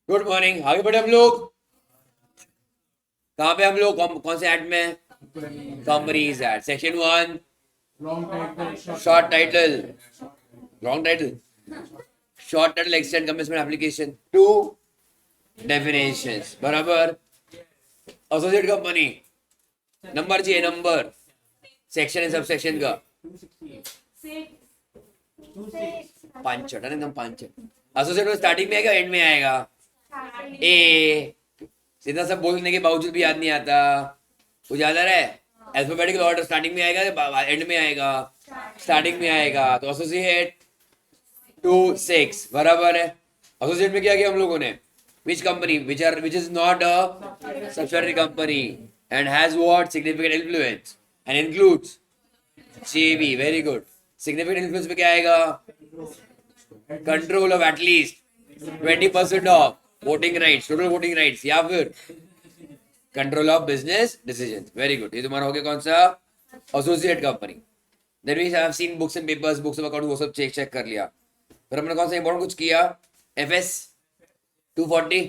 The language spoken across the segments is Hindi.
Good morning. आगे बढ़े हम लोग। कहाँ पे हम लोग? कौन से ऐड में? Companies add section 1। Short title. Long title. Short title extend commencement application 2 definitions बराबर। एसोसिएट कंपनी नंबर चाहिए, number section and sub section का 5 है ना, एकदम 5 है। एसोसिएट में स्टार्टिंग में आएगा एंड में आएगा? ए सीधा सब बोलने के बावजूद भी याद नहीं आता। कुछ याद आ रहा है? अल्फाबेटिकल ऑर्डर स्टार्टिंग में आएगा एंड में आएगा? स्टार्टिंग में आएगा। तो एसोसिएट 2 6 बराबर है। एसोसिएट में क्या किया हम लोगों ने? Which company which is not a subsidiary company and has what significant influence and includes JB. Very good. Significant influence में क्या आएगा? Control of at least 20% of voting rights, total voting rights, या फिर control of business decision. Very good. ये तुम्हारा हो गया कौन सा? Associate company. Then we have seen books and papers, books of account, वो सब चेक कर लिया। फिर हमने कौन सा इंपॉर्टेंट कुछ किया? एफएस 240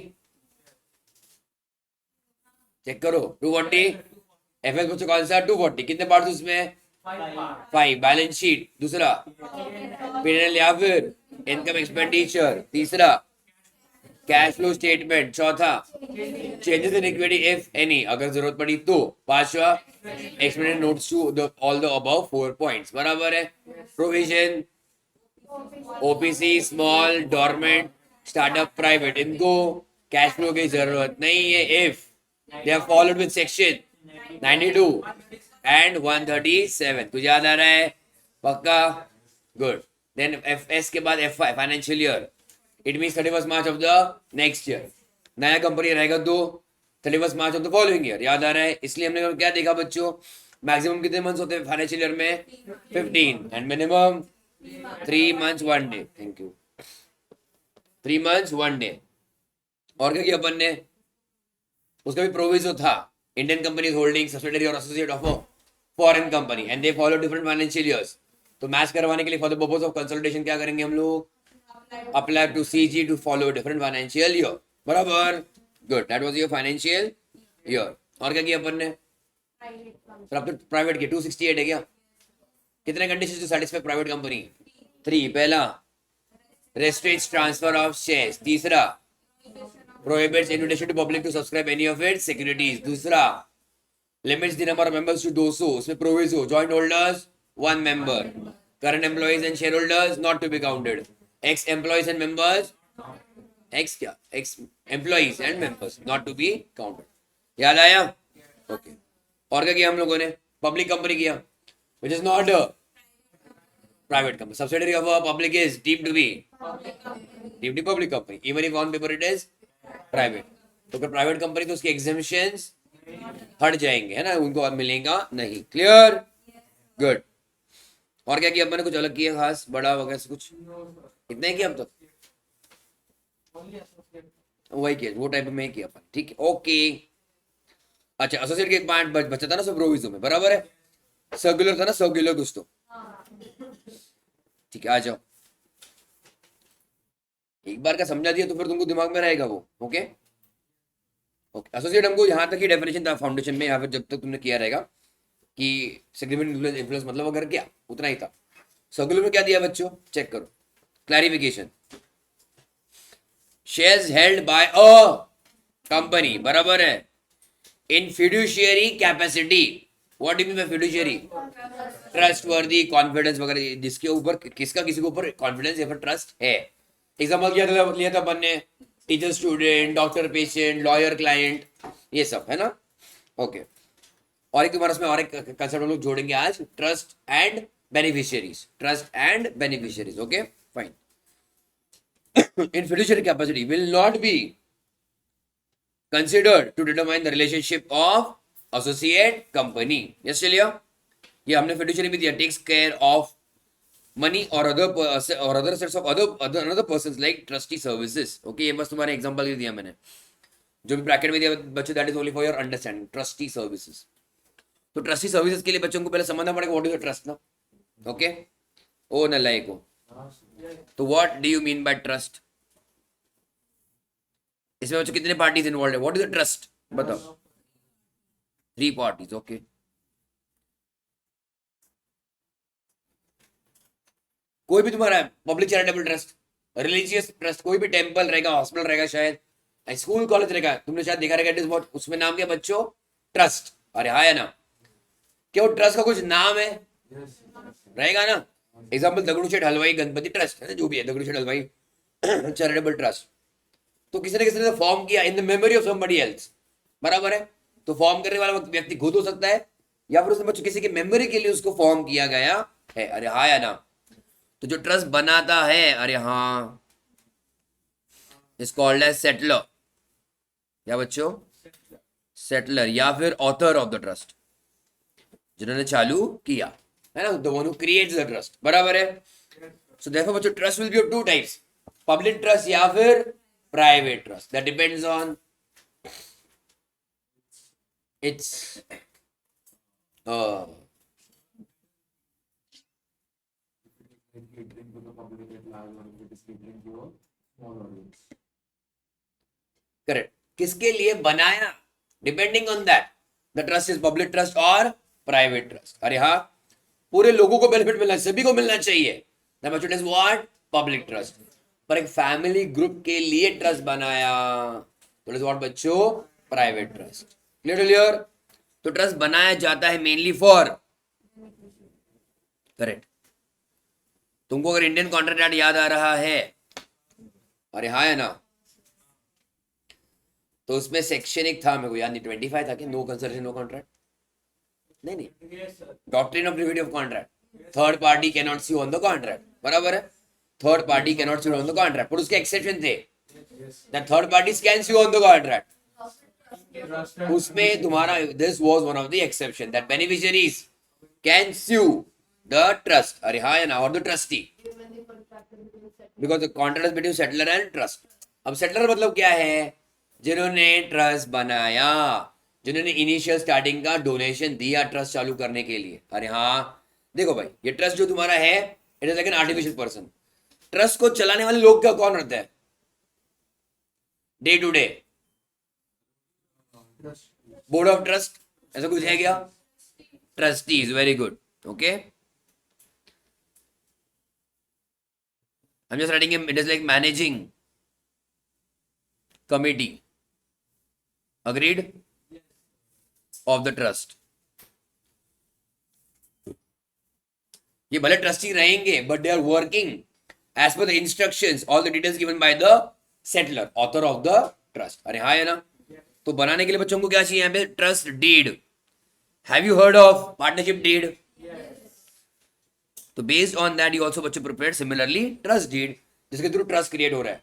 चेक करो। 240 एफएस बच्चों कौन सा? 240 कितने पार्ट्स उसमें? 5। बैलेंस शीट दूसरा, P&L या फिर इनकम एक्सपेंडिचर तीसरा, कैश फ्लो स्टेटमेंट चौथा, changes in equity if any अगर जरूरत पड़ी तो पांचवा, explanatory notes to all the above 4 points बराबर है। Provision OPC small dormant startup private, इनको कैश फ्लो की जरूरत नहीं है if they are followed with section 92 and 137। तुझे याद आ रहा है? पक्का? गुड। देन एफएस के बाद F5 financial year. It means 31 March of the next year. नया कंपनी रहेगा तो 31 मार्च ऑफ द फॉलोइंग ईयर। याद आ रहा है? इसलिए हमने क्या देखा बच्चों? मैक्सिमम कितने मंथ्स होते हैं फाइनेंशियल ईयर में? 15 and minimum 3 months 1 day. Thank you. 3 months 1 day. और क्या किया अपन ने? उसका भी प्रोविजो था, इंडियन कंपनीज होल्डिंग सब्सिडियरी और associate of foreign company and they follow different financial years. तो मैच करवाने के लिए for the purpose of consultation क्या करेंगे हम लोग? Apply to CG to follow different financial year बराबर। Good, that was your financial year. और क्या किया अपन ने? फिर अब तो प्राइवेट के 268 है क्या? कितने condition to satisfy private company? 3। पहला, रेस्ट्रिक्ट्स ट्रांसफर ऑफ शेयर्स। तीसरा, prohibits invitation to public to subscribe any of its securities। दूसरा, limits the number of members to 200। उसमें proviso, joint holders 1 member, current employees and shareholders not to be counted, ex employees and members, ex क्या, ex employees and members not to be counted। याद आया? ओके। और क्या किया हम लोगों ने? पब्लिक कंपनी किया, which is not a private company, subsidiary of a public is deemed to be public company even if on paper it is private. तो फिर प्राइवेट कंपनी तो उसकी एग्जेम्पशंस हट जाएंगे, है ना, उनको अब मिलेगा नहीं। क्लियर? गुड। और क्या किया अपन ने? कुछ अलग किया खास बड़ा वगैरह से कुछ? इतना ही किया अब तक? वही किया, वो टाइप में किया अपन। ठीक है, ओके। अच्छा, एसोसिएट के एक पॉइंट बचा था ना सब प्रोविजो में, बराबर है। सर्कुलर था ना, सर्कुलर कुछ तो। ठीक है, आ जाओ। एक बार का समझा दिया तो फिर तुमको दिमाग में रहेगा वो। Okay okay. एसोसिएट हमको यहाँ तक ही डेफिनेशन था फाउंडेशन में, या फिर जब तक तुमने किया रहेगा कि सिग्निफिकेंट इन्फ्लुएंस मतलब अगर क्या, उतना ही था। सर्कुलर में क्या दिया बच्चों? चेक करो, clarification. Shares held by a company बराबर है in fiduciary capacity. What do mean by fiduciary? Trustworthy, confidence वगैरह, जिसके ऊपर किसका किसी के ऊपर कॉन्फिडेंस या फिर ट्रस्ट है। एग्जाम्पल क्या लिया था अपन ने? Teacher student, doctor patient, lawyer client, ये सब है ना। ओके। और एक तुम्हारा इसमें और एक कंसेप्ट हम लोग जोड़ेंगे आज, trust and beneficiaries. Trust and beneficiaries, okay fine. In fiduciary capacity will not B considered to determine the relationship of associate company। yes चलिए, ये हमने fiduciary भी दिया, takes care of money or other sets of other persons like trustee services। okay, ये बस तुम्हारे एग्जांपल ही दिया मैंने, जो भी ब्रैकेट में दिया बच्चों, that is only for your understanding. Trustee services, तो ट्रस्टी सर्विसेज के लिए बच्चों को पहले समझना पड़ेगा व्हाट इज ट्रस्ट ना। ओके, ओ नलायको, तो what do you mean bye trust? इसमें बच्चों कितने पार्टीज इन्वॉल्व है? What is the trust? बताओ। 3 पार्टीज, ओके। कोई भी तुम्हारा public charitable trust, religious trust, कोई भी टेंपल रहेगा, हॉस्पिटल रहेगा, शायद स्कूल कॉलेज रहेगा, तुमने शायद देखा रहेगा, इट इज व्हाट, उसमें नाम क्या बच्चों? ट्रस्ट। अरे हाँ या ना? क्या वो ट्रस्ट का कुछ नाम है? रहेगा ना? एग्जाम्पल दगड़ूशेठ हलवाई गणपति ट्रस्ट है, जो भी है दगड़ूशेठ हलवाई चैरिटेबल ट्रस्ट, तो किसी ने फॉर्म किया in the memory of somebody else, बराबर है? तो फॉर्म करने वाला व्यक्ति खुद हो सकता है, या फिर उसने बच्चों किसी की मेमोरी के लिए उसको फॉर्म किया गया है। अरे हाँ या ना? तो जो ट्रस्ट बनाता है, अरे हाँ, इज कॉल्ड एज सेटलर। क्या बच्चों? सेटलर, या फिर ऑथर ऑफ द ट्रस्ट, जिन्होंने चालू किया, है ना, the one who creates the trust, बराबर है? सो देयरफॉर बच्चों trust will be of 2 types, public trust या फिर private trust, that depends on it's correct, किसके लिए बनाया, depending on that the trust is public trust और प्राइवेट ट्रस्ट। अरे हाँ, पूरे लोगों को बेनिफिट मिलना, सभी को मिलना चाहिए, that is what, public trust. पर एक फैमिली ग्रुप के लिए ट्रस्ट बनाया, तो इज व्हाट बच्चों, प्राइवेट ट्रस्ट। क्लियर? तो ट्रस्ट बनाया जाता है मेनली फॉर, करेक्ट। तुमको अगर इंडियन कॉन्ट्रैक्ट एक्ट याद आ रहा है, अरे हाँ है ना, तो उसमें सेक्शन एक था, मेरे को याद नहीं, 25 था कि नो कंसल्टेशन नो कॉन्ट्रैक्ट, नहीं, doctrine of privity of contract, third party can not sue on the contract, बराबर है? Third party can not sue on the contract, पर उसके एक्सेप्शन थे, that third parties can sue on the contract. उसमें तुम्हारा, this was one of the exception, that beneficiaries can sue the trust, अरे हाँ या ना, और the trustee, because the contract is between settler and trust. अब सेटलर मतलब क्या है? जिन्होंने ट्रस्ट बनाया, जिन्होंने इनिशियल स्टार्टिंग का डोनेशन दिया ट्रस्ट चालू करने के लिए। अरे हाँ, देखो भाई, ये ट्रस्ट जो तुम्हारा है, it is like an artificial person. Trust को चलाने वाले लोग क्या, कौन होते हैं day to day? Board of trust, ऐसा कुछ है क्या? Trustees, very good, okay. I'm just writing it is like managing committee, agreed, of the trust। ये भले ट्रस्टी रहेंगे, but they are working as per the instructions, all the details given by the settler, author of the trust. अरे हाँ है ना? तो बनाने के लिए बच्चों को क्या चाहिए यहाँ पे? Trust deed. Have you heard of partnership deed? तो based on that you also बच्चों प्रिपेयर सिमिलरली ट्रस्ट डीड, जिसके थ्रू ट्रस्ट क्रिएट हो रहा है।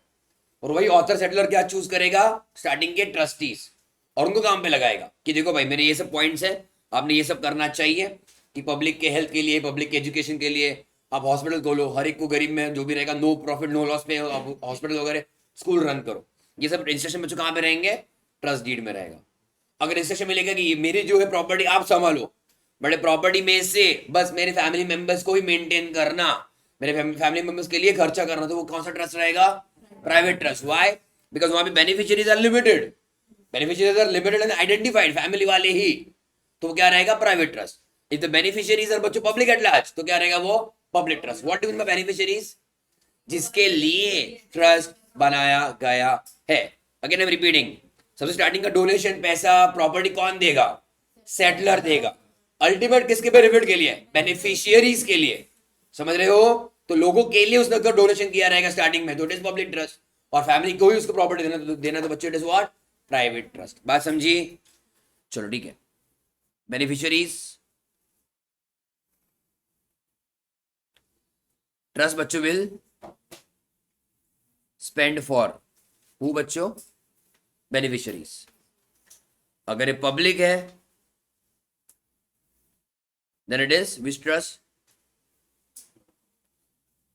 और वही ऑथर सेटलर क्या चूज करेगा? स्टार्टिंग के ट्रस्टीज, और उनको काम पे लगाएगा कि देखो भाई, मेरे ये सब पॉइंट्स है, आपने ये सब करना चाहिए कि पब्लिक के हेल्थ के लिए, पब्लिक के एजुकेशन के लिए आप हॉस्पिटल खोलो, हर एक को गरीब में जो भी रहेगा, नो प्रॉफिट नो लॉस पे हॉस्पिटल वगैरह स्कूल रन करो। ये सब इंस्ट्रक्शन बच्चों कहाँ पे रहेंगे? ट्रस्ट डीड में रहेगा। अगर इंस्ट्रक्शन मिलेगा कि मेरी जो है प्रॉपर्टी आप संभालो, बड़े प्रॉपर्टी में से बस मेरे फैमिली मेंबर्स को ही मेंटेन करना, मेरे फैमिली मेंबर्स के लिए खर्चा करना, तो वो कौन सा ट्रस्ट रहेगा? Private trust. व्हाई? बिकॉज वहां पे beneficiaries are limited, beneficiaries are limited and identified, family वाले ही, तो क्या रहेगा? Private trust. If the beneficiaries are बच्चों पब्लिक एट लार्ज, तो क्या रहेगा? वो public trust. What do mean by beneficiaries? जिसके लिए ट्रस्ट बनाया गया है। अगेन आई एम रिपीटिंग, सबसे स्टार्टिंग का डोनेशन, पैसा, प्रॉपर्टी कौन देगा? सेटलर देगा। अल्टीमेट किसके बेनिफिट के लिए? बेनिफिशियरीज के लिए, समझ रहे हो? तो लोगों के लिए उसने अगर डोनेशन किया रहेगा स्टार्टिंग में, तो इट इज पब्लिक ट्रस्ट। और फैमिली को ही उसको प्रॉपर्टी देना तो बच्चे it is what? Private trust. बात समझी? चलो ठीक है। बेनिफिशियरीज, ट्रस्ट बच्चों विल स्पेंड फॉर हु बच्चों? बेनिफिशियरीज। अगर ये पब्लिक है, then it is which trust?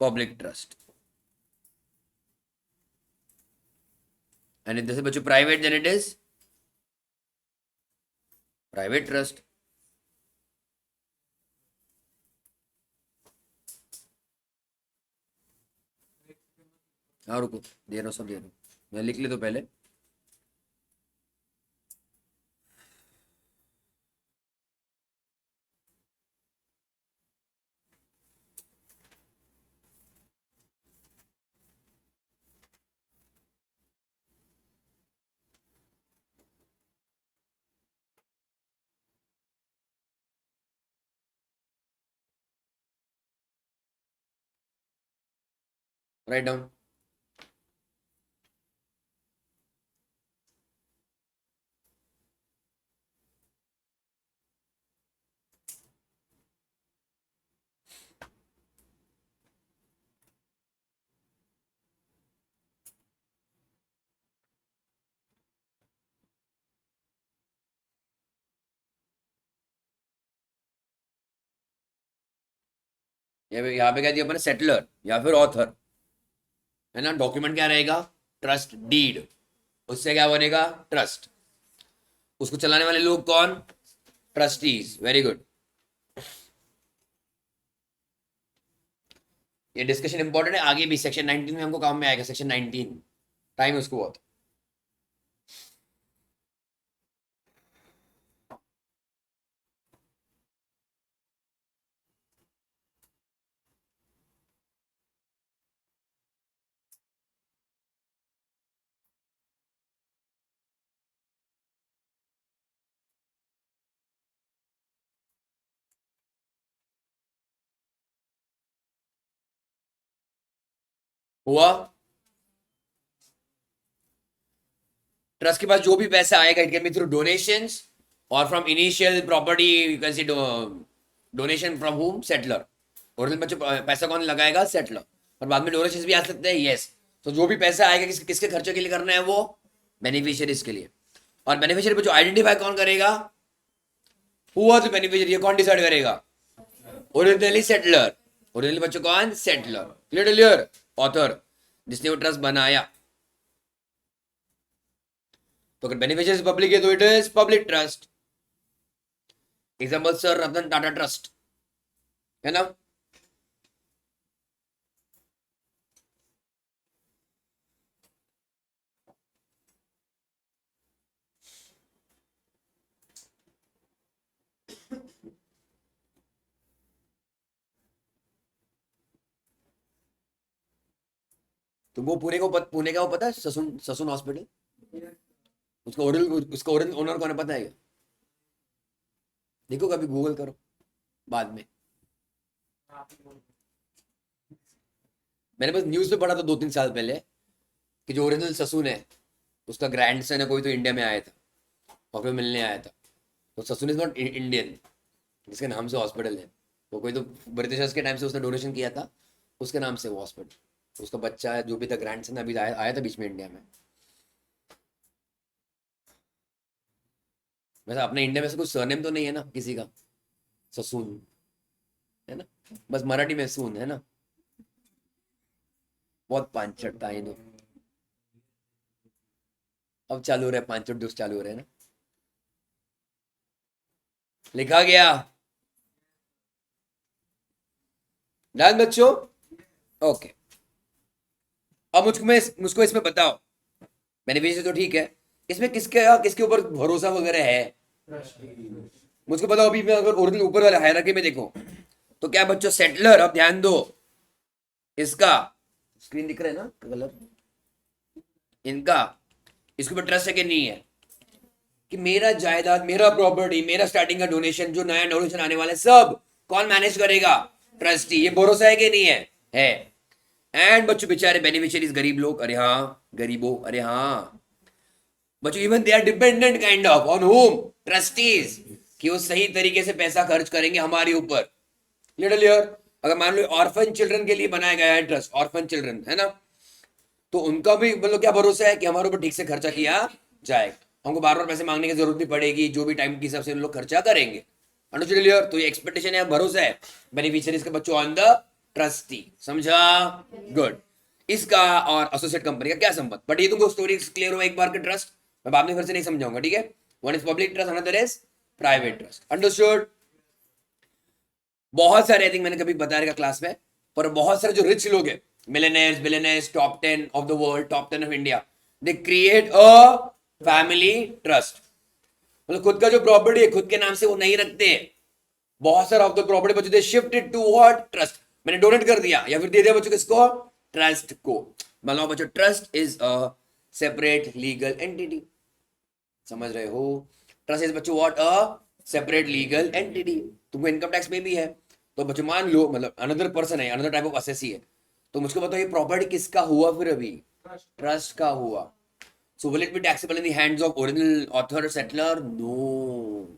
Public trust. And if this is बच्चों private, then it is private trust. हाँ रुको, दे रहा हूँ, सब दे रहा हूँ, मैं लिख ले तो पहले। Write down. यहाँ पे क्या दिया अपने, सेटलर या फिर ऑथर, है ना। डॉक्यूमेंट क्या रहेगा, ट्रस्ट डीड, उससे क्या बनेगा, ट्रस्ट। उसको चलाने वाले लोग कौन, ट्रस्टीज। Very good. ये डिस्कशन इंपॉर्टेंट है, आगे भी सेक्शन 19 में हमको काम में आएगा। सेक्शन 19 टाइम है उसको बहुत। हुआ। ट्रस्ट के पास जो भी पैसा आएगा, it can be through donations और from initial property, you can see donation from home, settler. Original बच्चों पैसा कौन लगाएगा, सेटलर। और बाद में डोनेशन भी आ सकते हैं, यस। तो जो भी पैसा आएगा किसके खर्चे के लिए करना है, वो बेनिफिशियरीज के लिए। और बेनिफिशियरी को जो आइडेंटिफाई कौन करेगा, हुआ तो बेनिफिशियरी, कौन डिसाइड करेगा, ओरिजिनली सेटलर। ओरिजिनली बच्चों कौन, सेटलर। Clear clear. ऑथर जिसने वो ट्रस्ट बनाया। तो अगर बेनिफिशियरी पब्लिक है तो it is public trust. Example sir Ratan Tata trust, है ना। तो वो पुणे का वो पता है, ससुन ससुन हॉस्पिटल। उसका ओरिजिनल ओनर कौन है पता है क्या? देखो कभी गूगल करो बाद में। मैंने बस न्यूज पे पढ़ा था 2-3 साल पहले कि जो ओरिजिनल ससुन है उसका ग्रैंडसन है कोई, तो इंडिया में आया था और फिर मिलने आया था। तो ससुन इज नॉट इंडियन, जिसके नाम से हॉस्पिटल है वो कोई तो ब्रिटिशर्स के टाइम से उसने डोनेशन किया था, उसके नाम से वो हॉस्पिटल। उसका बच्चा है जो भी था, ग्रैंडसन अभी आया था बीच में इंडिया में। वैसे अपने इंडिया में से कुछ सरनेम तो नहीं है ना किसी का ससून, है ना। बस मराठी में सून है ना। बहुत पांच चढ़ता है इन्हें। अब चालू हो रहा है, पांच चढ़ दोस्त चालू हो रहे हैं ना। लिखा गया, ध्यान बच्चों। ओके, अब मुझको इसमें बताओ, बेनिफिशियरी तो ठीक है, इसमें किसके किसके ऊपर भरोसा वगैरह है, मुझको बताओ। अभी मैं अगर ओरिजिनल ऊपर वाले हायरार्की में देखो तो क्या बच्चों, सेटलर, अब ध्यान दो, इसका स्क्रीन दिख रहा है ना कलर, इनका इसके ऊपर ट्रस्ट है कि नहीं है, कि मेरा जायदाद, मेरा प्रॉपर्टी, मेरा स्टार्टिंग का डोनेशन, जो नया डोनेशन आने वाला है, सब कौन मैनेज करेगा, ट्रस्टी। ये भरोसा है कि नहीं है। एंड बच्चों बेचारे बेनिफिशियरीज गरीब लोग, अरे हाँ गरीबो, अरे हाँ बच्चों, even they are dependent kind of on home, trustees, कि वो सही तरीके से पैसा खर्च करेंगे हमारे ऊपर। क्लियर। अगर मान लो ऑर्फन चिल्ड्रन के लिए बनाया गया है ट्रस्ट, ऑर्फन चिल्ड्रन, है ना, तो उनका भी मतलब क्या भरोसा है कि हमारे ऊपर ठीक से खर्चा किया जाएगा, हमको बार बार पैसे मांगने की जरूरत नहीं पड़ेगी, जो भी टाइम के हिसाब से लोग खर्चा करेंगे। Understood clear. तो ये एक्सपेक्टेशन है, भरोसा है बेनिफिशियरीज के बच्चों ऑन द ट्रस्टी, समझा, गुड। इसका और एसोसिएट कंपनी का क्या संबंध, बट ये तुमको स्टोरी क्लियर हो एक बार के ट्रस्ट, मैं बाद में फिर से नहीं समझाऊंगा, ठीक है। One is public trust, another is private trust, understood. बहुत सारे, आई थिंक मैंने कभी बताया रहेगा क्लास में, पर बहुत सारे जो रिच लोग हैं, millionaires, billionaires, top 10 of the world, top 10 of India, they create a family trust. मतलब खुद का जो प्रॉपर्टी है खुद के नाम से वो नहीं रखते हैं, बहुत सारा ऑफ द प्रॉपर्टी बच्चों they shift it to what, trust. मैंने डोनेट कर दिया या फिर दे दिया बच्चों किसको, ट्रस्ट को। मतलब बच्चों trust is a separate legal entity, समझ रहे हो। ट्रस्ट इज बच्चों what, a separate legal entity. तुमको इनकम टैक्स में भी है, तो बच्चों मान लो मतलब अनदर पर्सन है, अनदर टाइप ऑफ असेसी है, तो मुझको बताओ ये प्रॉपर्टी किसका हुआ फिर अभी? ट्रस्ट का हुआ. So will it be taxable in the hands of original author settler? No.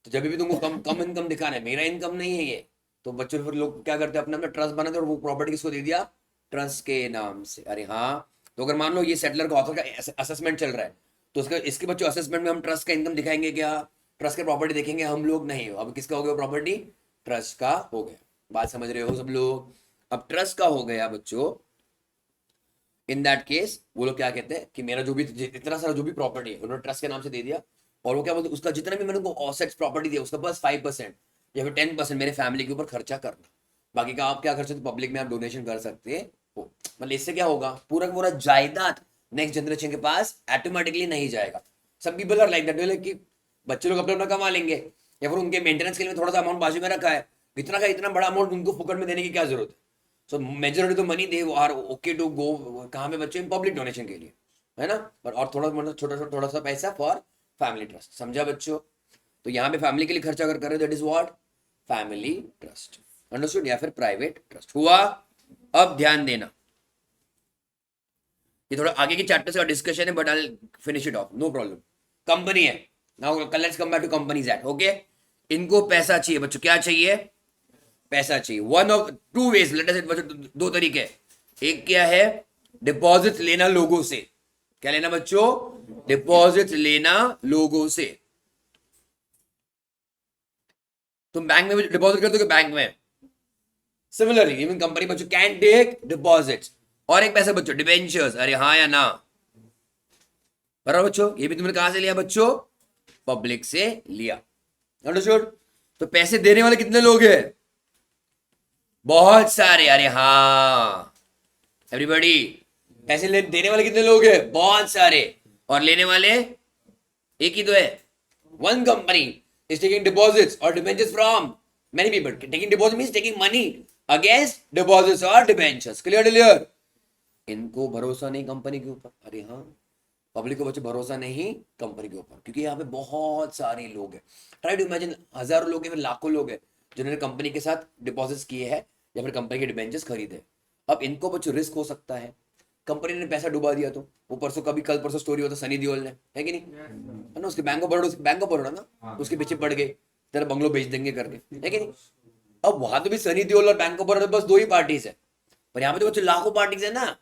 तो जब भी तुमको कम कम इनकम दिखाना है, मेरा इनकम नहीं है ये, तो बच्चों फिर लोग क्या करते हैं, अपना अपना ट्रस्ट बनाते हैं और वो प्रॉपर्टी किसको दे दिया? ट्रस्ट के नाम से. अरे हाँ, तो अगर मान लो ये सेटलर का ऑथर का असेसमेंट चल रहा है, तो उसका इसके बच्चों असेसमेंट में हम ट्रस्ट का इनकम दिखाएंगे क्या? ट्रस्ट के प्रॉपर्टी देखेंगे हम लोग? नहीं. अब किसका हो गया प्रॉपर्टी? ट्रस्ट का हो गया. बात समझ रहे हो सब लोग? अब ट्रस्ट का हो गया बच्चों. इन दैट केस वो लोग क्या कहते हैं कि मेरा जो भी इतना सारा जो भी प्रॉपर्टी है उन्होंने ट्रस्ट के नाम से दे दिया, और वो क्या बोलते हैं, उसका जितना भी मैंने उनको ऑसेट्स प्रॉपर्टी दिया उसका बस 5% या फिर 10% मेरे फैमिली के ऊपर खर्चा करना. बाकी का आप क्या खर्चा तो पब्लिक में आप डोनेशन कर सकते हो. मतलब इससे क्या होगा, पूरा पूरा जायदाद नेक्स्ट जनरेशन के पास ऑटोमेटिकली नहीं जाएगा. सब पीपल आर लाइक दैट कि बच्चे लोग अपना अपना कमा लेंगे, या फिर उनके मेंटेनेंस के लिए थोड़ा सा अमाउंट बाजू में रखा है, इतना का इतना बड़ा अमाउंट उनको फुकट में देने की क्या जरूरत है. सो मेजोरिटी तो money they are okay to go कहाँ पे बच्चे? पब्लिक डोनेशन के लिए, है ना. पर और थोड़ा मतलब थोड़ा सा पैसा फॉर फैमिली ट्रस्ट. समझा बच्चों? तो यहाँ पे फैमिली के लिए खर्चा अगर कर रहे हो that is what? Family trust. Understood? या फिर प्राइवेट ट्रस्ट हुआ. अब ध्यान देना, ये थोड़ा आगे की चैप्टर्स का डिस्कशन है but I finish it off, no problem. Company है now, let's come back to companies act. Okay, इनको पैसा चाहिए बच्चों. क्या चाहिए? पैसा चाहिए. One of two ways, let us बच्चों, दो तरीके. एक क्या है? डिपॉजिट लेना लोगों से. क्या लेना बच्चों? डिपॉजिट लेना लोगों से. तुम बैंक में भी डिपॉजिट करते हो बैंक में. सिमिलरली इवन कंपनी बच्चों कैन टेक डिपॉजिट्स. और एक पैसा बच्चों डिबेंचर्स. अरे हाँ या ना? बराबर बच्चों, ये भी तुमने कहां से लिया बच्चों? पब्लिक से लिया. अंडरस्टूड? तो पैसे देने वाले कितने लोग हैं? बहुत सारे. अरे हाँ एवरीबॉडी, पैसे देने वाले कितने लोग हैं? बहुत सारे. और लेने वाले एक ही तो है. One company is taking deposits और debentures from many people. Taking deposit means taking money against deposits और डिबेंचर्स. Clear clear? इनको भरोसा नहीं कंपनी के ऊपर. अरे हाँ, पब्लिक को बच्चे भरोसा नहीं कंपनी के ऊपर, क्योंकि यहाँ पे बहुत सारे लोग हैं. ट्राई टू इमेजिन, हजारों लोग हैं फिर लाखों लोग हैं जिन्होंने कंपनी के साथ डिपॉजिट्स किए हैं या फिर कंपनी के डिबेंचर्स खरीदे. अब इनको बच्चों रिस्क हो सकता है, कंपनी ने पैसा डुबा दिया तो. वो परसों कभी कल परसों स्टोरी होता सनी देओल ने, है कि नहीं? है ना, उसके बैंक ऑफ बड़ौदा ना उसके पीछे पड़ गए, तेरा बंगलो बेच देंगे करके, है कि नहीं? अब वहां तो भी सनी देओल और बैंक ऑफ बड़ौदा बस दो ही पार्टीज है, पर यहाँ पे तो बच्चों लाखों पार्टीज है ना.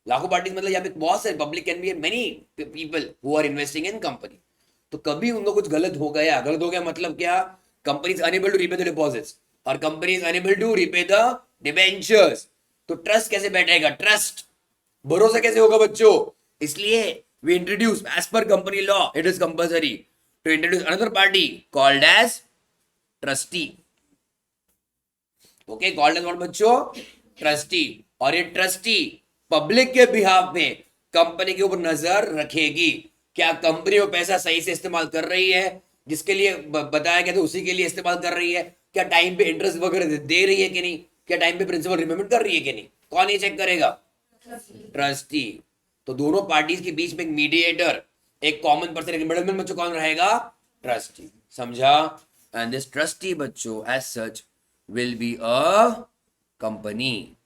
लाखों पार्टीज मतलब यहाँ पे बहुत सारे public can be many people who are investing in company. तो कभी उनको कुछ गलत हो गया मतलब क्या? Company is unable to repay the deposits और company is unable to repay the debentures. तो ट्रस्ट कैसे बैठेगा? ट्रस्ट, भरोसा कैसे होगा बच्चों? इसलिए we introduce as per company law it is compulsory to introduce another party called as trustee. Okay, called as what बच्चों? ट्रस्टी. और ये ट्रस्टी पब्लिक के बिहाफ में कंपनी के ऊपर नजर रखेगी. क्या कंपनी वो पैसा सही से इस्तेमाल कर रही है, जिसके लिए बताया गया था उसी के लिए इस्तेमाल कर रही है? क्या टाइम पे इंटरेस्ट वगैरह दे रही है कि नहीं? क्या टाइम पे प्रिंसिपल रिपेमेंट कर रही है कि नहीं? कौन ये चेक करेगा? ट्रस्टी. तो दोनों पार्टीज के बीच में एक मीडिएटर, एक कॉमन पर्सन, एक मिडलमैन बच्चों कौन रहेगा? ट्रस्टी. समझा? एंड दिस ट्रस्टी बच्चों as such will be a company.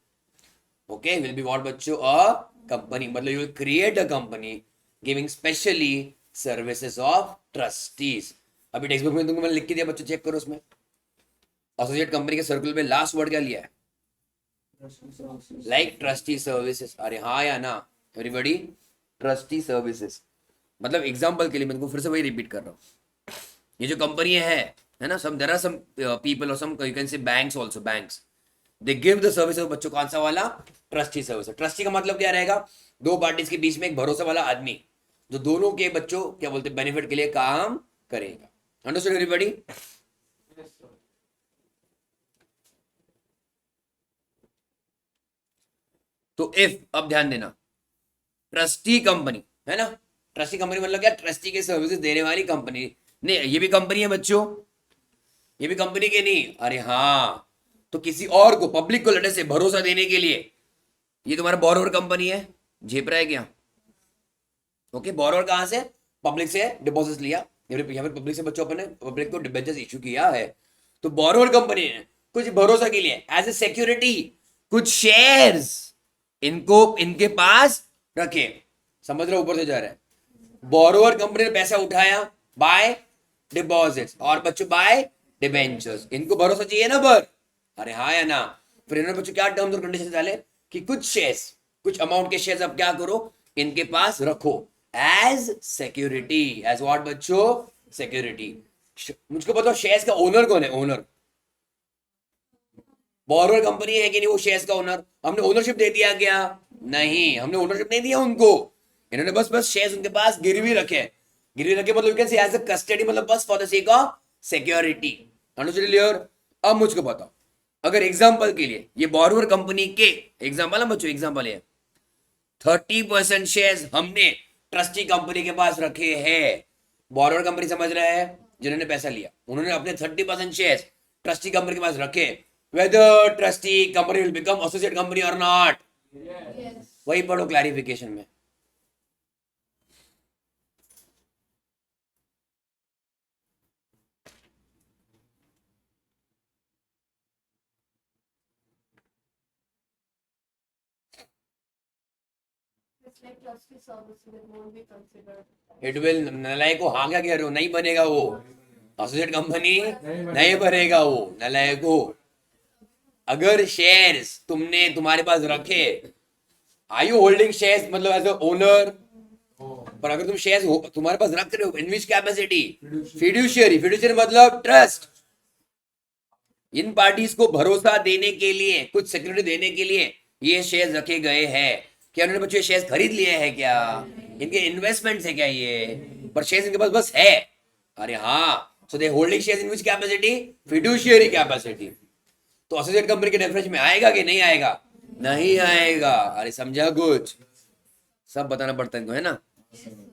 Okay, will be what बच्चों? A company. मतलब you will create a company giving specially services of trustees. अभी टेक्स्ट बुक में तुमको मैंने लिख के दिया बच्चों, चेक करो उसमें. एसोसिएट कंपनी के सर्कुलर में लास्ट वर्ड क्या लिया है? Like trustee services. अरे हाँ या ना एवरीबॉडी? ट्रस्टी सर्विसेज मतलब एग्जांपल के लिए मैं तुमको फिर से वही रिपीट कर रहा हूँ. ये जो कंपनी है ना, some there are some people or some you can say banks also, banks they give the services बच्चों. कौन सा वाला? Trustee service. ट्रस्टी का मतलब क्या रहेगा? दो पार्टीज के बीच में एक भरोसा वाला आदमी जो दोनों के बच्चों क्या बोलते हैं बेनिफिट के लिए काम करेगा. Understood everybody? तो इफ, अब ध्यान देना, ट्रस्टी कंपनी है ना, ट्रस्टी कंपनी मतलब क्या? ट्रस्टी के सर्विसेज देने वाली कंपनी. नहीं, ये भी कंपनी है बच्चों, ये भी कंपनी के नहीं. अरे हाँ, तो किसी और को, पब्लिक को लड़े से भरोसा देने के लिए, ये तुम्हारा बोरोवर कंपनी है, झेप रहा है क्या? ओके, बोरोवर कहां से? पब्लिक से डिपॉजिट लिया, यहाँ पे पब्लिक से बच्चों अपने पब्लिक को डिबेंचर्स इशू किया है. तो बोरोवर कंपनी ने कुछ भरोसा के लिए एज ए सिक्योरिटी कुछ शेयर्स इनको इनके पास रखे। समझ रहे हो, ऊपर से जा रहा है। बोरोवर कंपनी ने पैसा उठाया बाय डिपॉजिट्स और बच्चों बाय डिबेंचर्स। इनको भरोसा चाहिए ना पर, अरे हाँ या ना। फिर इन्होंने बच्चों क्या टर्म्स और कंडीशन डाले कि कुछ शेयर्स, कुछ अमाउंट के शेयर्स अब क्या करो, इनके पास रखो एज सिक्योरिटी। एज व्हाट बच्चों? सिक्योरिटी। मुझको बताओ शेयर्स का ओनर कौन है? ओनर बोरोवर कंपनी है कि नहीं वो शेयर्स का ओनर? हमने ओनरशिप दे दिया क्या? नहीं, हमने ओनरशिप नहीं दिया उनको। इन्होंने बस बस शेयर्स उनके पास गिरवी रखे। गिरवी रखे मतलब you can say as a custody, मतलब बस for the sake of security. Understood clear? अब मुझको बताओ, अगर एग्जांपल के लिए ये बोरोवर कंपनी के एग्जांपल है बच्चों, एग्जांपल है 30% शेयर्स हमने ट्रस्टी कंपनी के पास रखे हैं। बोरोवर कंपनी समझ रहे हैं, जिन्होंने पैसा लिया उन्होंने अपने 30% शेयर्स ट्रस्टी कंपनी के पास रखे। Whether trustee company will become associate company or not? वही पढ़ो क्लैरिफिकेशन में। इट विल, नलायक को हाँ क्या कह रहे हो? नहीं बनेगा वो एसोसिएट कंपनी, नहीं बनेगा वो नलायक को। अगर शेयर्स तुमने तुम्हारे पास रखे, आर यू होल्डिंग शेयर्स मतलब एज अ ओनर? पर अगर तुम शेयर्स तुम्हारे पास रख रहे हो इन विच कैपेसिटी? फिड्यूशियरी। फिड्यूशियरी मतलब ट्रस्ट। इन पार्टीज को भरोसा देने के लिए, कुछ सिक्योरिटी देने के लिए ये शेयर्स रखे गए हैं। क्या उन्होंने बच्चों शेयर्स खरीद लिए हैं क्या? इनके इन्वेस्टमेंट्स है क्या ये? पर शेयर्स इनके पास बस है। अरे हाँ, so they holding shares in which capacity? Fiduciary capacity. तो एसोसिएट कंपनी के डेफिनेशन में आएगा कि नहीं आएगा? नहीं आएगा। अरे समझा कुछ? सब बताना पड़ता है इनको, है ना?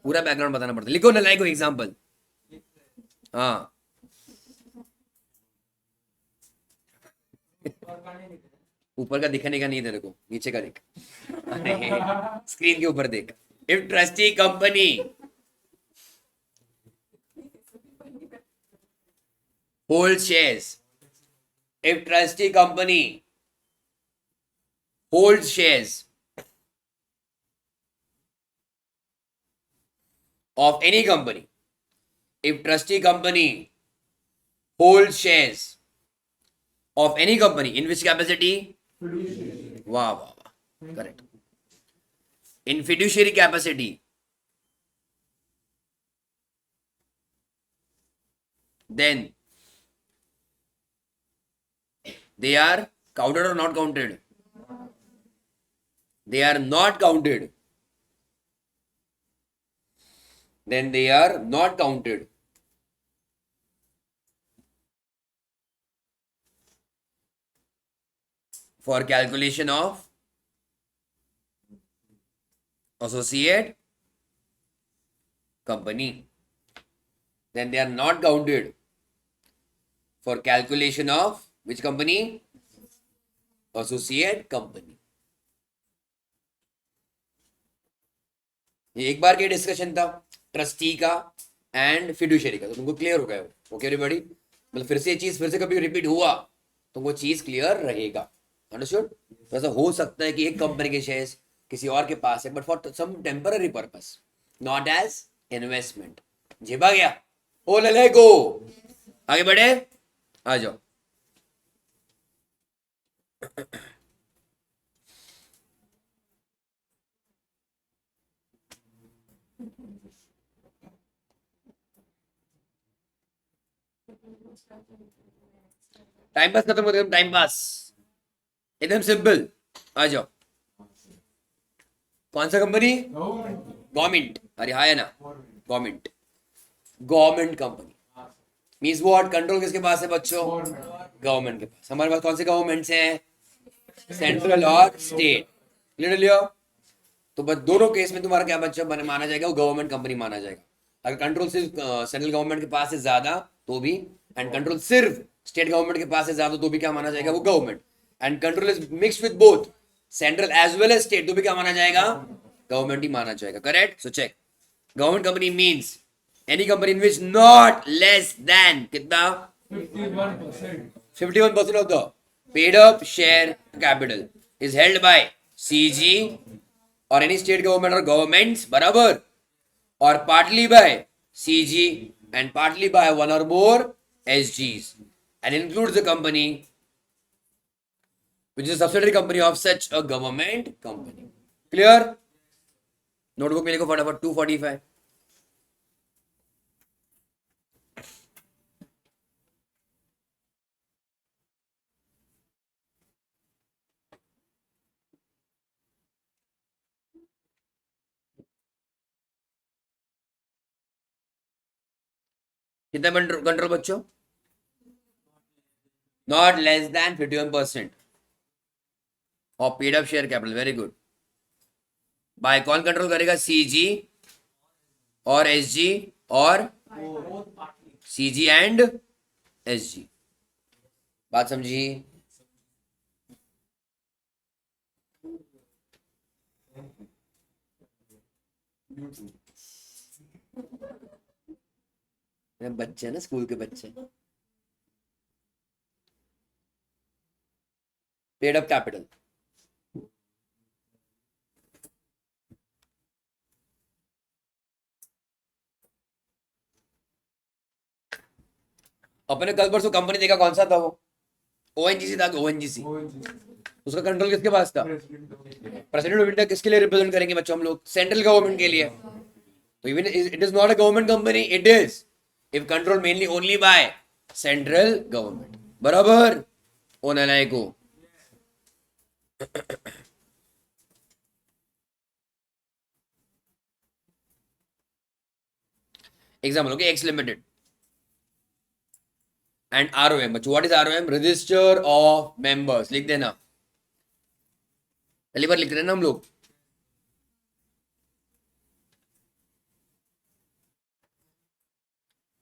पूरा बैकग्राउंड बताना पड़ता है। लिखो ना, लाइक एग्जांपल। हाँ ऊपर का दिखने का नहीं तेरे को, नीचे का देख। स्क्रीन के ऊपर देख। If trustee company hold shares, if trustee company hold shares of any company, if trustee company holds shares of any company in which capacity? Wow, wow, wow. Correct. In fiduciary capacity, then they are counted or not counted? They are not counted. Then they are not counted. For calculation of associate company. Then they are not counted for calculation of which company? Associate company. ये एक बार के डिस्कशन था ट्रस्टी का एंड फिड्यूशियरी का, तो तुमको क्लियर हो गया? Okay everybody? मतलब फिर से ये चीज फिर से कभी रिपीट हुआ तो वो चीज क्लियर रहेगा। अंडरस्टूड? तो ऐसा हो सकता है कि एक कंपनी के शेयर्स किसी और के पास है but for some temporary purpose, not as investment. झेपा गया? ओ लले को आगे बढ़े, आ जाओ। टाइम पास खत्म कर, टाइम पास एकदम सिंपल। आ जाओ। कौन सा कंपनी? गवर्नमेंट। अरे हाँ है ना, government. Government company means what? Control किसके पास है बच्चों? गवर्नमेंट के पास। हमारे पास कौन से गवर्नमेंट्स हैं? सेंट्रल और स्टेट। क्लियर लियो? तो बस दोनों केस में तुम्हारा क्या बच्चा माना जाएगा? वो गवर्नमेंट कंपनी माना जाएगा। अगर कंट्रोल सिर्फ सेंट्रल गवर्नमेंट के पास है ज्यादा तो भी, एंड कंट्रोल सिर्फ स्टेट गवर्नमेंट के पास है ज्यादा तो भी क्या माना जाएगा? वो government. And control is mixed with both central as well as state तो भी क्या माना जाएगा? गवर्नमेंट ही माना जाएगा। Correct? So check, government company means any company in which not less than कितना? 51% of the paid up share capital is held by CG or any state government or governments बराबर, or partly by CG and partly by one or more एसजीज and includes the company which is a subsidiary company of such a government company. Clear? Notebook में लिखो फटाफट 245. कितना कंट्रोल बच्चों? Not less than 51% of paid up share capital. Very good. By कौन कंट्रोल करेगा? CG or SG or CG and SG. बात समझी? बच्चे ना, स्कूल के बच्चे. Paid up capital. अपने कल परसों कंपनी देखा, कौन सा था वो? ओएनजीसी था. ओएनजीसी उसका कंट्रोल किसके पास था? President of India. किसके लिए रिप्रेजेंट करेंगे बच्चों हम लोग? सेंट्रल गवर्नमेंट के लिए. तो even it is not a government company, it is if control mainly only by central government. बराबर? ओ नालायको. Example okay, X limited and ROM. बच्चों what is ROM? Register of members. लिख देना, पहली बार लिख रहे हैं ना हम लोग.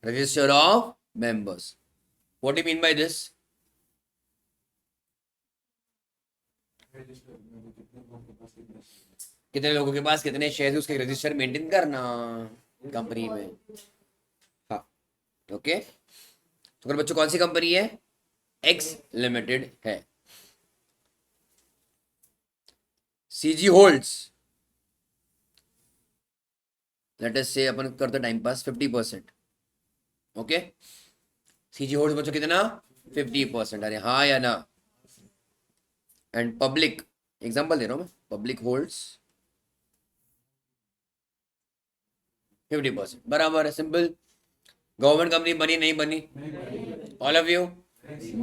Register of members. What do you mean by this? कितने लोगों के पास कितने शेयर, उसके रजिस्टर मेंटेन करना कंपनी में. हाँ ओके. तो अगर बच्चों कौन सी कंपनी है? एक्स लिमिटेड है. सीजी होल्ड्स, लेट अस से अपन करते time pass 50%. Okay. CG holds बच्चों कितना? 50%. अरे हाँ या ना? एंड पब्लिक, एग्जांपल दे रहा हूं मैं, पब्लिक होल्ड्स 50%. बराबर है, सिंपल. गवर्नमेंट कंपनी बनी नहीं बनी? All of you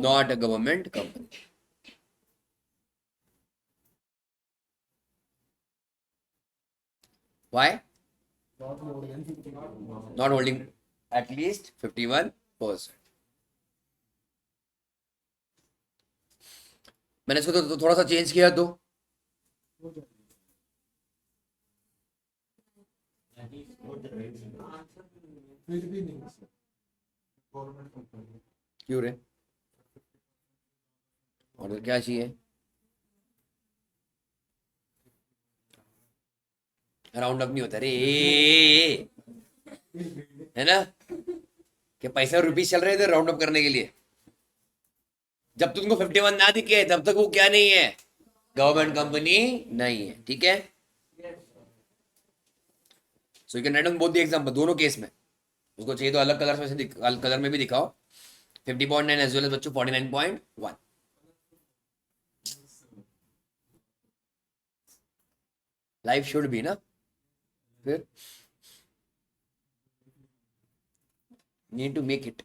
not a government company. Why? Not holding at least 51%. मैंने इसको तो थोड़ा सा चेंज किया तो क्यों रे? और क्या चाहिए? राउंड अप नहीं होता रे, है ना? कि पैसा रुपीस चल रहे थे राउंड अप करने के लिए. जब तुमको 51 ना दिखे तब तक वो क्या नहीं है? गवर्नमेंट कंपनी नहीं है. ठीक है. So you can write on both the example, दोनों केस में. उसको चाहिए तो अलग कलर में से कलर में भी दिखाओ. 50.9 एज वेल एज बच्चों 49.1. लाइफ शुड बी ना. फिर need to make it.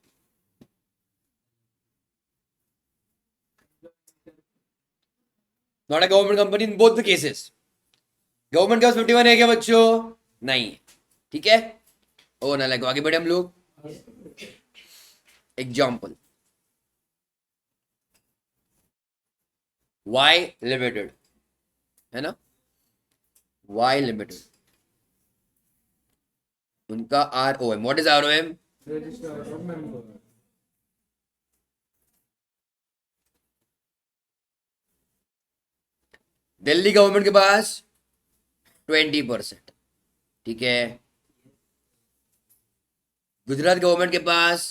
Not a government company in both the cases. Government का 51 है क्या बच्चों? नहीं. ठीक है. ओ ना लगे, आगे बढ़े हम लोग. एग्जाम्पल वाई लिमिटेड है ना. वाई लिमिटेड, उनका R O M. What is R O M? Delhi government के पास 20%. ठीक है. गुजरात गवर्नमेंट के पास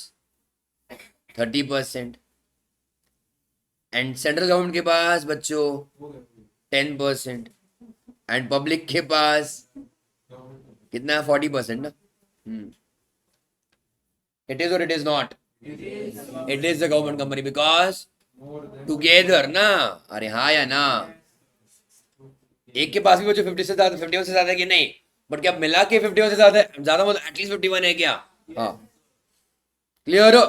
30% एंड सेंट्रल गवर्नमेंट के पास बच्चों 10%, एंड पब्लिक के पास कितना है? 40% ना. इट इज और it is not. It is the government company because together ना. अरे हाँ या ना. एक के पास भी बच्चों 50 से ज्यादा, 51 से ज्यादा है कि नहीं? बट क्या मिला के 51 से ज्यादा ज्यादा मतलब एटलीस्ट 51 है क्या? हाँ. क्लियर हो?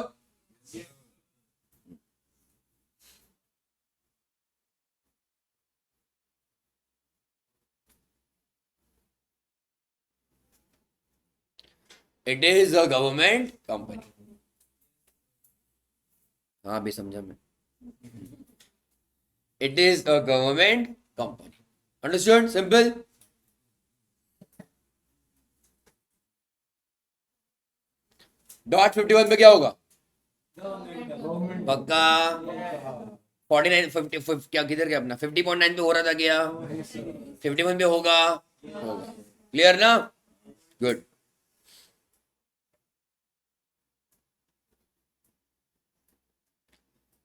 It is a government company. हाँ भी समझा मैं. It is a government company. Understood? Simple. Dot 51 पे क्या होगा? पक्का. 49 50 क्या किधर गया अपना? 50.9 पे हो रहा था क्या? 51 पे होगा. क्लियर ना? Good.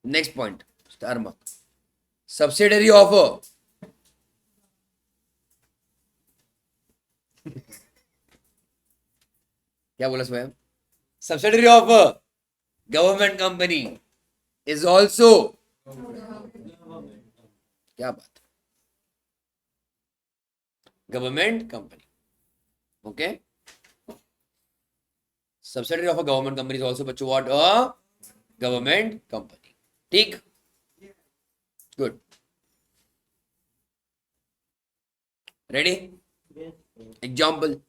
Next point. Star mark. Subsidiary of क्या बोला स्वयं? Subsidiary of government company is also. क्या बात. Government company. Okay. Subsidiary of a government company is also बच्चों व्हाट? A government company. ठीक. Good. Ready? Example.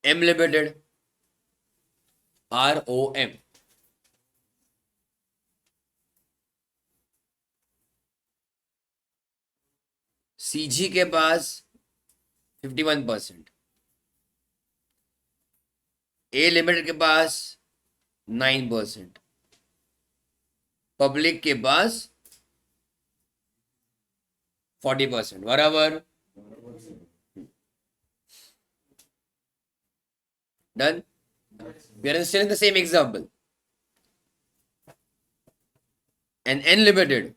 M Limited. ROM. CG के पास 51%. A लिमिटेड के पास 9%. पब्लिक के पास 40%. बराबर. Done. We are still in the same example. And N Limited,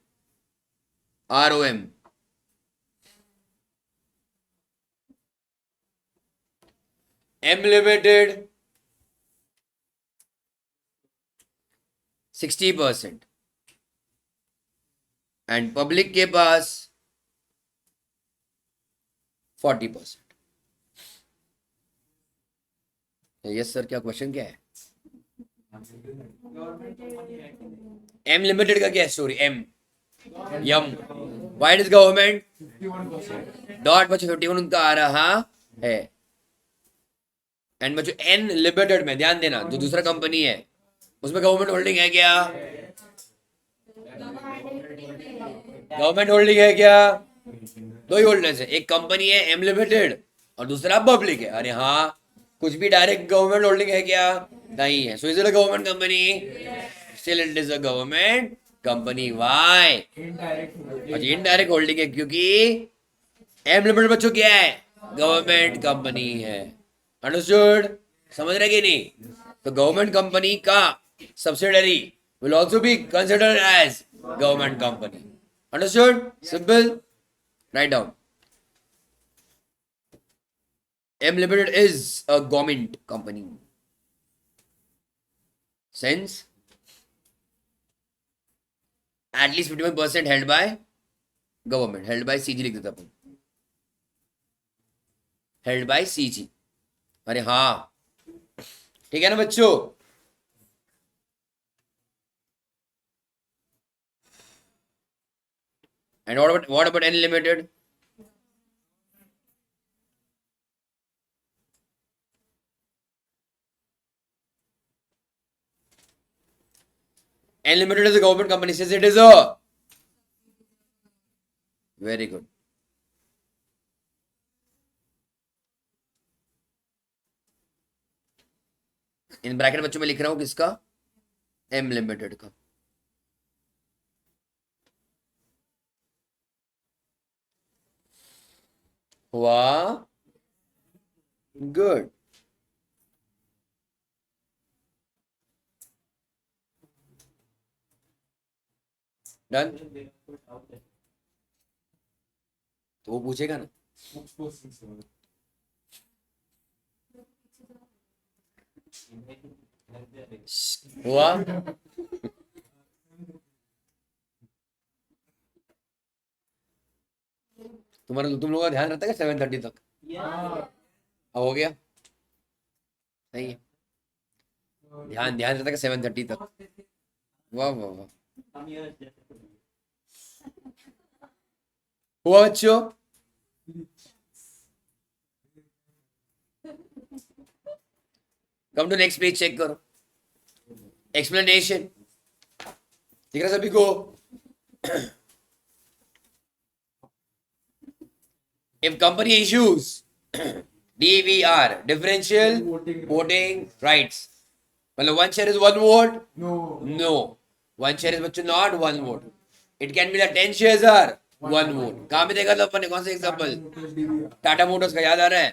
ROM. M Limited 60%. And public के पास 40%. यस सर, क्या क्वेश्चन क्या है? M लिमिटेड का क्या है story? M M Y is government. Dot बच्चों 51 उनका आ रहा है. एंड बच्चों N लिमिटेड में ध्यान देना, जो दूसरा कंपनी है उसमें गवर्नमेंट होल्डिंग है क्या? गवर्नमेंट होल्डिंग है क्या? दो ही होल्डर्स है. एक कंपनी है M लिमिटेड और दूसरा पब्लिक है. अरे हाँ, कुछ भी डायरेक्ट गवर्नमेंट होल्डिंग है क्या? नहीं है. So is it a government company? Still it is a government company. Why? Indirect holding है क्योंकि M लिमिटेड बच्चों क्या है? गवर्नमेंट कंपनी है. अंडरस्टूड? समझ रहे कि नहीं? तो गवर्नमेंट कंपनी का subsidiary will also be considered as government company. Understood? Simple. Write down. M Limited is a government company. Since at least 51% held by government. Held by CG लिख देता अपन. Held by CG. अरे हाँ, ठीक है ना बच्चों? And what about N Limited? N Limited is a government company. Says it is a. Very good. In bracket बच्चों में लिख रहा हूं किसका? M Limited का. हुआ? गुड. डन। तो वो पूछेगा ना। हुआ। तुम लोगों का ध्यान रहता है 7:30 तक? अब हो गया। सही है। ध्यान ध्यान रहता है 7:30 तक। वाह वाह वाह। हुआ बच्चों। Come to next page, check करो एक्सप्लेनेशन। ठीक है सभी को? If company issues DVR, differential voting rights, मतलब one share is one vote? No. One share is बच्चों not one vote. It can be that 10 shares are one vote. कहाँ पे देखा था अपन ने, कौन सा एग्जाम्पल? टाटा मोटर्स का, याद आ रहा है?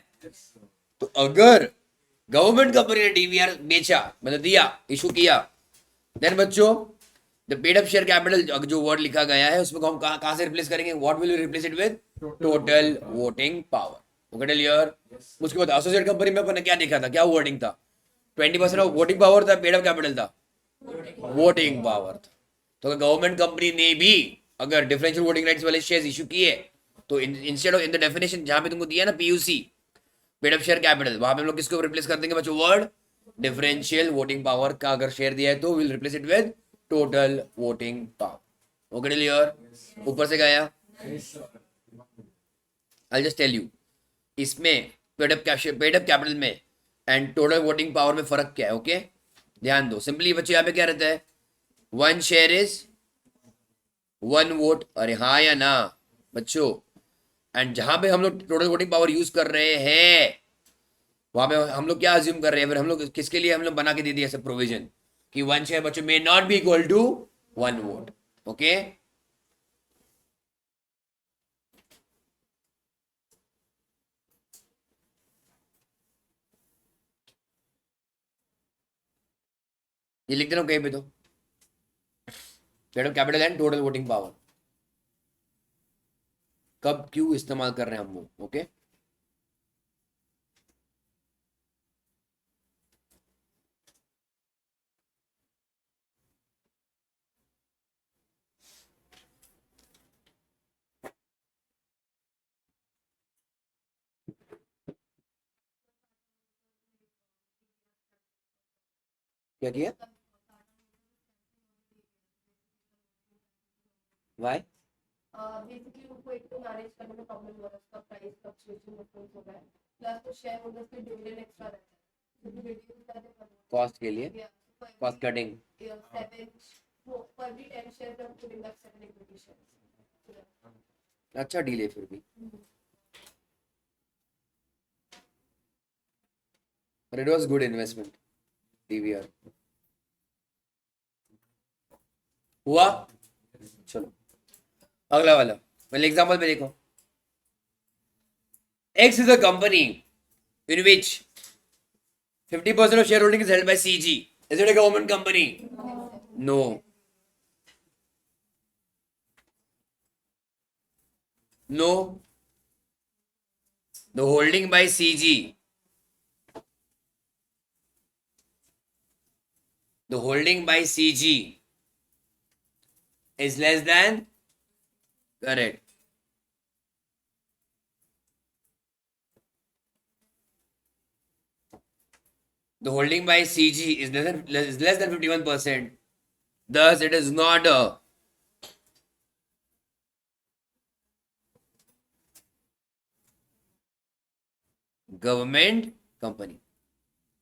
तो अगर गवर्नमेंट कंपनी ने डीवीआर बेचा, मतलब दिया, इशू किया, देन बच्चों the paid up share capital जो वर्ड लिखा गया है उसमें हम कहां से रिप्लेस करेंगे? What will you replace it with? Total voting power. Okay clear? उसके बाद एसोसिएट कंपनी में अपन ने क्या देखा था, क्या वर्डिंग था? 20% ऑफ वोटिंग पावर था, पेड अप कैपिटल था, वोटिंग पावर था। तो गवर्नमेंट कंपनी ने भी अगर डिफरेंशियल वोटिंग राइट्स वाले शेयर्स इशू किए तो instead of in the definition जहां पे तुमको दिया ना PUC, paid up share capital, वहां पे हम लोग किसको रिप्लेस कर देंगे बच्चों? वर्ड डिफरेंशियल वोटिंग पावर का अगर शेयर दिया है तो will replace it with total voting power. Okay clear? ऊपर से गया। आई जस्ट टेल यू इसमें पेड अप कैपिटल में एंड टोटल वोटिंग पावर में फर्क क्या है। ओके ध्यान दो। सिंपली बच्चों यहाँ पे क्या रहता है? One share is one vote. अरे हाँ या ना बच्चों? एंड जहां पे हम लोग टोटल वोटिंग पावर यूज कर रहे हैं वहां पे हम लोग क्या अज्यूम कर रहे हैं? फिर हम लोग किसके लिए हम लोग बना के दे दिया सब प्रोविजन कि वन शेयर बच्चों may not be equal to one vote. Okay ये लिख दे रहा हूं कहीं पे तो, capital and total voting power कब क्यों इस्तेमाल कर रहे हैं हम वो। ओके क्या किया? वाई? बेसिकली उनको एक तो मैनेज करने में प्रॉब्लम हो रहा है, उसका प्राइस फ्लक्चुएशन डिफरेंस हो रहा है, प्लस तो शेयर होल्डर्स के डिविडेंड एक्स्ट्रा रहता है, जो भी रिड्यूस करते हैं कॉस्ट के लिए, कॉस्ट कटिंग। 7 पर भी 10 share of putting up 7 equity shares. अच्छा डील है फिर भी, but it was good investment DVR। हुआ? चलो अगला वाला पहले एग्जांपल पे देखो। X is a company in which 50% of shareholding is held by CG. Is it a government company? No. No. The holding by CG, the holding by CG is less than, correct, the holding by CG is less than 51%. Thus, it is not a government company.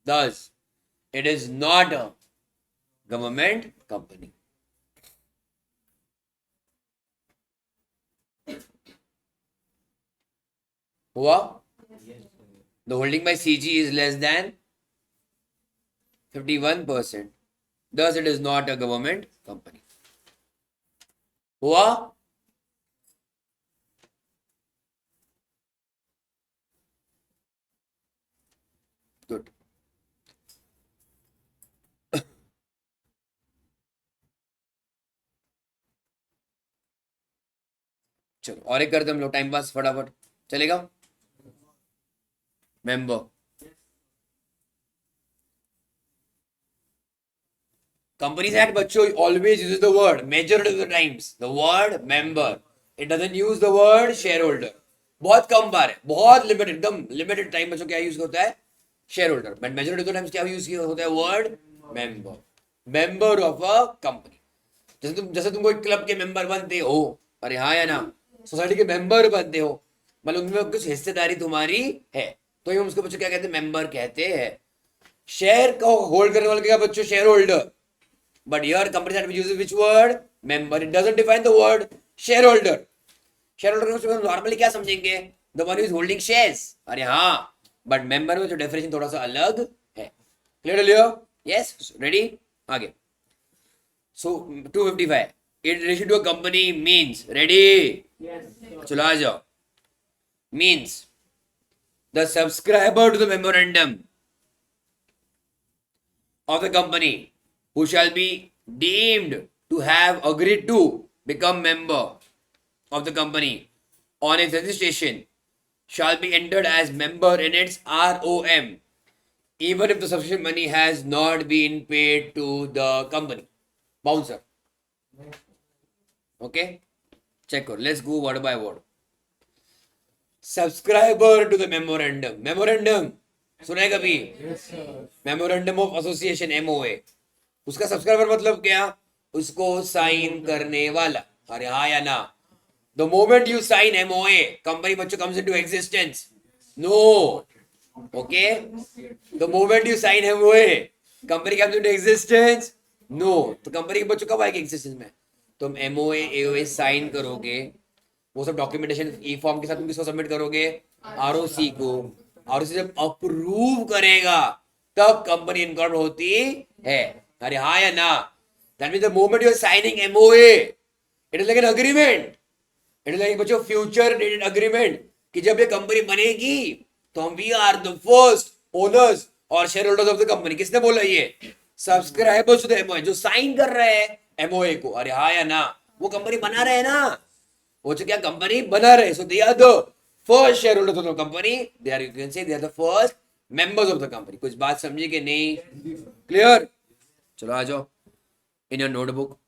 Thus, it is not a government company. हुआ? The holding by CG is less than 51%. Thus, it is not a government company. हुआ? Good. चलो और एक करते हम लोग टाइम पास फटाफट, चलेगा? मेंबर, Companies Act बच्चों always uses the word majority of the times the word member. It doesn't use the word shareholder. बहुत कम बार है, बहुत लिमिटेड, एकदम लिमिटेड टाइम बच्चों क्या यूज होता है? Share holder. But majority of the times क्या यूज होता है word? Member. Member of a company. जैसे तुम कोई क्लब के मेंबर बनते हो, अरे हाँ या ना, सोसाइटी के मेंबर बनते हो, मतलब उनमें कुछ हिस्सेदारी तुम्हारी है, तो ये हम उसको बच्चों क्या कहते हैं? मेंबर कहते हैं. शेयर को होल्ड करने वाले क्या बच्चों? Share holder. But here company that uses which word? Member. It doesn't define the word shareholder. Shareholder को नॉर्मली क्या समझेंगे? The one who is holding shares. अरे हाँ, but member में जो डेफिनेशन थोड़ा सा अलग है. Clear लियो? Yes. Ready? आगे. So 255. In relation to a company means. Ready? Yes. चलो आ जाओ. Means the subscriber to the memorandum of the company who shall be deemed to have agreed to become member of the company on its registration shall be entered as member in its ROM even if the sufficient money has not been paid to the company. Bouncer. Okay? Check out. Let's go word by word. Subscriber to the memorandum. Memorandum. सुना है कभी? Memorandum of association, MOA. उसका सब्सक्राइबर मतलब क्या? उसको साइन करने वाला. अरे हाँ या ना? The moment you sign MOA, company बच्चों comes into existence. No. Okay, the moment you sign MOA, company comes into existence. No. तो कंपनी के बच्चों कब आएगी एग्जिस्टेंस में? तुम MOA AOA साइन करोगे, वो सब डॉक्यूमेंटेशन ई फॉर्म के साथ तुम किसको सबमिट करोगे? ROC को. ROC जब अप्रूव करेगा तब कंपनी इनकॉर्पोरेट होती है. अरे हाँ या ना? That means the moment you are signing MOA, it is like an agreement. It is like बच्चों future dated agreement कि जब ये कंपनी बनेगी तो हम we are the first owners और shareholders of the company. किसने बोला ये? Subscribers to the MOA, जो साइन कर रहे हैं MOA को. अरे हाँ या ना? वो कंपनी बना रहे हैं ना, वो जो क्या कंपनी बना रहे. So they are the first shareholders of the company. They are, you can say, they are the first members of the company. कुछ बात समझी कि नहीं? क्लियर? चलो आ जाओ इन योर नोटबुक.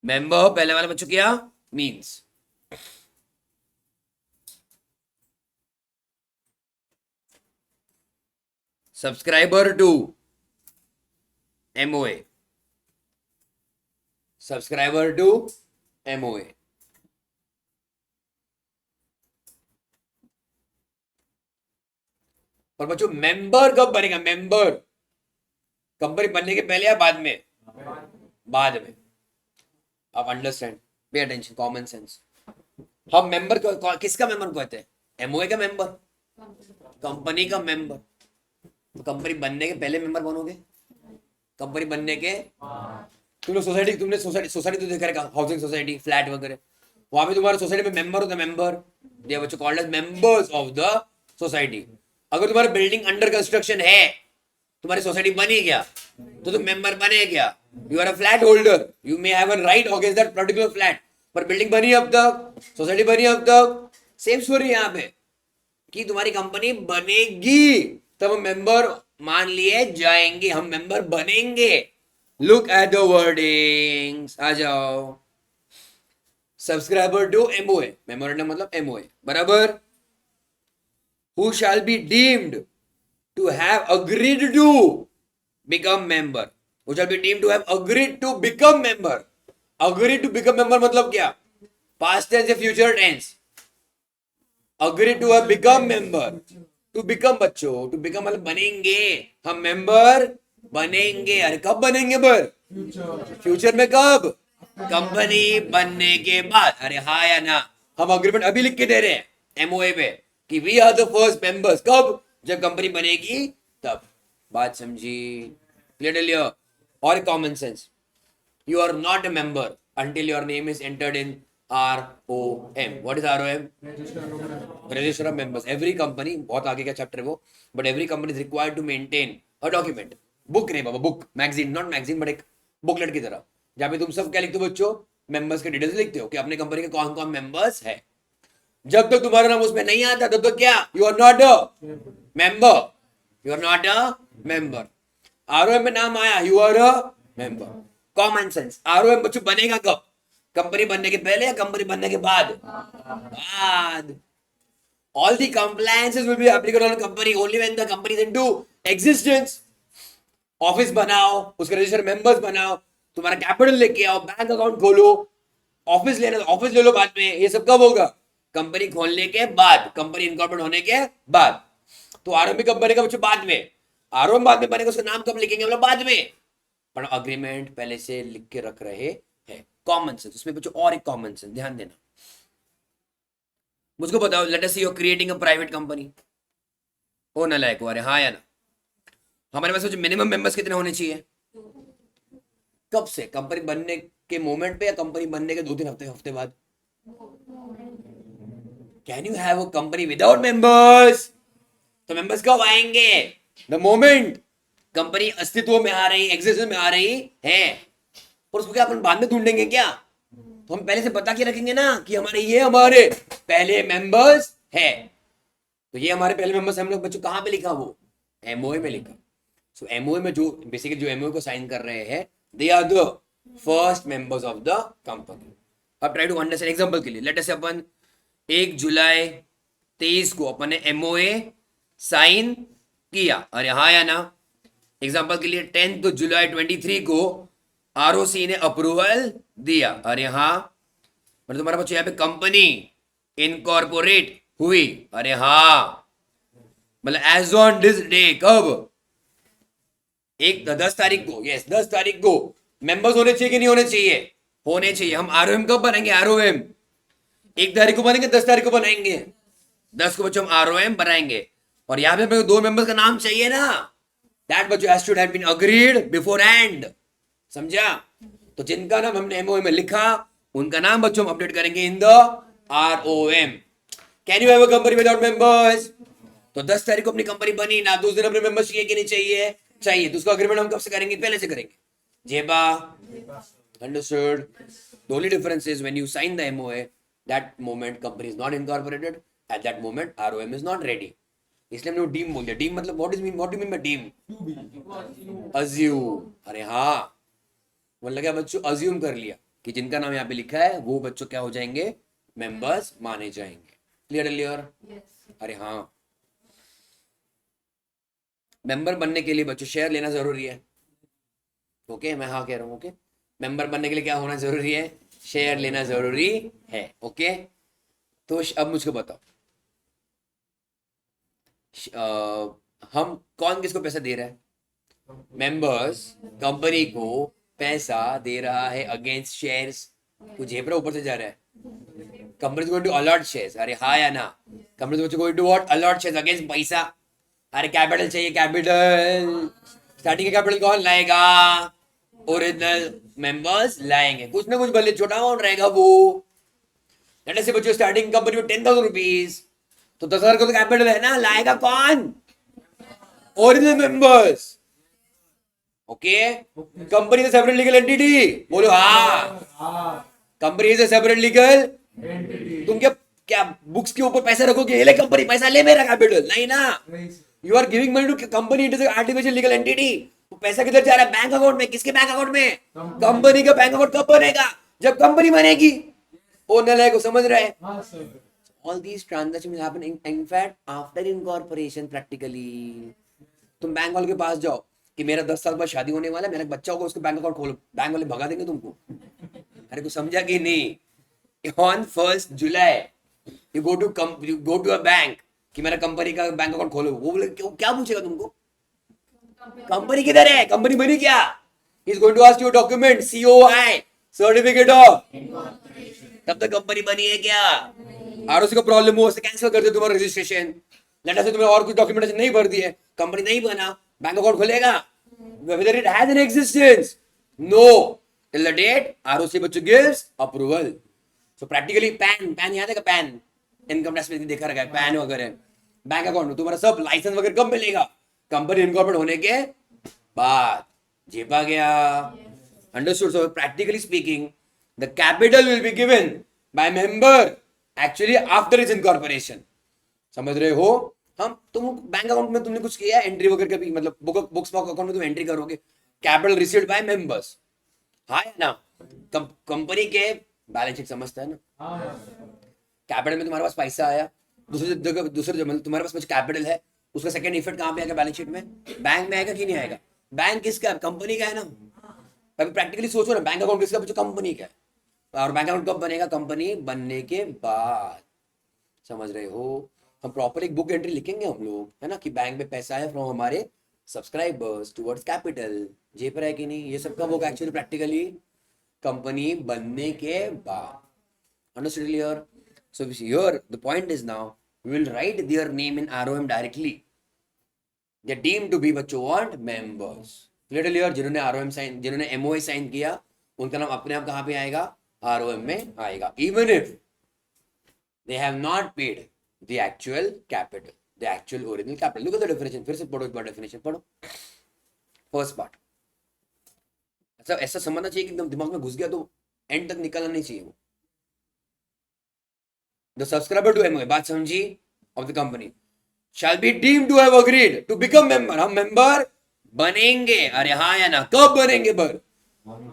मेंबर पहले वाला बच्चों क्या? Means. Subscriber to MOA. Subscriber to MOA. और बच्चों मेंबर कब बनेगा? मेंबर कंपनी बनने के पहले या बाद में? बाद में. आप understand, pay attention, common sense. हम मेंबर किसका मेंबर कहते हैं? MOA का मेंबर, कंपनी का मेंबर. तो कंपनी बनने के पहले मेंबर बनोगे, कंपनी बनने के. तुमने सोसाइटी तो देखा है, हाउसिंग सोसाइटी, फ्लैट वगैरह, वहां पे तुम्हारे सोसाइटी में मेंबर होता है. Member, they are called as members of the society. अगर तुम्हारी बिल्डिंग अंडर कंस्ट्रक्शन है, तुम्हारी सोसाइटी बनी क्या, तो तुम मेंबर बने क्या? You are a flat holder, you may have a right against that particular flat. पर बिल्डिंग बनी अब तक, सोसाइटी बनी अब तक. सेम स्टोरी यहाँ पे कि तुम्हारी कंपनी बनेगी तब हम मेंबर मान लिए जाएंगे, हम मेंबर बनेंगे. Look at the wordings. आ जाओ. सब्सक्राइबर टू MOA, मेमोरेंडम मतलब MOA, बराबर. Who shall be deemed to have agreed to become member. Who shall be deemed to have agreed to become member. Agreed to become member मतलब क्या? Past tense या future tense? Agreed to have become member. To become बच्चों, to become मतलब बनेंगे, हम मेंबर बनेंगे. अरे कब बनेंगे? पर फ्यूचर में. कब? कंपनी बनने के बाद. अरे हाँ या ना? हम अग्रीमेंट अभी लिख के दे रहे हैं MOA पे कि we are the first members. कब? जब कंपनी बनेगी तब. बात समझी? क्लियर लियो? और common sense, you are not a member until your name is entered in ROM. What is ROM? Register of members. Every company, बहुत आगे का चैप्टर है वो, but every company is required to maintain a document. Book नहीं बाबा, book, magazine, not magazine but एक बुकलेट की तरह, जहाँ पे तुम सब क्या लिखते हो बच्चों, मेंबर्स के डिटेल्स लिखते हो कि अपने कंपनी के कौन कौन मेंबर्स है. जब तक तुम्हारा नाम उसमें नहीं आता तब तक क्या, you are not a member, you are not a member. ROM में नाम आया, you are a member. Common sense. ROM बच्चों बनेगा कब, कंपनी बनने के पहले या कंपनी बनने के बाद? बाद. All the compliances will be applicable on a company only when the company is into existence. Office बनाओ, उसके रजिस्टर्ड मेंबर्स बनाओ, तुम्हारा कैपिटल लेके आओ, बैंक अकाउंट खोलो, ऑफिस लेना, ऑफिस ले लो बाद में. ये सब कब होगा? कंपनी खोलने के बाद, कंपनी इनकॉर्पोरेट होने के बाद. तो आरओएम कब बनेगा बच्चों? बाद में. आरओएम बाद में बनेगा, उसका नाम कब लिखेंगे हम लोग? बाद में. पर अग्रीमेंट पहले से लिख के रख रहे हैं. Common sense. उसमें बच्चों और एक कॉमन सेंस ध्यान देना. मुझको बताओ, let us say you are creating a private company. ओ ना लायक, अरे हाँ या ना? हमारे पास मिनिमम मेंबर्स कितने होने चाहिए? कब से? कंपनी बनने के मोमेंट पे या कंपनी बनने के 2-3 हफ्ते बाद? Can you have a company without members? तो मेंबर्स कब आएंगे? द मोमेंट कंपनी अस्तित्व में आ रही, एग्जिस्टेंस में आ रही है. और उसको क्या अपन बाद में ढूंढेंगे क्या? तो हम पहले से बता के रखेंगे ना कि हमारे पहले मेंबर्स है. तो ये हमारे पहले मेंबर्स हम लोग बच्चों कहाँ पे लिखा? वो एमओए में लिखा. सो एमओए में जो बेसिकली जो एमओए को साइन कर रहे हैं, they are the first members of the company. अब ट्राई टू अंडरस्टैंड. एग्जांपल के लिए लेट अस से अपन 1 जुलाई 23 को अपन ने एमओए साइन किया. अरे हाँ या ना? एग्जांपल के लिए 10 जुलाई 23 को आरओसी ने अप्रूवल दिया. अरे हाँ? मतलब तुम्हारा बच्चों यहाँ पे कंपनी इनकॉर्पोरेट हुई. अरे हाँ? मतलब एज ऑन दिस डे. कब? 10 तारीख को. यस, 10 तारीख को मेंबर्स होने चाहिए कि नहीं होने चाहिए? होने चाहिए. हम आरओएम कब बनाएंगे? आरओएम 1 तारीख को बनेंगे, 10 तारीख को बनाएंगे? 10 को बच्चों हम आरओएम बनाएंगे. और यहाँ पे मेरे को 2 मेंबर्स का नाम चाहिए ना. दैट बच्चों has to have been agreed before end. समझा? तो जिनका नाम हमने एमओए में लिखा उनका नाम बच्चों हम अपडेट करेंगे in the ROM. Can you have a company without members? तो 10 तारीख को अपनी कंपनी बनी ना, तो उस दिन अपने मेंबर्स चाहिए कि नहीं चाहिए? चाहिए. तो उसका अग्रीमेंट हम कब से करेंगे? पहले से करेंगे. जेबा understood. The only difference is when you sign the MOA, that moment company is not incorporated. At that moment ROM is not ready. इसलिए हमने डीम बोल दिया. डीम मतलब what do you mean by deem? Assume. अरे हाँ, मतलब क्या बच्चों? अज्यूम कर लिया कि जिनका नाम यहाँ पे लिखा है वो बच्चों क्या हो जाएंगे? मेंबर्स माने जाएंगे. क्लियर? अरे हाँ. मेंबर बनने के लिए बच्चों शेयर लेना जरूरी है. ओके, मैं हाँ कह रहा हूँ. ओके, मेंबर बनने के लिए क्या होना जरूरी है? शेयर लेना जरूरी है. ओके, तो अब मुझको बताओ, हम कौन किसको पैसा दे रहा है? मेंबर्स कंपनी को पैसा दे रहा है अगेंस्ट शेयर्स. कुछ झेपरा ऊपर से जा रहा है. Company going to allot shares. अरे हाँ या ना? Company going to what? Allot shares against पैसा. अरे कैपिटल चाहिए. कैपिटल स्टार्टिंग का कैपिटल कौन लाएगा? ओरिजिनल मेंबर्स लाएंगे. कुछ ना कुछ भले छोटा अमाउंट रहेगा वो. लेट अस से बच्चों स्टार्टिंग कंपनी में 10,000 रुपीज, तो 10,000 का तो कैपिटल है ना. लाएगा कौन? Original members. Okay, company is separate legal entity. बोलो हाँ. Company is separate legal. तुम क्या बुक्स के ऊपर पैसा रखोगे? ये ले कंपनी पैसा ले, मेरा कैपिटल नहीं ना. You are giving money to company. It is artificial legal entity. पैसा किधर जा रहा है? बैंक अकाउंट में. किसके बैंक अकाउंट में? कंपनी का बैंक अकाउंट. कब बनेगा? जब कंपनी बनेगी. ओ नलाय को समझ रहा है? All these transactions happen in fact after incorporation. Practically तुम बैंक वाले के पास जाओ कि मेरा 10 साल बाद शादी होने वाला है, मेरा बच्चा होगा, उसको बैंक अकाउंट खोलो. बैंक वाले भगा देंगे तुमको. अरे कुछ समझा कि नहीं? On 1 July you go to a bank कि मेरा कंपनी का बैंक अकाउंट खोलो. वो बोले क्या पूछेगा तुमको? कंपनी किधर है? कंपनी बनी क्या? He is going to ask you document COI, certificate of. तब तक कंपनी बनी है क्या? आरओसी का प्रॉब्लम हो उससे कैंसिल कर दे तुम्हारा रजिस्ट्रेशन. लेटर से तुम्हें और कुछ डॉक्यूमेंटेशन नहीं भर दी है, कंपनी नहीं बना, बैंक अकाउंट खुलेगा? Whether it has an existence? No. Till the date ROC बच्चों gives approval. So practically pan pan याद है का पैन इनकम टैक्स में देखा रखा है पैन वगैरह बैंक अकाउंट तुम्हारा सब लाइसेंस वगैरह कब मिलेगा कंपनी इनकॉर्पोरेट होने के बाद जेपा गया understood so practically speaking the capital will be given by member actually after it's incorporation समझ रहे हो हम तुम बैंक अकाउंट में तुमने कुछ किया एंट्री वगैरह कभी मतलब बुक्स अकाउंट में तुम एंट्री करोगे कैपिटल रिसीव्ड बाय मेंबर्स हाँ है ना कंपनी के बैलेंस शीट समझता है ना कैपिटल में तुम्हारे पास पैसा आया दूसरी जगह मतलब तुम्हारे पास कुछ कैपिटल है उसका सेकंड इफेक्ट कहाँ पे आएगा बैलेंस शीट में बैंक में आएगा कि नहीं आएगा बैंक किसका कंपनी का है ना अभी प्रैक्टिकली सोचो ना बैंक अकाउंट किसका कंपनी का है और बैंक अकाउंट कब बनेगा कंपनी बनने के बाद समझ रहे हो हम प्रॉपर एक बुक एंट्री लिखेंगे हम लोग है ना कि बैंक में पैसा है फ्रॉम हमारे सब्सक्राइबर्स टुवर्ड्स कैपिटल जे पर है कि नहीं ये सब कब होगा एक्चुअली प्रैक्टिकली कंपनी बनने के बाद understood clear so here the point is now we will write their name in ROM directly they are deemed to be बच्चों what members clear जिन्होंने ROM साइन जिन्होंने MOA साइन किया उनका नाम अपने आप कहाँ पे आएगा ROM में आएगा even if they have not paid the actual capital the actual original capital look at the definition फिर से पढ़ो एक बार definition पढ़ो first part अच्छा ऐसा समझना चाहिए कि एकदम दिमाग में घुस गया तो एंड तक निकलना नहीं चाहिए वो the subscriber to MOA बात समझी of the company shall be deemed to have agreed to become member हम member बनेंगे अरे हाँ या ना कब बनेंगे बर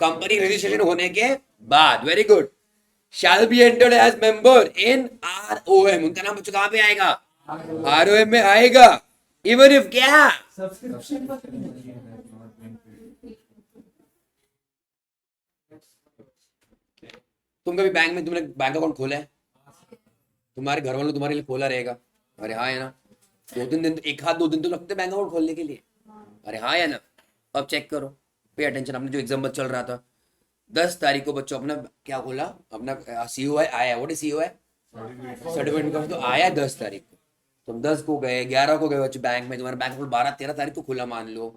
कंपनी रजिस्ट्रेशन होने के बाद very good shall be entered as member in ROM उनका नाम बच्चों कहाँ पे आएगा ROM में आएगा even if क्या तुम कभी बैंक में तुमने बैंक अकाउंट खोला है तुम्हारे घर वालों तुम्हारे लिए खोला रहेगा अरे हाँ है ना 2-3 दिन एक हाथ 2 दिन तो लगते बैंक अकाउंट खोलने के लिए अरे हाँ है ना अब चेक करो पे अटेंशन अपने जो एग्जाम्पल चल रहा था 10 तारीख को बच्चों अपना क्या खोला अपना COI आया what is COI certificate income तो आया 10 तारीख को तुम 10 को गए 11 को गए बच्चे बैंक में तुम्हारा बैंक अकाउंट 12-13 तारीख को खुला मान लो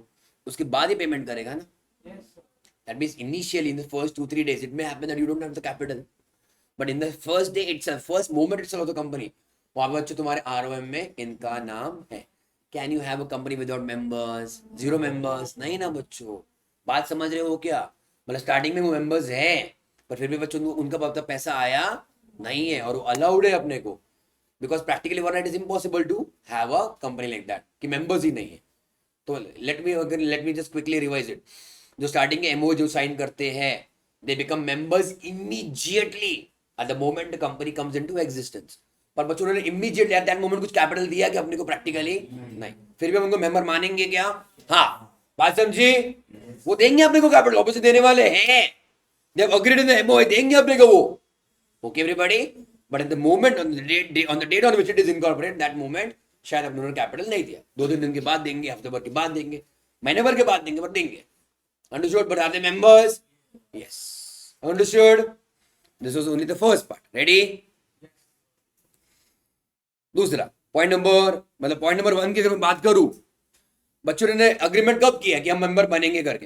उसके बाद ही पेमेंट करेगा ना that means initially in the first 2-3 days it may happen that you don't have the capital but in the first day itself first moment itself of the company वहां पे बच्चों तुम्हारे ROM में इनका नाम है can you have a company without members 0 members नहीं ना बच्चों बात समझ रहे हो क्या मतलब स्टार्टिंग में वो मेंबर्स है पर फिर भी बच्चों उनका पैसा आया नहीं है और वो अलाउड है अपने को because practically one it is impossible to have a company like that कि मेंबर्स ही नहीं है तो let me just quickly revise it जो स्टार्टिंग के MOA जो साइन करते हैं they become members immediately at the moment the company comes into existence पर बच्चों ने immediately at that moment कुछ कैपिटल दिया कि अपने को प्रैक्टिकली नहीं फिर भी हम उनको मेंबर मानेंगे क्या हाँ बात समझी वो देंगे अपने को कैपिटल ऑब्वियसली देने वाले हैं जब अग्रीड इन द MOA देंगे अपने को वो okay everybody but at the moment on the date on which it is incorporated that moment शायद अपने उन्होंने कैपिटल नहीं दिया 2-3 दिन के बाद देंगे हफ्ते भर के बाद देंगे महीने भर के बाद देंगे पर देंगे understood but are they members yes understood This was only the first part. Ready? दूसरा पॉइंट नंबर 1 की अगर मैं बात करूं बच्चों ने अग्रीमेंट कब किया कि हम मेंबर बनेंगे करके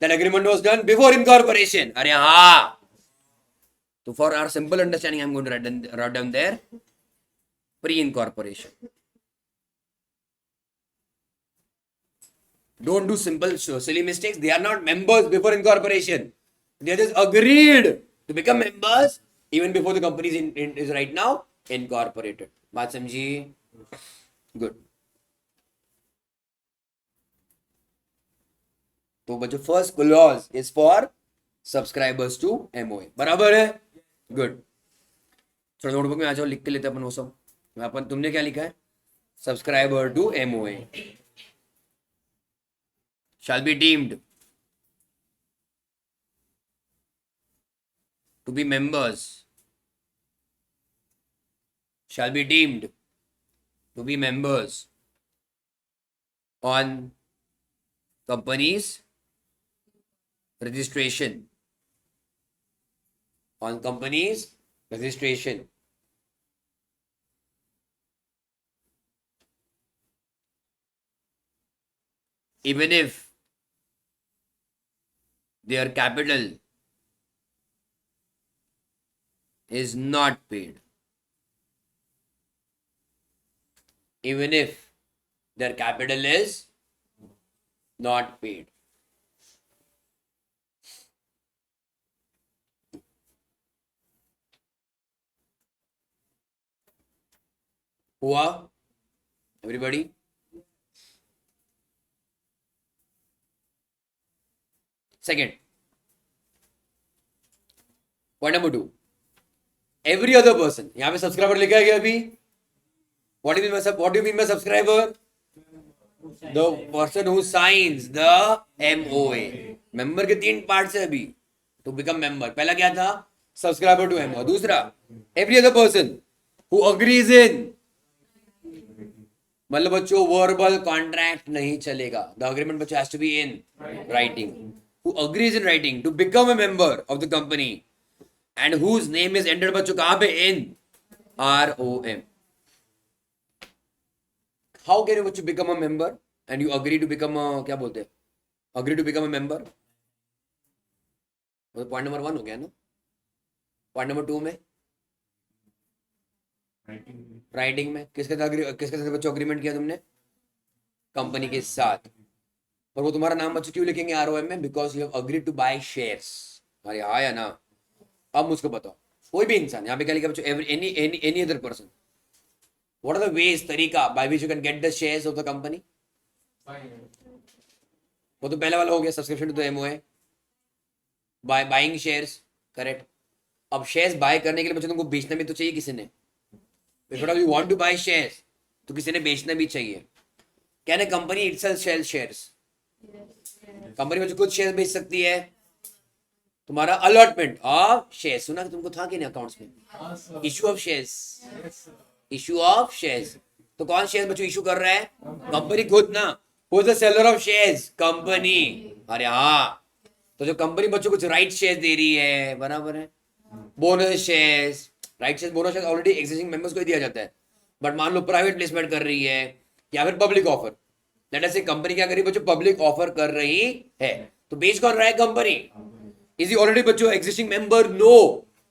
that agreement was done before incorporation अरे हाँ तो for our simple understanding I am going to write down there pre incorporation don't do simple silly mistakes they are not members before incorporation they are just agreed to become members even before the company is right now incorporated बात समझी गुड तो बच्चों first clause is for subscribers to MOA बराबर है गुड थोड़ा नोटबुक में आ जाओ लिख के लेते अपन वो सब अपन तुमने क्या लिखा है subscriber to MOA shall be deemed to be members shall be deemed to be members on company's registration on company's registration even if their capital is not paid, even if their capital is not paid. हुआ everybody? Second, point number 2, every other person. यहाँ पे सब्सक्राइबर लिखा है क्या अभी? What do you mean by subscriber? The person who signs the MOA. Member के 3 पार्ट्स है अभी to become member. पहला क्या था? Subscriber to MOA. दूसरा, every other person who agrees in, मतलब बच्चों वर्बल कॉन्ट्रैक्ट नहीं चलेगा. द अग्रीमेंट बच्चों has to be in writing. Who agrees in writing to become a member of the company and whose name is entered बच्चों कहां पे? In ROM. How can you बच्चों become a member and you agree to become क्या बोलते हैं, agree to become a member? Point number 1 हो गया ना. पॉइंट नंबर 2 में राइटिंग में किसके साथ बच्चों अग्रीमेंट किया तुमने? कंपनी के साथ. और वो तुम्हारा नाम बच्चों क्यों लिखेंगे ROM में? Because you have agreed to buy shares. अरे हाँ या ना? अब मुझको बताओ, कोई भी इंसान यहाँ पे क्या लिखा बच्चों? Any other person. What are the ways, तरीका by which you can get the shares of the company? वो तो पहला वाला हो गया, subscription to the MOA, by buying shares. Correct. अब शेयर्स बाय करने के लिए बच्चों तुमको बेचना भी तो चाहिए किसी ने. If you want to buy shares, तो किसी ने बेचना भी चाहिए. Can a company itself sell shares? Company में जो कुछ शेयर बेच सकती है. तुम्हारा अलॉटमेंट ऑफ शेयर्स सुना कि तुमको था कि नहीं अकाउंट्स में? Issue of shares. Issue of shares. तो कौन शेयर्स बच्चों इशू कर रहा है? कंपनी खुद ना. Who is the seller of shares? Company. अरे हाँ, तो जो कंपनी बच्चों कुछ राइट शेयर्स दे रही है, बराबर है. Bonus shares, right share, bonus share already existing members को ही दिया जाता है. बट मान लो प्राइवेट प्लेसमेंट कर रही है या फिर पब्लिक ऑफर. लेट अस से कंपनी क्या कर रही है बच्चों? पब्लिक ऑफर कर रही है. तो बेच कौन रहा है? कंपनी. इज ही ऑलरेडी बच्चों एग्जिस्टिंग मेंबर? नो.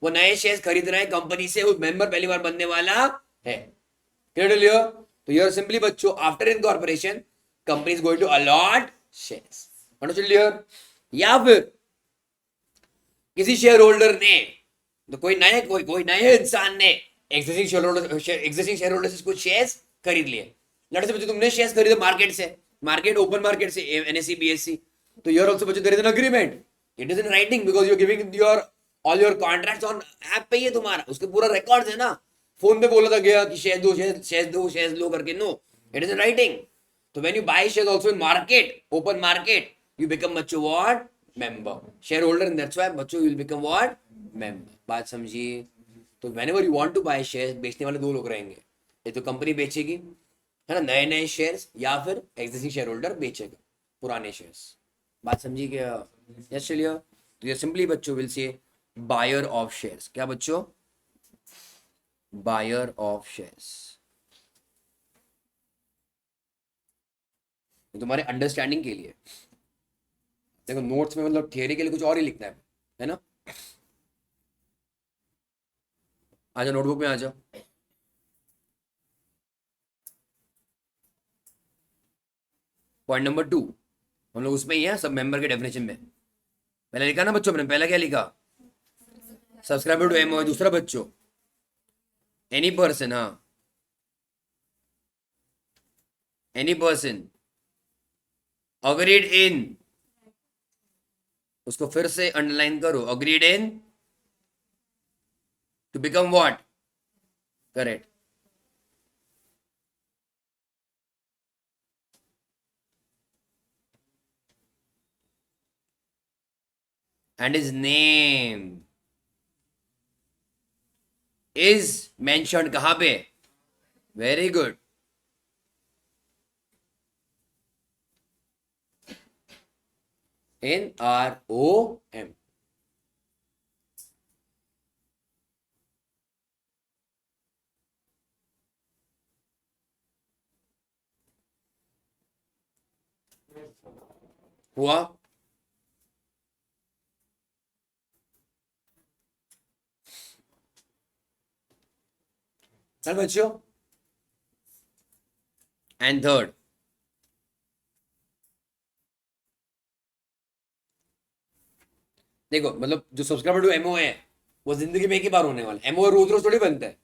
वो नए शेयर्स खरीद रहा है कंपनी से. वो मेंबर पहली बार बनने वाला है. क्लियर? तो यार सिंपली बच्चों after incorporation company is going to allot shares. Clear? या फिर किसी शेयर होल्डर ने, तो कोई नए इंसान ने एग्जिस्टिंग शेयर होल्डर से कुछ शेयर्स खरीद लिए. लेट्स से बच्चों तुमने शेयर्स खरीदे मार्केट से, मार्केट ओपन मार्केट से, NSE BSE. तो हियर आल्सो बच्चों there is an agreement. It is in writing because you are giving your all your contracts on app पे. ये तुम्हारा उसके पूरा रिकॉर्ड्स है ना. फोन पे बोला था गया कि शेयर दो करके. No, it is in writing. तो when you buy shares also in market, open market, you become बच्चों what? member, shareholder, and that's why बच्चों you will become what? member. बात समझिए. तो whenever you want to buy shares, बेचने वाले 2 लोग रहेंगे. ये तो कंपनी बेचेगी है ना नए नए शेयर्स, या फिर एग्जिस्टिंग शेयर होल्डर बेचेगा पुराने शेयर्स. बात समझिए क्या? यस चलिए. तो ये सिंपली बच्चों will say buyer of shares. क्या बच्चों? Buyer of shares. तुम्हारे अंडरस्टैंडिंग के लिए. देखो नोट्स में मतलब थियरी के लिए कुछ और ही लिखना है ना. आ जाओ नोटबुक में आ जाओ. पॉइंट नंबर 2 हम लोग उसमें ही है, सब मेंबर के डेफिनेशन में. पहले लिखा ना बच्चों, मैंने पहला क्या लिखा? Subscriber to MOA. दूसरा बच्चों एनी पर्सन. हाँ, एनी पर्सन अग्रीड इन, उसको फिर से अंडरलाइन करो, agreed in to become what? Correct. And his name is mentioned कहां पे? Very good. in ROM. हुआ? चल बच्चों, एंड थर्ड, देखो मतलब जो सब्सक्राइबर टू एमओ है वो जिंदगी में एक ही बार होने वाला है। एमओ रोज रोज थोड़ी बनता है,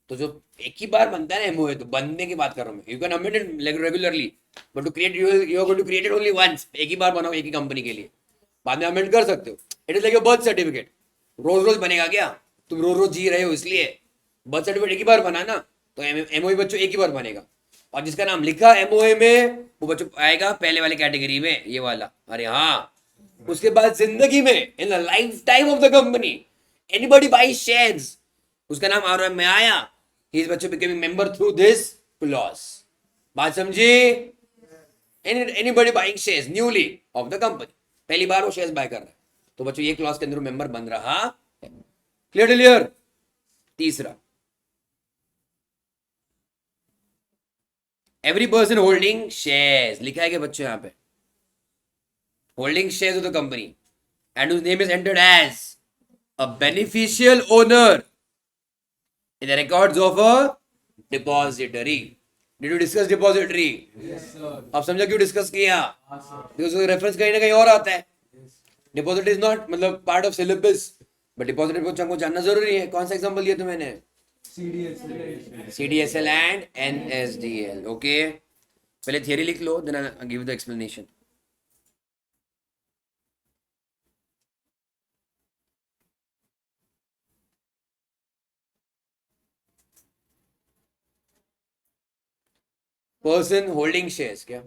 तो जो एक ही बार बनता है ना एमओ, तो बनने की बात कर रहा हूँ मैं। You can amend it regularly, but to create you are going to create it only once. एक ही बार बनाओ एक ही कंपनी के लिए, बाद में अमेंड कर सकते हो। It is like your birth certificate, रोज रोज बनेगा क्या? तुम रोज रोज जी रहे हो इसलिए। बर्थ सर्टिफिकेट एक ही बार बना ना, तो एमओ बच्चों एक ही बार बनेगा, और जिसका नाम लिखा एमओए में वो बच्चों आएगा पहले वाले कैटेगरी में, ये वाला। अरे हाँ, उसके बाद जिंदगी में in the life time of the company anybody by shares, उसका नाम आर में आया, ही इज बच्चों becoming member through this clause. बात समझी? Anybody buying shares newly of the company, पहली बार वो शेयर्स बाय कर रहा है, तो बच्चों ये क्लॉज के अंदर मेंबर बन रहा है। Clear clear? तीसरा, एवरी पर्सन होल्डिंग शेयर्स, लिखा है क्या बच्चों यहाँ पे? Holding shares of the company and whose name is entered as a beneficial owner in the records of a depository. Did you discuss depository? Yes, sir. अब समझा क्यों डिस्कस किया? हाँ, sir. बिकॉज रेफरेंस कहीं ना कहीं और आता है। डिपॉजिटरी इज नॉट मतलब part of syllabus, but depository को हमको जानना जरूरी है। कौन सा एग्जांपल दिया था मैंने? CDSL. CDSL एंड NSDL। ओके, पहले थियरी लिख लो, then I give the explanation. Person holding shares क्या?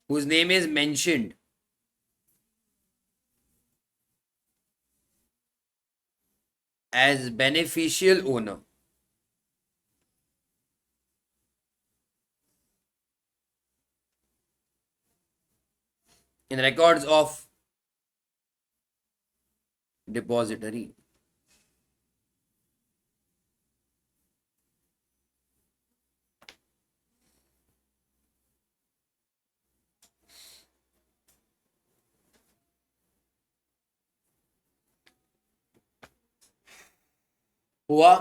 whose name is mentioned as beneficial owner in records of depository. हुआ?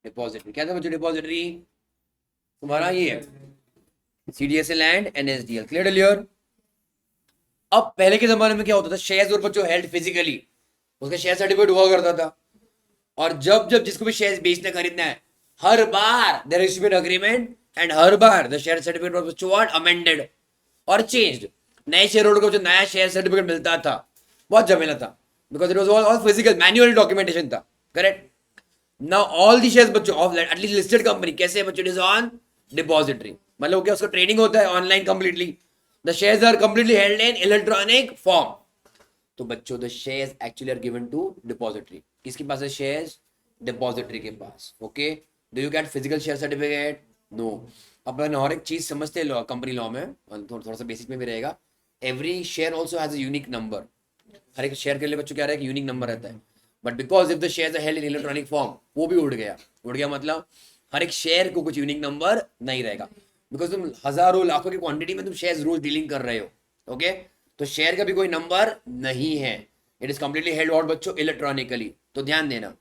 डिपॉजिटरी क्या था बच्चों? डिपॉजिटरी तुम्हारा ये है, CDSL एंड NSDL। Clear clear? अब पहले के जमाने में क्या होता था, शेयर्स और बच्चों हेल्ड फिजिकली, उसका शेयर सर्टिफिकेट हुआ करता था, और जब जब जिसको भी शेयर्स बेचना खरीदना है, हर बार there is been agreement and हर बार the share certificate was what amended और चेंज्ड। नए शेयर होल्डर को जो नया शेयर सर्टिफिकेट मिलता था, बहुत झमेला था, because it was all physical manual documentation था। Correct? Now all the shares बच्चों ऑफ एटलीस्ट लिस्टेड कंपनी कैसे है बच्चों? इट इज ऑन डिपॉजिटरी, मतलब क्या उसका ट्रेडिंग होता है online completely. The shares are completely held in electronic form. तो बच्चों the shares actually are given to depository. किसके पास है शेयर्स? डिपॉजिटरी के पास। Okay, do you get physical share certificate? No. अपन और एक चीज समझते हैं कंपनी लॉ में, थोड़ा सा बेसिक में भी रहेगा। Every share also has a unique number. हर एक शेयर के लिए बच्चों क्या रहेगा? यूनिक नंबर रहता है। But because if the shares are held in electronic form, वो भी उड़ गया। उड़ गया मतलब हर एक शेयर को कुछ यूनिक नंबर नहीं रहेगा, बिकॉज तुम हजारों लाखों की क्वांटिटी में तुम शेयर्स रोज डीलिंग कर रहे हो। ओके, तो शेयर का भी कोई नंबर नहीं है। It is completely held out बच्चों इलेक्ट्रॉनिकली। तो ध्यान देना,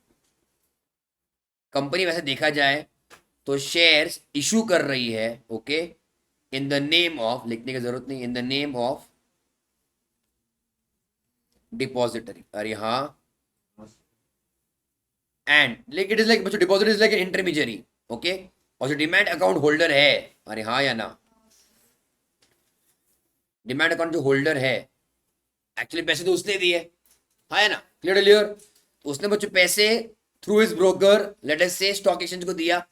कंपनी वैसे देखा जाए तो शेयर्स इशू कर रही है, okay, in the name of, लिखने की जरूरत नहीं, in the name of depository. अरे हाँ, and like it is like बच्चों depository is like an intermediary. Okay, और जो डिमैट अकाउंट होल्डर है, अरे हाँ या ना, डिमैट अकाउंट जो होल्डर है एक्चुअली पैसे तो उसने दिए, हाँ या ना? Clear clear? तो उसने बच्चों पैसे through his broker late us से स्टॉक एक्सचेंज को दिया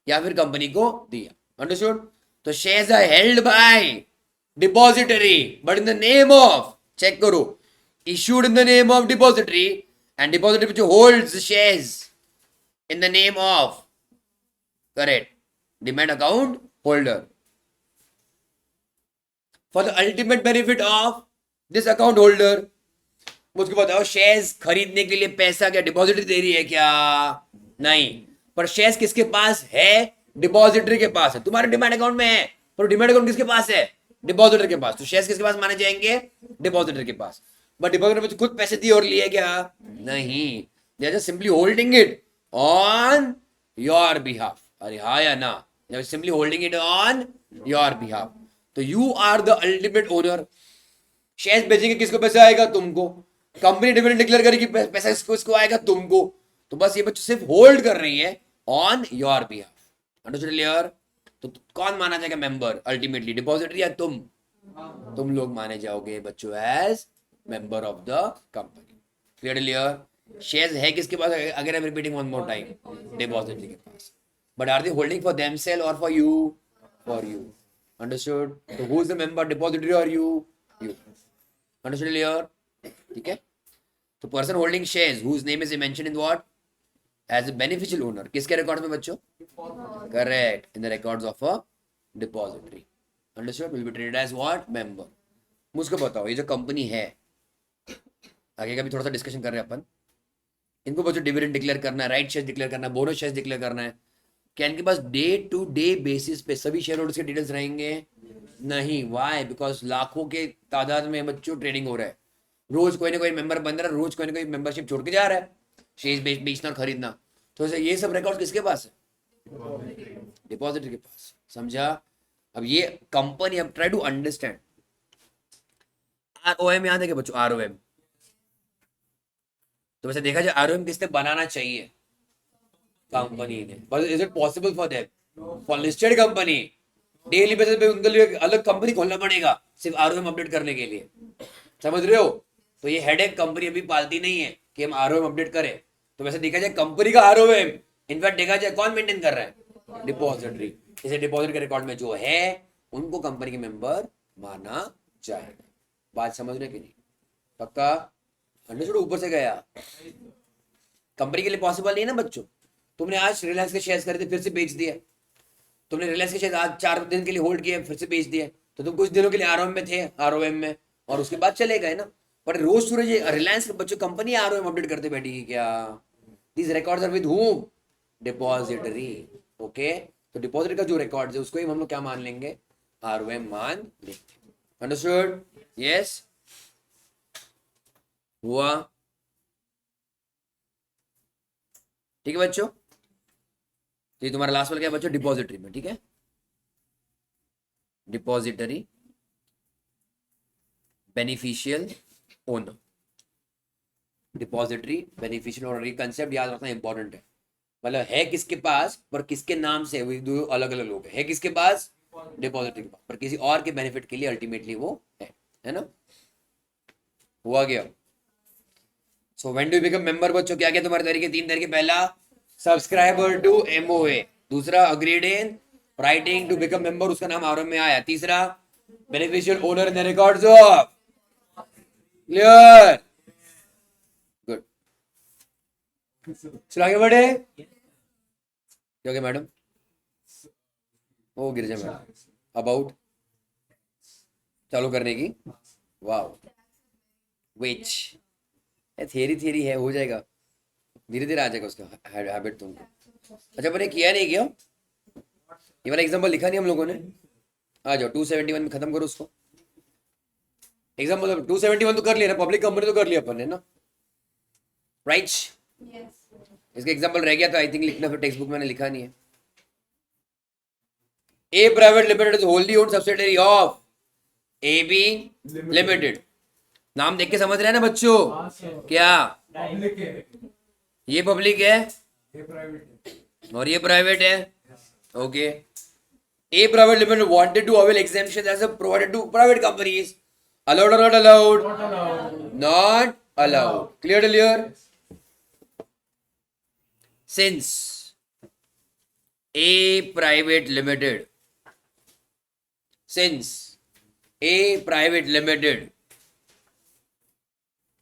या फिर कंपनी को दिया। अंडरस्टूड? तो shares are held by depository but in the name of, check करो, issued in the name of depository and depository which holds shares in the name of, correct, demand account holder. For the ultimate benefit of this account holder. मुझको बताओ, शेयर्स खरीदने के लिए पैसा क्या डिपॉजिटरी दे रही है क्या? नहीं। पर शेयर्स किसके पास है? डिपॉजिटरी के पास है। तुम्हारे डिमैट अकाउंट में है, पर डिमैट अकाउंट किसके पास है? डिपॉजिटर के पास। तो शेयर्स किसके पास माने जाएंगे? डिपॉजिटर के पास। बट डिपॉजिटर में खुद पैसे दिए और लिए क्या? नहीं, they are just simply holding it on your behalf. अरे हाँ या ना? They are simply holding it on your behalf. तो you are the ultimate owner. Shares बेचेंगे, किसको पैसा आएगा? तुमको। कंपनी डिविडेंड डिक्लेयर करेगी, पैसा किसको आएगा? तुमको। तो बस ये बच्चे सिर्फ होल्ड कर रही है on your behalf. Understood clear? तो कौन माना जाएगा मेंबर अल्टीमेटली, डिपॉजिटरी या तुम? तुम लोग माने जाओगे बच्चों as member of the company. Clear? Shares है किसके पास? अगर I am repeating one more time, depository के पास। But are they holding for themselves और for you? For you. Understood? तो who is the member, depository और यू? यू। Understood clear? ठीक है। तो person holding shares whose name is mentioned in what? As a beneficial owner. किसके रिकॉर्ड में बच्चों? Correct, in the records of a depository. Understood? Will be treated as what? Member. मुझको बताओ, ये जो कंपनी है, आगे का भी थोड़ा सा डिस्कशन कर रहे हैं अपन। इनको बच्चों डिविडेंड डिक्लेयर करना है, राइट शेयर डिक्लेयर करना है, बोनस शेयर डिक्लेयर करना है। क्या इनके पास डे टू डे बेसिस पे सभी शेयर होल्डर्स के डिटेल्स रहेंगे? नहीं। वाई? बिकॉज लाखों के तादाद में बच्चों ट्रेडिंग हो रहा है। रोज कोई ना कोई मेंबर बन रहा है, रोज कोई ना कोई मेंबरशिप छोड़ के जा रहा है, शेयर बेचना और खरीदना। तो ये सब रिकॉर्ड किसके पास है? डिपॉजिटरी के पास। समझा? अब ये कंपनी, अब ट्राई टू अंडरस्टैंड। आरओएम याद है क्या बच्चों? आरओएम। तो वैसे देखा जाए आरओएम किसने बनाना चाहिए? कंपनी ने। But is it possible for them? For listed company daily basis पे उनके लिए अलग कंपनी खोलना पड़ेगा सिर्फ आरओएम अपडेट करने के लिए। समझ रहे हो? तो ये हेडेक कंपनी अभी पालती नहीं है कि हम आरओएम अपडेट करें। तो वैसे देखा जाए कंपनी का आरओएम इनफैक्ट देखा जाए कौन मेंटेन कर रहा है? डिपॉजिटरी। इसे डिपॉजिट के रिकॉर्ड में जो है उनको कंपनी के मेंबर माना जाएगा। बात समझ रहे कि नहीं? पक्का? अंडरस्टूड? ऊपर से गया। कंपनी के लिए पॉसिबल नहीं है ना बच्चों। तुमने आज रिलायंस के शेयर्स खरीदे, फिर से बेच दिए। तुमने रिलायंस के शेयर्स आज 4 दिन के लिए होल्ड किए, फिर से बेच दिए। तो तुम कुछ दिनों के लिए आरओएम में थे, आरओएम में, और उसके बाद चले गए ना। पर रोज सूरज रिलायंस के बच्चों कंपनी आरओएम अपडेट करते बैठी क्या? These records are with whom? Depository. Okay. तो डिपॉजिटरी का जो रिकॉर्ड है उसको ही हम लोग क्या मान लेंगे? आरओएम मान लेंगे। अंडरस्टूड? यस? हुआ? ठीक है बच्चों? तो ये तुम्हारा लास्ट वाला क्या है बच्चों? डिपॉजिटरी में। ठीक है? Depository beneficial owner. Depository beneficial owner, ये कंसेप्ट याद रखना इंपॉर्टेंट है। मतलब है किसके पास, पर किसके नाम से? वो दो अलग अलग लोग है किसके पास? डिपॉजिटरी के पास, पर किसी और के बेनिफिट के लिए अल्टीमेटली वो है ना? हुआ गया? So when do you become member बच्चों? क्या क्या तुम्हारे तरीके? 3 तरीके। पहला, सब्सक्राइबर टू एमओए। दूसरा, agreed in writing to become member, उसका नाम आरओएम में आया। तीसरा, beneficial owner in the records of. Clear? Good. चलो आगे बढ़े। क्या हो गया मैडम? ओ गिरजा मैडम, अबाउट चालू करने की। वाव, विच थियरी है, हो जाएगा धीरे धीरे, आ जाएगा उसका हैबिट तुमको। अच्छा पर ये किया नहीं क्या? ये वाला एग्जाम्पल लिखा नहीं हम लोगों ने? आ जाओ 271 में खत्म करो उसको। एग्जाम्पल 271 तो कर लिया ना, पब्लिक कंपनी तो कर लिया अपन ने ना, राइट? इसका एग्जाम्पल रह गया था आई थिंक लिखना, फिर टेक्स्ट बुक मैंने लिखा नहीं है। A private limited is wholly owned subsidiary of A B limited. नाम देख के समझ रहे हैं ना बच्चों? क्या पब्लिक है, ये पब्लिक है ये प्राइवेट है। और ये प्राइवेट है? Okay. A private limited wanted to avail exemption as a provided to private companies. Allowed or not allowed? Not allowed. Not allowed. Clear till here? Since A private limited, since A private limited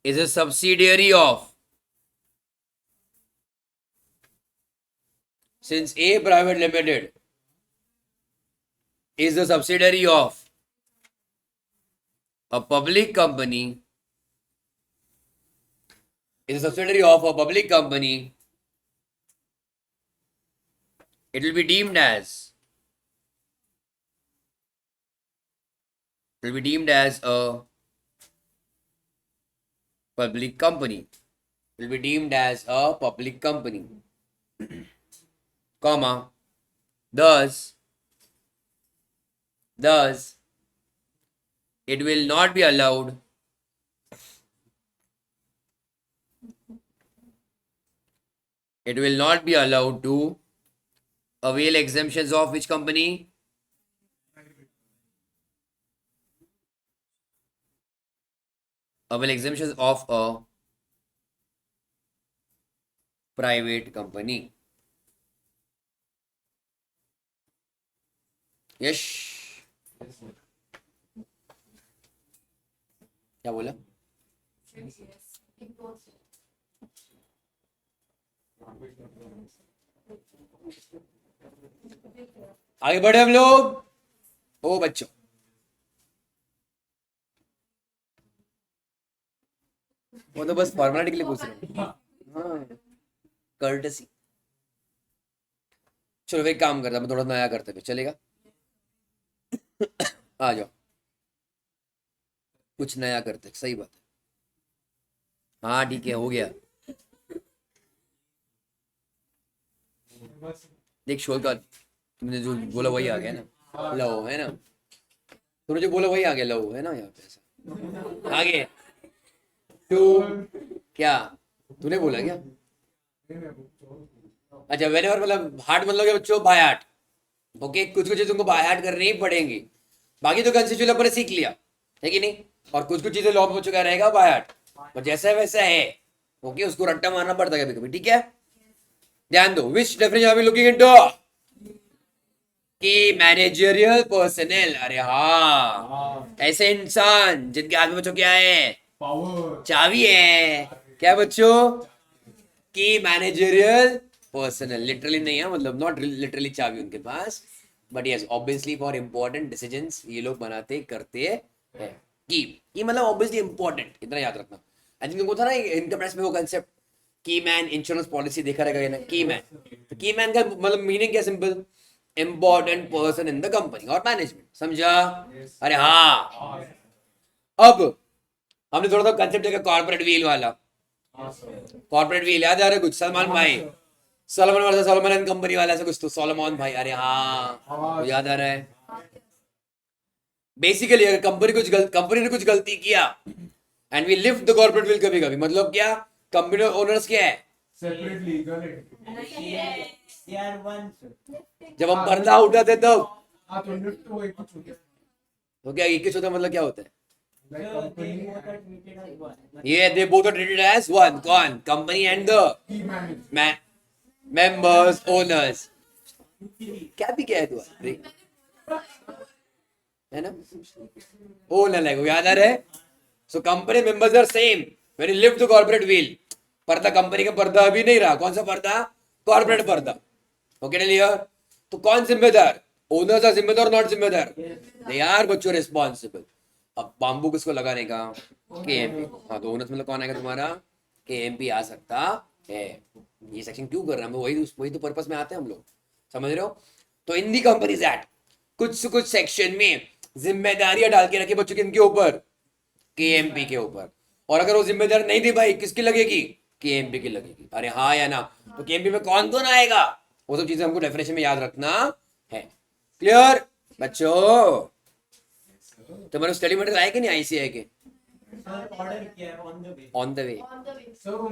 is a subsidiary of, since A private limited is a subsidiary of A public company is a subsidiary of a public company. It will be deemed as a public company. Will be deemed as a public company, comma, thus it will not be allowed to avail exemptions of which company? Avail exemptions of a private company. यश क्या बोला? आगे बढ़े हम लोग। ओ बच्चों, वो तो बस फॉर्मेलिटी के लिए पूछ रहे हैं। हाँ, कर्टसी। चलो एक काम करता, मैं थोड़ा नया करते हुए चलेगा। आ जाओ, कुछ नया करते, सही बात है। हाँ ठीक है, हो गया। देख शोर का, तुमने जो बोला वही आ गया ना, लो है ना, तुमने जो बोला वही आ गया, लो है ना यहाँ पे ऐसा। आगे टू, क्या तूने बोला क्या? अच्छा, वेनेवर मतलब हार्ट मतलब क्या बच्चों? By heart. ओके, कुछ कुछ चीजें तुमको बाय हार्ट करनी ही पड़ेंगी, बाकी तो कंसेप्चुअल अपन ने सीख लिया है कि नहीं। और कुछ कुछ चीजें लॉ में बच्चों का रहेगा बाय हार्ट, और जैसा है वैसा है। ओके, उसको रट्टा मारना पड़ता है कभी कभी, ठीक है। ध्यान दो, which definition are we looking into? कि मैनेजरियल पर्सनल। अरे हाँ, ऐसे इंसान जिनके हाथ में बच्चों क्या है? पावर, चाबी है। क्या बच्चों? की मैनेजरियल पर्सनल, लिटरली नहीं है, मतलब नॉट लिटरली चाबी उनके पास, but yes obviously for important decisions ये लोग बनाते करते हैं। की मतलब ऑब्वियसली इंपॉर्टेंट, इतना याद रखना। आई थिंक तुमको था ना इनकम टैक्स में वो कंसेप्ट की मैन इंश्योरेंस पॉलिसी देखा रहेगा ना, की मैन। तो की मैन का मतलब मीनिंग क्या? Simple, important person in the company और मैनेजमेंट, समझा? अरे हाँ, अब हमने थोड़ा सा कंसेप्ट देखा कॉर्पोरेट व्हील वाला। कॉर्पोरेट व्हील याद आ रहा है कुछ? सलमान भाई, Solomon versus Solomon and company वाला ऐसा कुछ तो, सोलोमन भाई। अरे हाँ, तो याद आ रहा है। बेसिकली अगर कंपनी ने कुछ गलती किया and we lift the corporate veil, कभी कभी मतलब क्या, कंपनी ओनर्स क्या है? Separate legal entity. जब हम पर्दा उठाते तब हाँ, तो लिफ्ट वो एक कुछ होता है। तो क्या एक होता मतलब क्या होता है? Like company ये they both are treated as one. कौन? Company and the key manager. Members, owners. क्या भी क्या है तू? है ना, ओ ना लगो, याद आ रहा है। So company members are same when you lift the corporate veil. पर्दा कंपनी का पर्दा अभी नहीं रहा, कौन सा पर्दा? कॉर्पोरेट पर्दा। Okay clear? तो कौन जिम्मेदार? ओनर्स आर जिम्मेदार, नॉट जिम्मेदार? दे आर बच्चों रिस्पॉन्सिबल। अब बाम्बू किसको लगाने का? केएमपी। हाँ, तो ओनर्स मतलब कौन आएगा तुम्हारा? केएमपी आ सकता है। ये सेक्शन क्यों कर रहा है? वही तो पर्पस में आते हैं हम लोग, समझ रहे हो? तो इन दी कंपनीज एक्ट कुछ सेक्शन में जिम्मेदारियां डाल के रखी बच्चों किनके ऊपर? केएमपी के ऊपर। और अगर वो जिम्मेदारी नहीं दी भाई, किसकी लगेगी? केएमपी की लगेगी। अरे हाँ या ना? तो केएमपी में कौन कौन आएगा, वो सब चीजें हमको डेफिनेशन में याद रखना है। क्लियर बच्चों? तुम्हारे स्टडी मटेरियल आए कि नहीं आईसीआई के? On the way.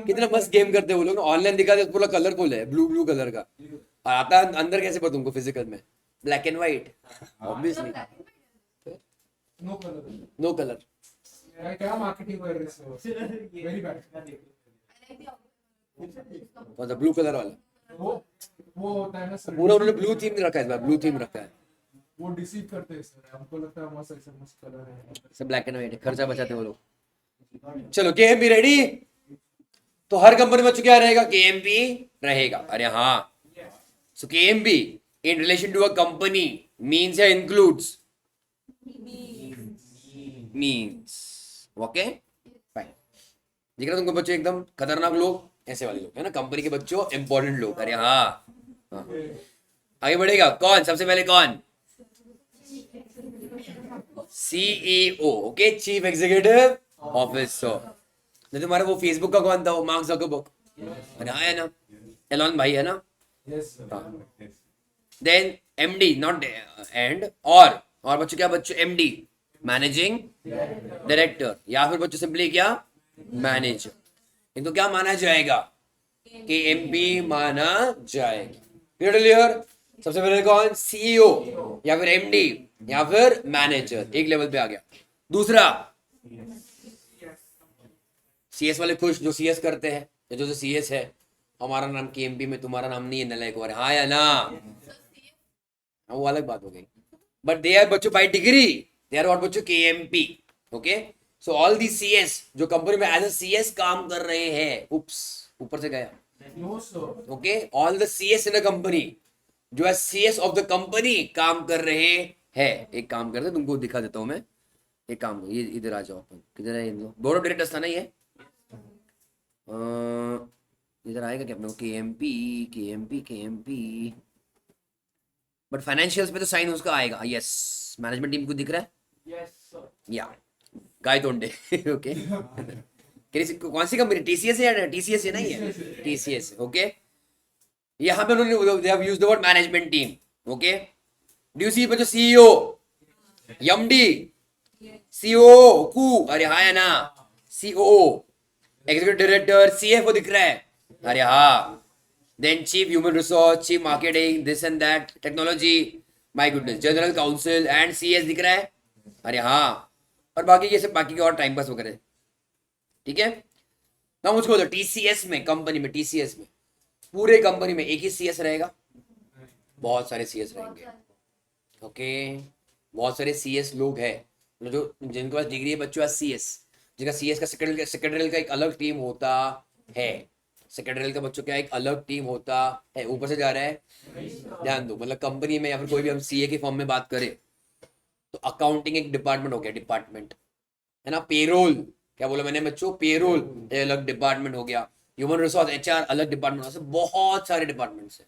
कितना मस्त गेम करते हैं वो लोग, ऑनलाइन दिखाते पूरा कलरफुल है, ब्लू ब्लू कलर का, और आता है अंदर कैसे पता तुमको? फिजिकल में black and white, obviously No color. No colour. यार क्या मार्केटिंग कर रहे हो? Very bad. कौन सा? ब्लू कलर वाला। वो होता है ना सर, पूरा उन्होंने ब्लू थीम रखा है, इस बार ब्लू थीम रखा है। वो डिसीव करते हैं सर, हमको लगता है मस्त ऐसा मस्त कलर है। सब ब्लैक एंड व्हाइट, खर्चा बचाते हैं वो लोग। चलो केएमपी रेडी? तो हर कंपनी में क्या रहेगा? केएमपी रहेगा। अरे हाँ, so KMP in relation to a company means या इंक्लूड्स? मीन्स। Okay fine. दिख रहा है तुमको बच्चों एकदम खतरनाक लोग ऐसे वाले लोग है ना, कंपनी के बच्चों इंपॉर्टेंट लोग। अरे हाँ, हाँ। आगे बढ़ेगा कौन सबसे पहले, कौन? CEO. Okay, chief executive officer. नहीं तुम्हारा वो फेसबुक का कौन था, वो मार्क जकरबर्ग। अरे हाँ है ना, एलॉन भाई है ना। Yes, sir. Then MD, not and, और बच्चों क्या, बच्चों एमडी मैनेजिंग डायरेक्टर, या फिर बच्चों सिंपली क्या, मैनेजर। इनको क्या माना जाएगा, कि एमपी माना जाएगा। क्लियर? सबसे पहले कौन, सीईओ या फिर एमडी या फिर मैनेजर, एक लेवल पे आ गया। दूसरा सीएस वाले खुश, जो सीएस करते हैं, जो सीएस है। हमारा नाम केएमपी में, तुम्हारा नाम नहीं है नलायक, और हाँ या ना, वो अलग बात हो गई। बट दे आर बच्चों by degree, they are what बच्चों, KMP. Okay, so all the CS जो कंपनी में एज अ सीएस काम कर रहे हैं, उप्स ऊपर से गया। No, sir. Okay, all the CS in a company जो है सीएस ऑफ द कंपनी काम कर रहे हैं। एक काम करते, तुमको दिखा देता हूं मैं। एक काम, ये इधर आ जाओ, अपन किधर है इन लोग, बोर्ड ऑफ डायरेक्टर्स था ना ये। इधर आएगा क्या अपने को, KMP KMP KMP, but financials पे तो साइन उसका आएगा। यस, मैनेजमेंट टीम को दिख रहा है, Yes, sir. या गाय तोंडे। ओके, कौन सी कंपनी, टीसीएस है या टीसीएस है? नहीं है, टीसीएस। ओके, यहाँ पे उन्होंने they have used the word management team. Okay, do you see बच्चों, सीईओ, एमडी, सीओ कू, अरे हाँ है ना, सीओ, एग्जीक्यूटिव डायरेक्टर, सीएफओ दिख रहा है, अरे हाँ। Then chief human resource, chief marketing, this and that, technology, my goodness, general counsel and CS दिख रहा है, अरे हाँ। और बाकी ये सब बाकी के और टाइम पास वगैरह, ठीक है ना। मुझको बोलो टीसीएस में, कंपनी में, टीसीएस में पूरे कंपनी में एक ही सीएस रहेगा, बहुत सारे सीएस रहेंगे। ओके, बहुत सारे सीएस लोग हैं, जो जिनके पास डिग्री है बच्चों, सीएस, जिनका सीएस का सेक्रेटरियल का एक अलग टीम होता है। सेक्रेटरियल का बच्चों क्या एक अलग टीम होता है। ऊपर से जा रहा है, ध्यान दो, मतलब कंपनी में या फिर कोई भी हम सीए के फॉर्म में बात करें तो अकाउंटिंग एक डिपार्टमेंट हो गया, डिपार्टमेंट है ना। पेरोल, क्या बोला मैंने बच्चों, पेरोल अलग डिपार्टमेंट हो गया। ह्यूमन रिसोर्स, एचआर अलग डिपार्टमेंट हो गया। बहुत सारे डिपार्टमेंट्स हैं।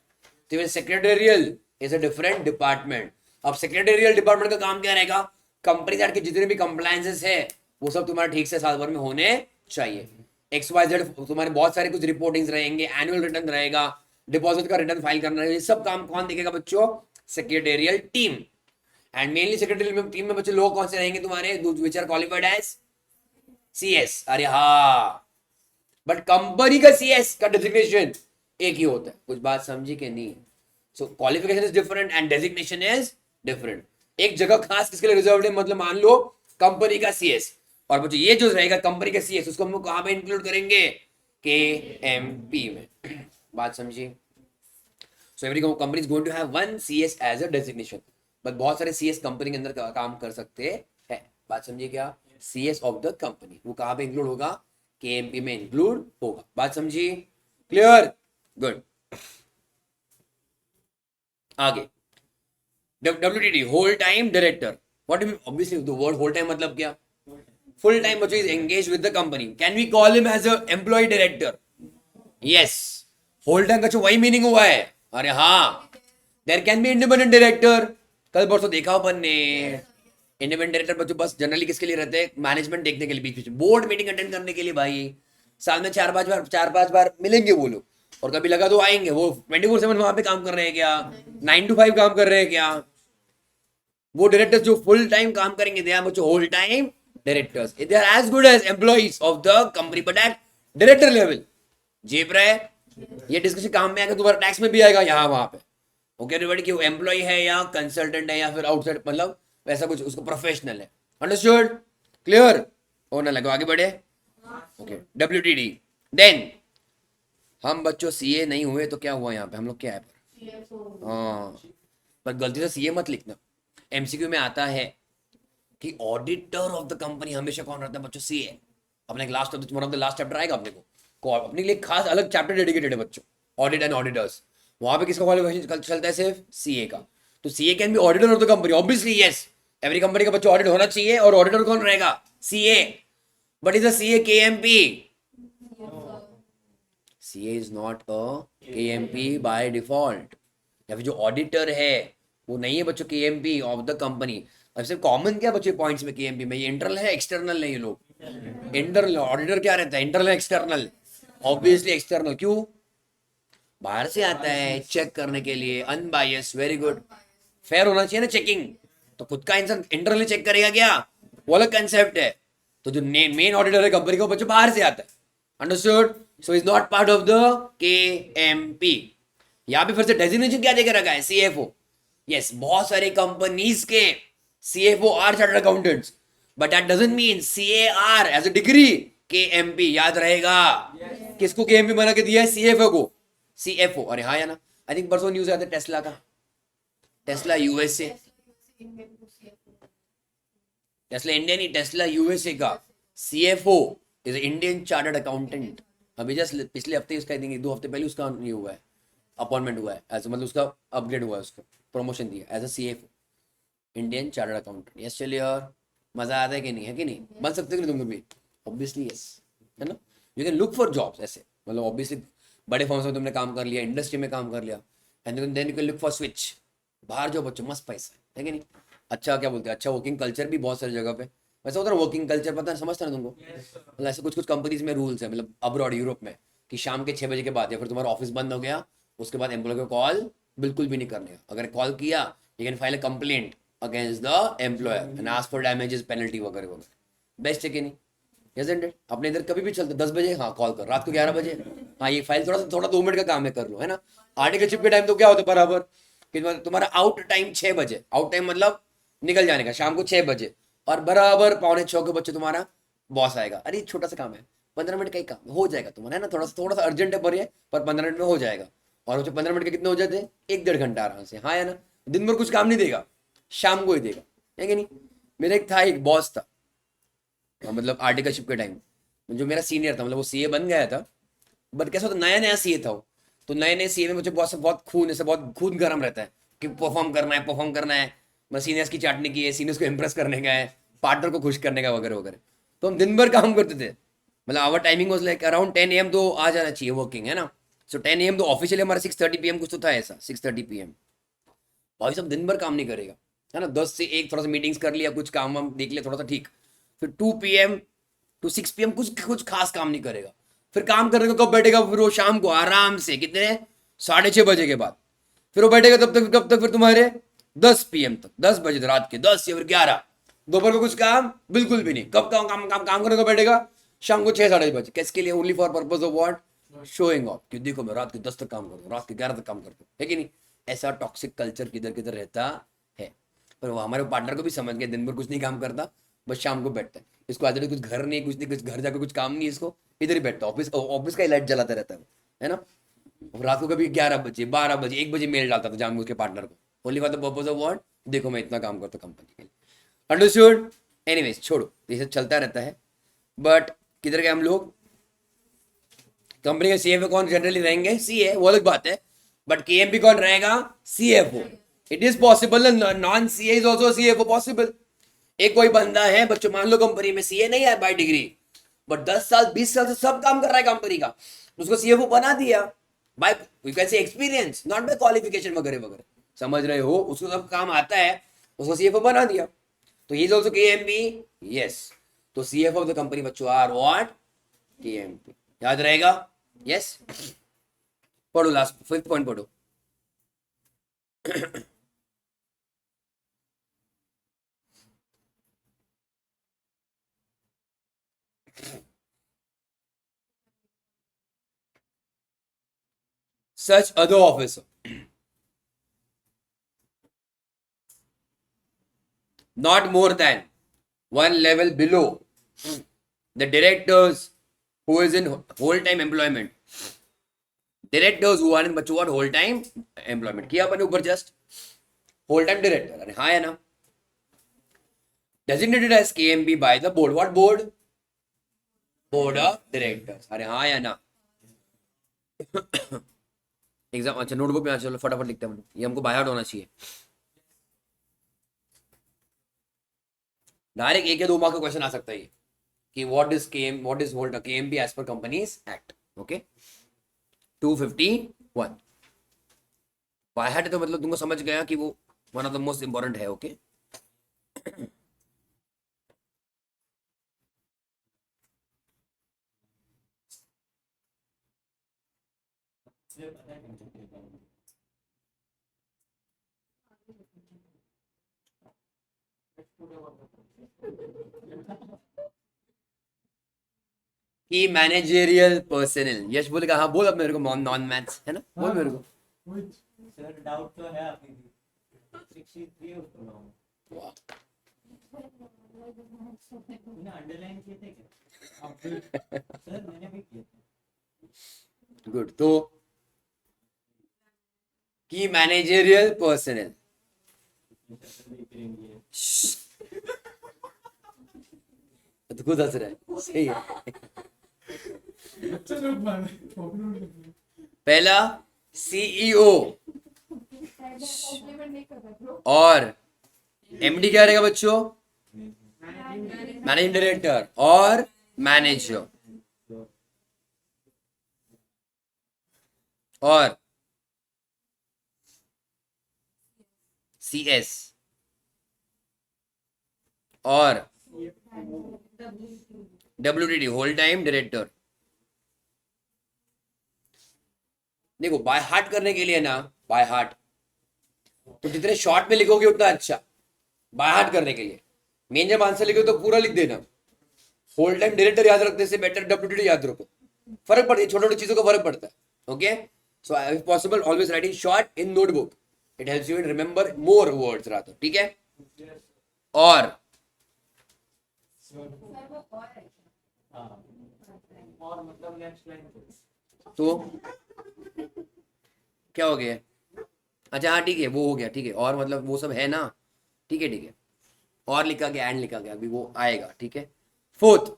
तो secretarial is a different department. अब सेक्रेटेरियल डिपार्टमेंट का काम क्या रहेगा, कंपनी के जितने भी कंप्लायंसेस है वो सब तुम्हारे ठीक से साल भर में होने चाहिए। XYZ तुम्हारे बहुत सारे कुछ रिपोर्टिंग्स रहेंगे, एनुअल रिटर्न रहेगा, डिपॉजिट का रिटर्न फाइल करना है, ये सब काम कौन देखेगा बच्चों, secretarial team. And mainly secretarial team में बच्चों लोग कौन से रहेंगे तुम्हारे, which are qualified as CS. अरे हाँ, बट कंपनी का सीएस का डेजिग्नेशन एक ही होता है। कुछ बात समझी कि नहीं? So qualification is different and designation is different. एक जगह खास किसके लिए रिजर्व है, मतलब मान लो कंपनी का सीएस, और बच्चों ये जो रहेगा कंपनी का सीएस, उसको हम कहां पे इंक्लूड करेंगे, केएमपी में। बात समझी? So every company is going to have one CS as a designation, but बहुत सारे सीएस कंपनी के अंदर काम कर सकते हैं। बात समझिए क्या, सीएस ऑफ द कंपनी वो कहां पे इंक्लूड होगा, केएमपी में इंक्लूड होगा। बात समझी? क्लियर? गुड। आगे WTD, whole time director. What do obviously the word whole time मतलब क्या, फुल टाइम बच्चों is engage with the company. Can we call him as a employee director? Yes, whole time का जो वही मीनिंग हुआ है। अरे हाँ, there can be independent director. कल परसों देखा अपन ने, इंडिपेंडेंट डायरेक्टर बच्चों बस जनरली किसके लिए रहते हैं, मैनेजमेंट देखने के लिए, बीच बीच बोर्ड मीटिंग अटेंड करने के लिए। भाई साल में 4-5 बार मिलेंगे वो लोग, और कभी लगा तो आएंगे। वो 24/7 वहां पे काम कर रहे हैं क्या, 9 to 5 काम कर रहे हैं क्या? वो डायरेक्टर्स जो फुल टाइम काम करेंगे, दे आर बच्चों whole time directors. They are as good as employees of the company, but at director level. जेब रहा है, ये डिस्कशन काम में आएगा, दोबारा टैक्स में भी आएगा यहाँ वहां पे। ओके एवरीबॉडी, कि वो एम्प्लॉय है या कंसल्टेंट है या फिर आउटसाइड, मतलब वैसा कुछ, उसको प्रोफेशनल है। अंडरस्टूड? क्लियर? और ना लगो, आगे बढ़े। Okay, WTD। देन हम बच्चों सीए नहीं हुए तो क्या हुआ यहाँ पे, हम लोग क्या है पर, हाँ, पर गलती से सीए मत लिखना। MCQ में आता है कि ऑडिटर ऑफ द कंपनी हमेशा कौन रहता है बच्चों, सीए। अपने last of the last chapter आएगा अपने को, अपने लिए खास अलग चैप्टर डेडिकेटेड है बच्चों, ऑडिट एंड ऑडिटर्स। वहां पे किसका क्वालिफिकेशन चलता है, सिर्फ सीए का। तो CA can be auditor of the company, obviously yes, every company का बच्चा ऑडिट होना चाहिए, और ऑडिटर कौन रहेगा? CA. But is a CA KMP? CA is not a KMP by default. या फिर जो ऑडिटर है वो नहीं है बच्चों केएमपी ऑफ द कंपनी. अब सिर्फ कॉमन क्या बच्चों पॉइंट्स में केएमपी में, ये इंटरनल है एक्सटर्नल नहीं? ये लोग इंटरनल. ऑडिटर क्या रहता है? Internal external. Obviously external. क्यों? बाहर से आता है चेक करने के लिए, अनबायस. Very good. फेयर होना चाहिए ना चेकिंग. तो खुद का इंसान इंटरनली चेक करेगा क्या? वो अलग कंसेप्ट है. तो जो मेन ऑडिटर है कंपनी का बच्चों बाहर से आता है. Understood? So is not part of the KMP. यहां पे फिर से डेजिग्नेशन क्या देकर रखा है? सीएफओ. यस, बहुत सारे कंपनीज के CFO are chartered accountants, but that doesn't mean CAR as a degree KMP. याद रहेगा. किसको केएमपी बना के दिया है? सीएफओ को. सीएफओ. अरे हाँ या ना? आई थिंक परसों न्यूज आया था टेस्ला का. Tesla USA. टेस्ला इंडिया नहीं, टेस्ला यूएसए का CFO is Indian chartered accountant. अभी जस्ट पिछले हफ्ते उसका, 2 हफ्ते पहले उसका ये हुआ है, अपॉइंटमेंट हुआ है. ऐसा मतलब उसका अपग्रेड हुआ है, उसको प्रमोशन दिया as a CFO, Indian chartered accountant. Yes. चलिए, और मजा आता है कि नहीं? है कि नहीं? बन सकते हो तुम भी? ऑब्वियसली यस, है ना. You can look for jobs ऐसे. मतलब ऑब्वियसली बड़े फर्म्स में तुमने काम कर लिया, इंडस्ट्री में काम कर लिया, and then you can look for switch. बाहर जो बच्चों मस्त पैसा है कि नहीं? अच्छा क्या बोलते हैं, अच्छा वर्किंग कल्चर भी बहुत सारी जगह पे. वैसे होता है वर्किंग कल्चर, पता है, समझता ना तुमको? मतलब ऐसे कुछ कुछ कंपनीज में रूल्स है, मतलब अब्रॉड यूरोप में, कि शाम के 6 बजे के बाद या फिर तुम्हारा ऑफिस बंद हो गया उसके बाद एम्प्लॉय को कॉल बिल्कुल भी नहीं करने का. अगर कॉल किया you can file a complaint against the employer and ask for damages, penalty वगैरह वगैरह. बेस्ट है कि नहीं? Isn't it? अपने इधर कभी भी चलते 10 बजे हाँ कॉल कर, रात को 11 बजे हाँ ये फाइल थोड़ा 2 मिनट का काम है, कर लो, है ना. आर्टिकल शिप के टाइम तो क्या होता है बराबर कि तुम्हारा आउट टाइम 6 बजे. आउट टाइम मतलब निकल जाने का शाम को 6 बजे, और बराबर 5:45 के बच्चे तुम्हारा बॉस आएगा. अरे छोटा सा काम है, 15 मिनट का ही काम हो जाएगा तुम्हारा, है ना. थोड़ा सा अर्जेंट है पर ये, पर 15 मिनट में हो जाएगा. और वो जो 15 मिनट के कितने हो जाते हैं? 1-1.5 घंटा आराम से. हाँ या ना. दिन भर कुछ काम नहीं देगा, शाम को ही देगा, है कि नहीं. मेरा एक बॉस था, मतलब आर्टिकलशिप के टाइम, जो मेरा सीनियर था, मतलब वो सीए बन गया था. बट कैसा होता, नया नया सीए था वो. तो नए नए सीए में मुझे बहुत खून, ऐसे बहुत खून गर्म रहता है कि परफॉर्म करना है, परफॉर्म करना है. मैं सीनियर्स की चाटने की है, सीनियर्स को इम्प्रेस करने का है, पार्टनर को खुश करने का वगैरह वगैरह. तो हम दिन भर काम करते थे. मतलब our timing was like around 10 AM तो आ जाना चाहिए वर्किंग, है ना. सो 10 AM तो ऑफिशियली हमारा 6:30 PM कुछ तो था ऐसा, 6:30 PM. भाई सब दिन भर काम नहीं करेगा, है ना. 10 से 1 थोड़ा सा मीटिंग्स कर लिया, कुछ काम वाम देख लिया थोड़ा सा, ठीक. फिर 2 PM टू 6 PM कुछ कुछ खास काम नहीं करेगा. फिर काम करने को कब बैठेगा? फिर वो शाम को आराम से कितने 6:30 बजे के बाद फिर वो बैठेगा. तब तक कब तक? फिर तुम्हारे 10 PM तक, 10 बजे तक, रात के 10 या फिर 11. दोपहर को कुछ काम बिल्कुल भी नहीं. कब काम करने को बैठेगा? शाम को 6-6:30 बजे. किसके लिए? Only for purpose of what? Showing off, कि देखो मैं रात के 10 तक काम करता हूँ, रात के 11 तक काम करता हूँ, है कि नहीं. ऐसा टॉक्सिक कल्चर किधर किधर रहता है. पर वो हमारे पार्टनर को भी समझ गया, दिन भर कुछ नहीं काम करता, बस शाम को बैठता है. इसको आज कुछ घर नहीं, कुछ नहीं, कुछ घर जाकर कुछ काम नहीं, इसको इधर ही बैठता है, ऑफिस का ही लाइट जलाता रहता है ना. रात को कभी 11 बजे, 12 बजे, 1 बजे मेल डालता था जानबूझ के पार्टनर को, only for the purpose of what? देखो मैं इतना काम करता हूँ कंपनी के लिए. अंडरस्टूड? एनीवेज छोड़ो, ये सब चलता रहता है. बट किधर गए हम लोग? कंपनी के सीएफओ कौन जनरली रहेंगे? सीए, वो अलग बात है. बट केएमपी कौन रहेगा? CFO. It is possible, non CA is also CFO possible. एक कोई बंदा है बच्चों, मान लो कंपनी में सीए नहीं है बाय डिग्री, बट 10 साल 20 साल से सब काम कर रहा है कंपनी का, उसको सीएफओ बना दिया by you can say experience, not by qualification वगैरह वगैरह. समझ रहे हो? उसको सब काम आता है, उसको सीएफओ बना दिया. तो he is also KMP. Yes. तो सीएफओ ऑफ द कंपनी बच्चों आर व्हाट? केएमपी. याद रहेगा? यस. पढ़ो लास्ट 5th पॉइंट पढ़ो. Such other officer, not more than one level below the directors who is in whole-time employment. Directors who are in बच्चों what whole-time employment. किया अपने ऊपर just whole-time director. अरे हाँ है ना. Designated as KMP by the board. What board? Board of directors. अरे हाँ या ना. एग्जाम अच्छा नोटबुक में आ, चलो फटाफट लिखते हैं. ये हमको बाय हार्ट होना चाहिए. डायरेक्ट 1 या 2 मार्क का क्वेश्चन आ सकता है ये कि what is hold KMP as पर companies act. Okay 251 by heart है तो मतलब तुमको समझ गया कि वो one of the most important है. ओके की मैनेजरियल पर्सनल. यश बोलेगा हाँ बोल अब मेरे को नॉन मैथ्स है ना बोल मेरे को. वही सर डाउट तो है अभी भी 63 उसको वाह. ना अंडरलाइन किए थे क्या अपडेट सर मैंने भी किए थे गुड. तो की मैनेजरियल पर्सनल. करेंगे तो खुद हंस रहा है. सही है. अच्छा लोग माने कॉम्प्लीमेंट. पहला सीईओ कॉम्प्लीमेंट नहीं कर रहा ब्रो. और एमडी क्या रहेगा बच्चों. मैनेजिंग डायरेक्टर और मैनेजर और सीएस और डब्ल्यूटीडी होल टाइम डायरेक्टर. देखो बाय हार्ट करने के लिए ना बाय हार्ट तो जितने शॉर्ट में लिखोगे उतना अच्छा. बाय हार्ट करने के लिए मेन जब आंसर लिखो तो पूरा लिख देना. होल टाइम डायरेक्टर याद रखने से बेटर डब्ल्यूटीडी याद रखो. फर्क पड़ता है छोटे छोटे चीजों का फर्क पड़ता है. Okay so if possible always writing short in notebook. It helps you in remember more words rather. ठीक है. और सर वो और है. हाँ और मतलब नेक्स्ट लाइन तो क्या हो गया. अच्छा हाँ ठीक है वो हो गया. ठीक है और मतलब वो सब है ना. ठीक है ठीक है. और लिखा गया एंड लिखा गया अभी वो आएगा. ठीक है. Fourth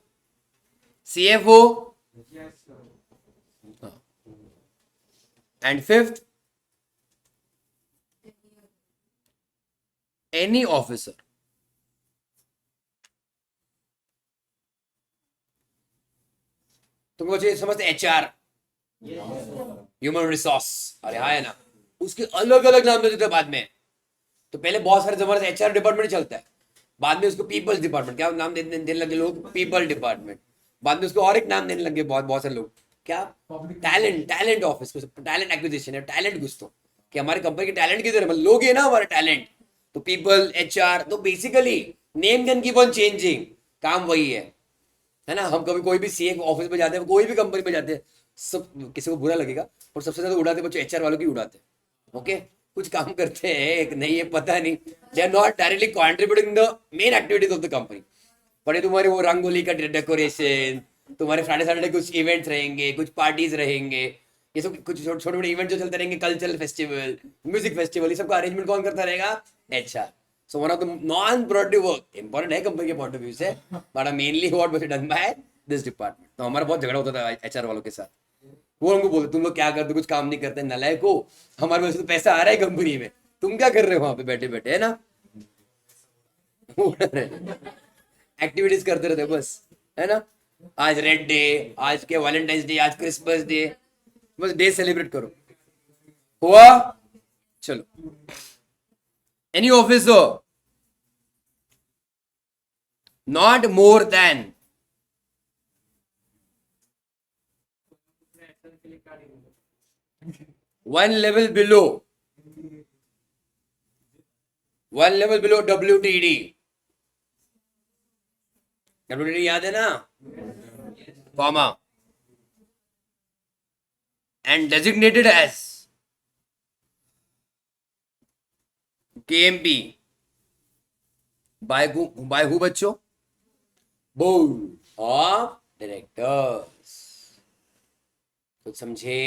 CFO yes sir. And fifth any officer. तुमको चाहिए समझते एचआर ह्यूमन रिसोर्स. अरे हाँ है ना. उसके अलग अलग नाम देते थे बाद में. तो पहले बहुत सारे जमाने से एचआर डिपार्टमेंट चलता है. बाद में उसको पीपल्स डिपार्टमेंट क्या नाम देने लगे लोग. People department. बाद में उसको और एक नाम देने लगे बहुत बहुत सारे लोग. क्या Public talent office. Talent acquisition है टैलेंट कुछ तो कि हमारे कंपनी के टैलेंट किधर है मतलब लोग है ना हमारे टैलेंट. तो पीपल एचआर तो basically name can keep on changing. काम वही है ना. हम कभी कोई भी सीए ऑफिस में जाते हैं कोई भी कंपनी में जाते हैं सब किसी को बुरा लगेगा और सबसे ज्यादा उड़ाते बच्चों एचआर वालों की उड़ाते हैं. ओके कुछ काम करते हैं एक नहीं है पता नहीं. They are not directly contributing the main activities of the company. पर ये तुम्हारे वो रंगोली का डेकोरेशन तुम्हारे फ्राइडे सैटरडे कुछ इवेंट्स रहेंगे कुछ पार्टीज रहेंगे ये सब कुछ छोटे छोटे इवेंट जो चलते रहेंगे. कल्चरल फेस्टिवल म्यूजिक फेस्टिवल ये सब का अरेंजमेंट कौन करता रहेगा. HR. So one of the non productive work important है कंपनी के पॉइंट ऑफ व्यू से but mainly what was done by this department. तो हमारा बहुत झगड़ा होता था एचआर वालों के साथ. वो हमको बोलते तुम लोग क्या करते कुछ काम नहीं करते नलायक हो. हमारे वजह से तो पैसा आ रहा है कंपनी में तुम क्या कर रहे हो वहां पे बैठे बैठे है ना. एक्टिविटीज करते रहते बस है ना. आज रेड डे आज के वैलेंटाइंस डे आज क्रिसमस डे बस डे सेलिब्रेट करो. हुआ. चलो any officer not more then one level below WTD. WTD याद है ना. Comma and designated as KMP by who बच्चों. Board of directors. कुछ समझे.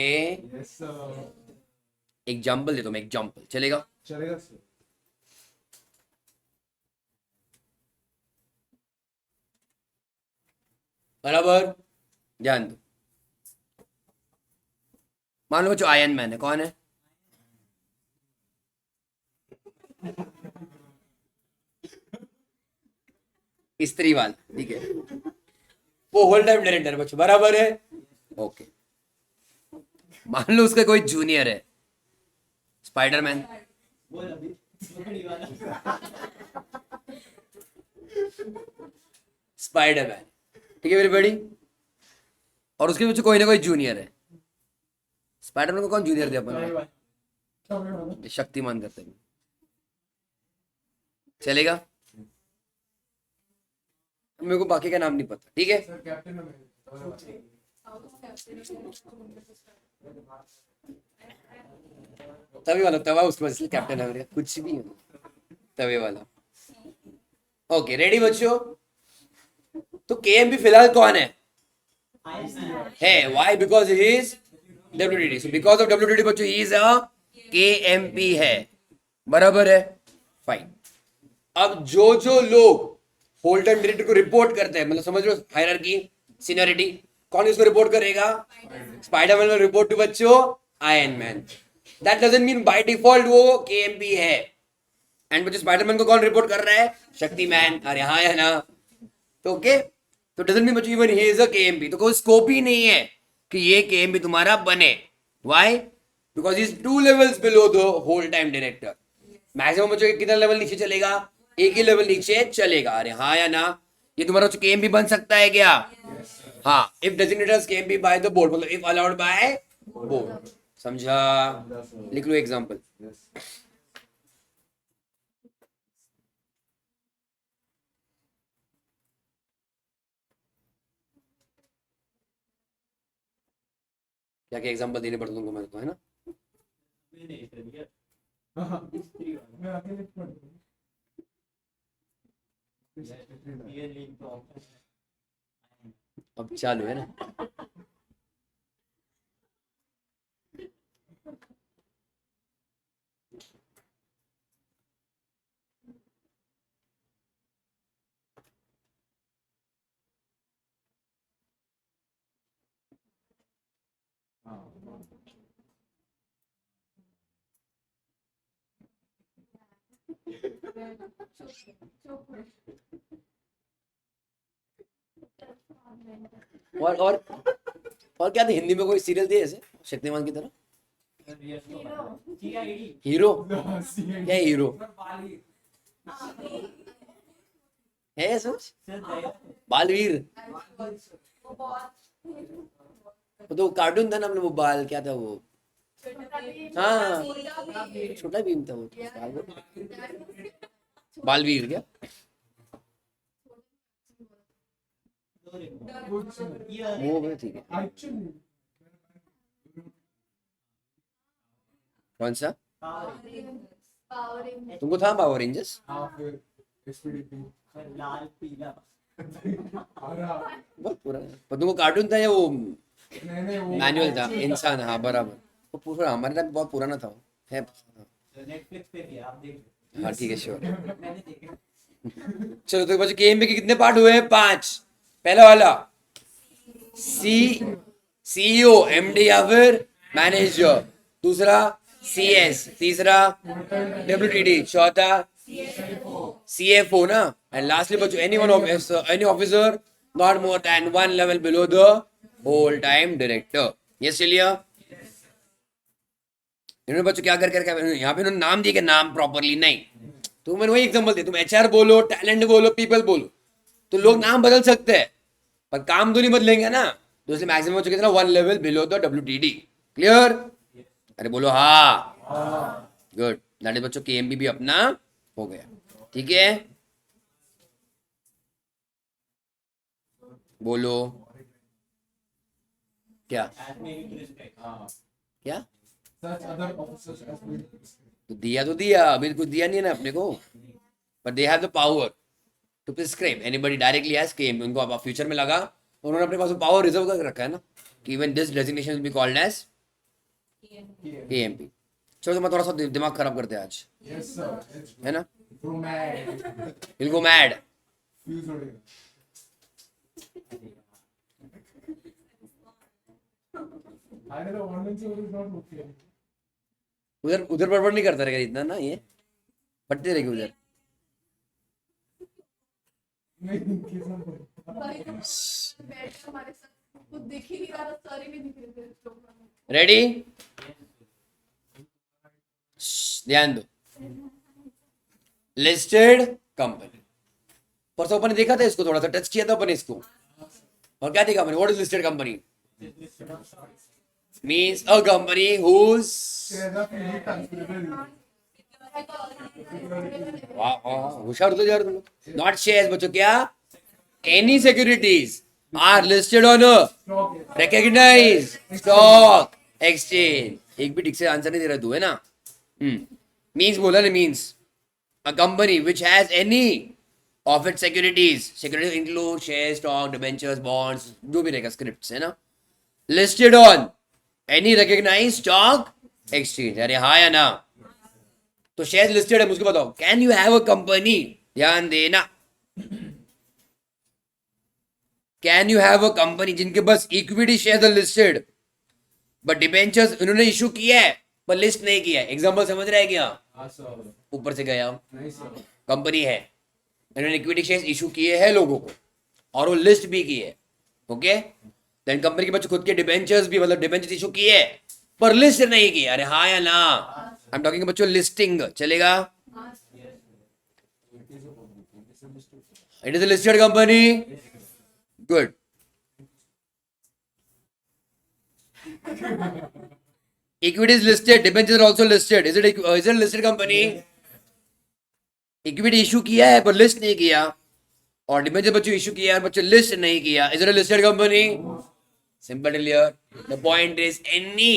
Yes sir. एग्जाम्पल दे दो मैं एग्जाम्पल चलेगा. चलेगा सर. बराबर. ध्यान दो. मान लो बच्चों आयन मैन है कौन है. स्त्री वाला, ठीक है, वो होल टाइम डायरेक्टर है बच्चों, बराबर है। ओके, मान लो उसका कोई जूनियर है, स्पाइडरमैन, बोल अभी लकड़ी वाला। स्पाइडरमैन, ठीक है एवरीबॉडी, और उसके पीछे कोई ना कोई जूनियर है। स्पाइडरमैन को कौन जूनियर थे अपन? शक्तिमान करते हैं, चलेगा? मेरे को बाकी का नाम नहीं पता, ठीक है। सर कैप्टन अमेरिका तवे वाला तवा, उसमें इसलिए कैप्टन अमेरिका, कुछ भी हो, तवे वाला। ओके, रेडी बच्चों? तो केएमपी फिलहाल कौन है? Why? Because he is WTD, so because of WTD बच्चों ही इज अ केएमपी है, बराबर है, फाइन। अब जो जो लोग होल टाइम डायरेक्टर को रिपोर्ट करते हैं, मतलब समझ लो हायरार्की, सीनियरिटी, कौन इसको रिपोर्ट करेगा? स्पाइडरमैन विल रिपोर्ट टू बच्चों iron man. That doesn't mean by default वो केएमपी है। एंड बच्चों स्पाइडरमैन को कौन रिपोर्ट कर रहा है? शक्तिमान। अरे हाँ है ना? तो ओके, तो डजंट मीन बच्चों even he is a KMP, तो कोई स्कोप ही नहीं है कि ये केएमपी तुम्हारा बने। Why? Because is 2 levels below the whole time director. Maximum बच्चों कितना लेवल नीचे चलेगा? एक ही लेवल नीचे चलेगा। अरे हाँ या ना? ये तुम्हारा केएमपी बन सकता है क्या? हाँ, if designated KMP by the board, मतलब इफ अलाउड बाय बोर्ड। समझा? लिख लो एग्जांपल। क्या क्या एग्जांपल देने पड़ते तुमको मेरे को, है ना? मैं अकेले पढ़ दूँ। अब चालू है ना? और क्या था हिंदी में? कोई सीरियल थी ऐसे शक्तिमान की तरह? हीरो? क्या है हीरो? है सोच बालवीर, वो तो कार्टून था ना अपने, वो बाल क्या था वो? हाँ, छोटा भीम था वो, बालवीर क्या? वो ठीक है। एक्चुअली कौन सा? पावर तुमको था पावर रेंजर्स? हाँ, फिर एसपीडीपी लाल पीला हरा। बहुत पुराना, पर तुमको कार्टून था या वो नहीं वो मैनुअल था? इंसान, हाँ बराबर, वो पूरा हमारे टाइम बहुत पुराना था वो, है। नेटफ्लिक्स पे भी आप देख हाँ ठीक है, श्योर। मैंने देखे। चलो तो बच्चों केएमपी के कितने पार्ट हुए हैं? 5। पहला वाला सीईओ, एमडी या फिर मैनेजर। दूसरा सीएस। तीसरा डब्ल्यूटीडी। चौथा सीएफओ ना। एंड लास्टली बच्चों any officer not more than 1 level below the whole time director. Yes चलिए। इन्होंने बच्चों क्या कर यहाँ पे इन्होंने नाम दिए कि नाम प्रॉपरली नहीं, तो मैंने वही एग्जांपल दिया। तुम एचआर बोलो, टैलेंट बोलो, पीपल बोलो, तो लोग नाम बदल सकते हैं पर काम तो नहीं बदलेंगे ना। तो इसलिए मैक्सिमम बच्चों कितना? 1 level below the WTD. Clear? अरे बोलो हाँ। गुड, दैट इज बच्चों केएमपी भी अपना हो गया, ठीक है? बोलो क्या क्या? Such other officers SPDP. तो दिया, अभी कुछ दिया नहीं है ना अपने को, पर they have the power to prescribe anybody directly as KMP. उनको अब फ्यूचर में लगा, उन्होंने अपने पास पावर रिजर्व करके रखा है ना कि even this designation will be called as KMP. चलो तो मैं थोड़ा सा दिमाग खराब करते हैं आज, यस सर, है ना? Bro mad will go mad. Fuse हो गया। I know the online server is not okay. उधर उधर बड़बड़ नहीं करता रहेगा इतना ना, ये फटते रहेगी उधर। नहीं किसने बोला? भाई तो बैठ के हमारे साथ कुछ दिख ही नहीं रहा था, सर ही नहीं दिख रहे थे प्रोग्राम में। रेडी? ध्यान दो। लिस्टेड कंपनी, परसों अपन ने देखा था इसको, थोड़ा सा टच किया था अपन इसको, और क्या देखा मैंने? What is listed company? Means a company whose Shares are freely transferable. होशियार होते जा रहे तुम लोग। नॉट शेयर्स बच्चों, क्या? Any securities are listed on a Stock. Recognise stock exchange. एक भी ठीक से आंसर नहीं दे रहा तू, है ना? मींस बोला ना, means a company which has any of it securities, securities include share, stock, debentures, bonds, जो भी रहेगा स्क्रिप्ट्स, है ना? Listed on any recognise stock exchange. अरे हाँ या ना? तो शेयर लिस्टेड है, मुझको बताओ, can you have a company? ध्यान देना, can you have a company जिनके पास equity share listed but debentures इन्होंने इशू किया है पर लिस्ट नहीं किया है? एग्जांपल समझ रहा है क्या? हाँ सर। ऊपर से गया, नहीं सर। कंपनी है, इन्होंने इक्विटी शेयर इशू किए हैं लोगों को और वो लिस्ट भी की है, ओके? देन कंपनी के पास खुद के डिबेंचर्स भी, मतलब डिबेंचर्स इशू किए पर लिस्ट नहीं किए। अरे हाँ या ना? आई एम टॉकिंग बच्चों लिस्टिंग, चलेगा? It is a listed company, good. Equity is listed, debentures are also listed. Is it a listed company? Equity issue किया है पर लिस्ट नहीं किया, और डिबेंचर बच्चों इशू किया है बच्चों लिस्ट नहीं किया। Is it a listed company? Simple and clear. The point is any